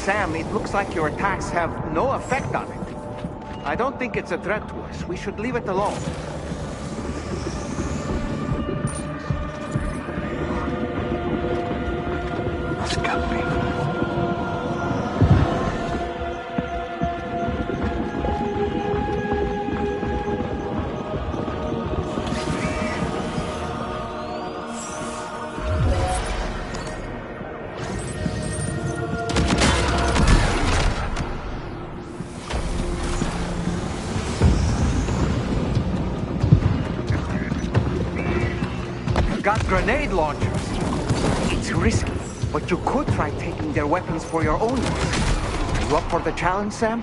Sam, it looks like your attacks have no effect on it. I don't think it's a threat to us. We should leave it alone. It's gotta be. Got grenade launchers. It's risky, but you could try taking their weapons for your own use. Are you up for the challenge, Sam?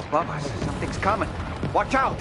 Above us, something's coming. Watch out!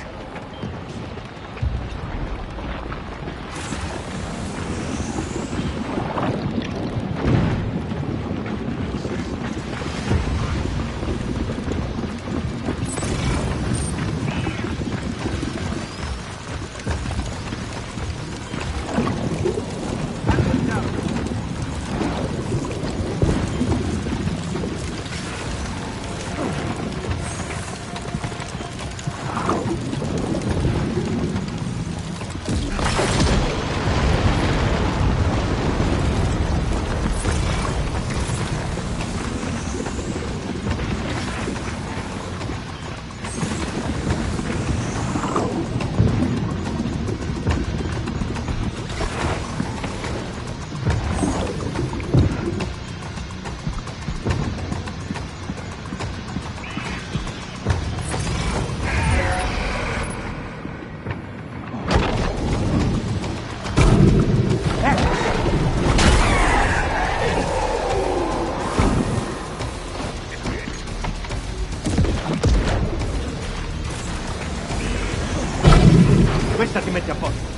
Questa ti mette a posto.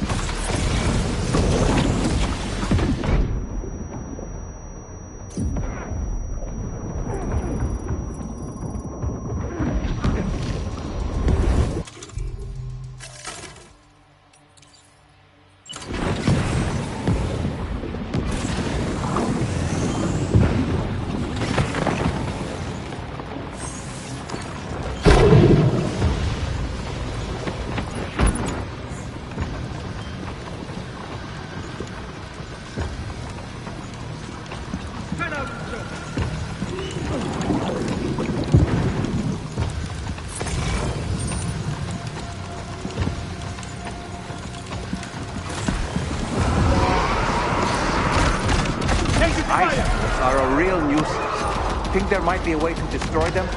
Isotopes are a real nuisance. Think there might be a way to destroy them?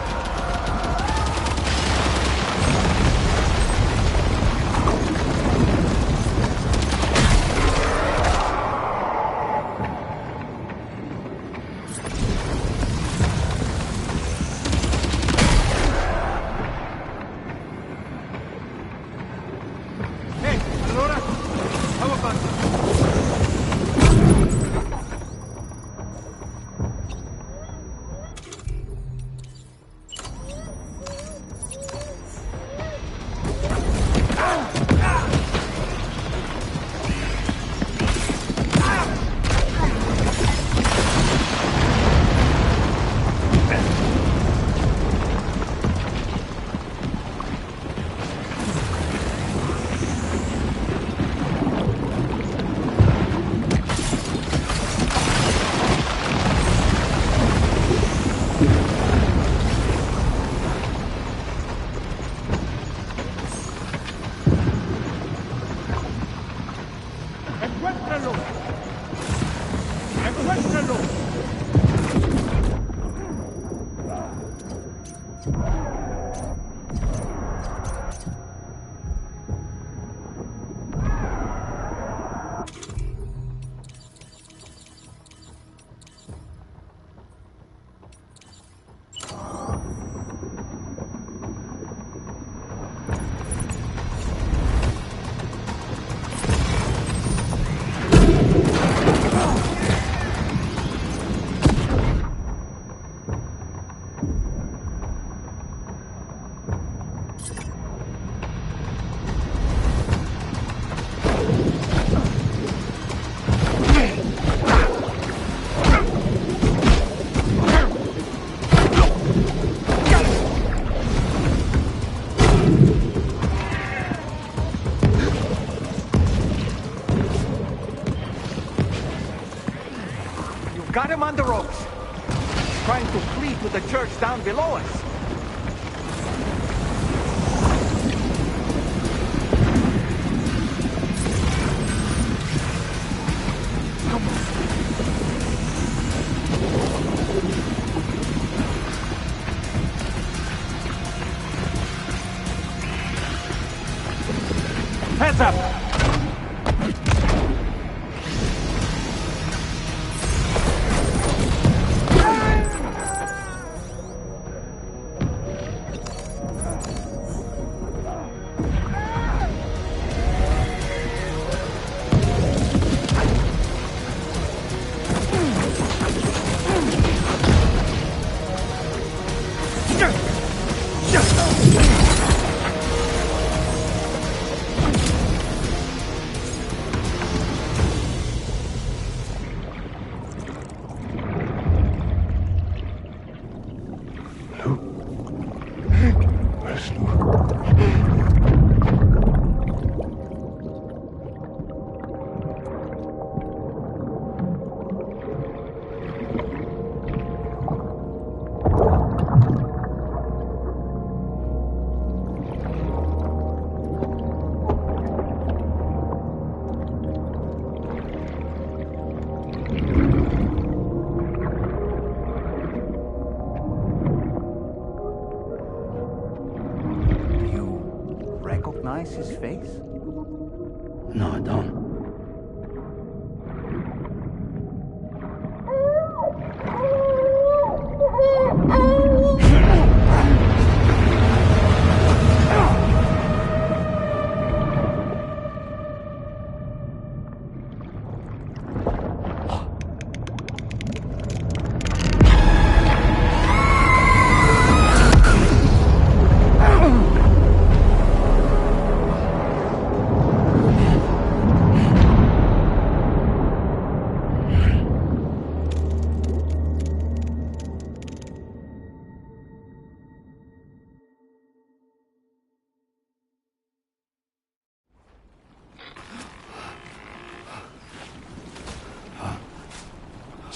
Got him on the ropes. trying to flee to the church down below us. Heads up! His face? No, I don't.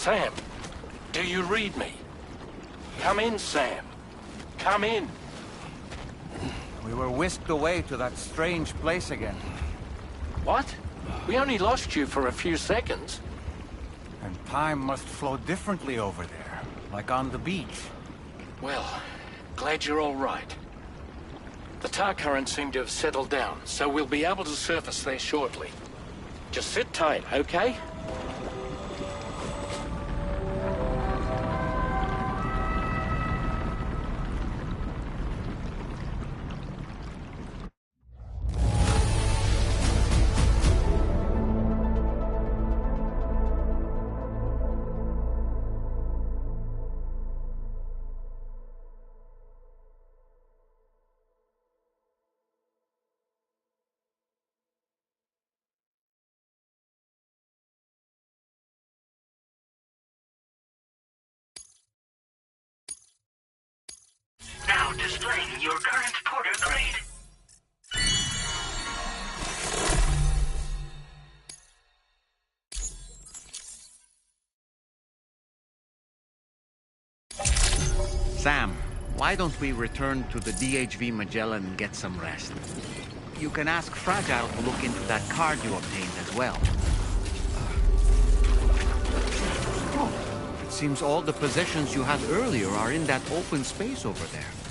Sam, do you read me? Come in, Sam. Come in. We were whisked away to that strange place again. What? We only lost you for a few seconds. And time must flow differently over there, like on the beach. Well, glad you're all right. The tar currents seem to have settled down, so we'll be able to surface there shortly. Just sit tight, okay? Now displaying your current porter grade. Sam, why don't we return to the DHV Magellan and get some rest? You can ask Fragile to look into that card you obtained as well. It seems all the possessions you had earlier are in that open space over there.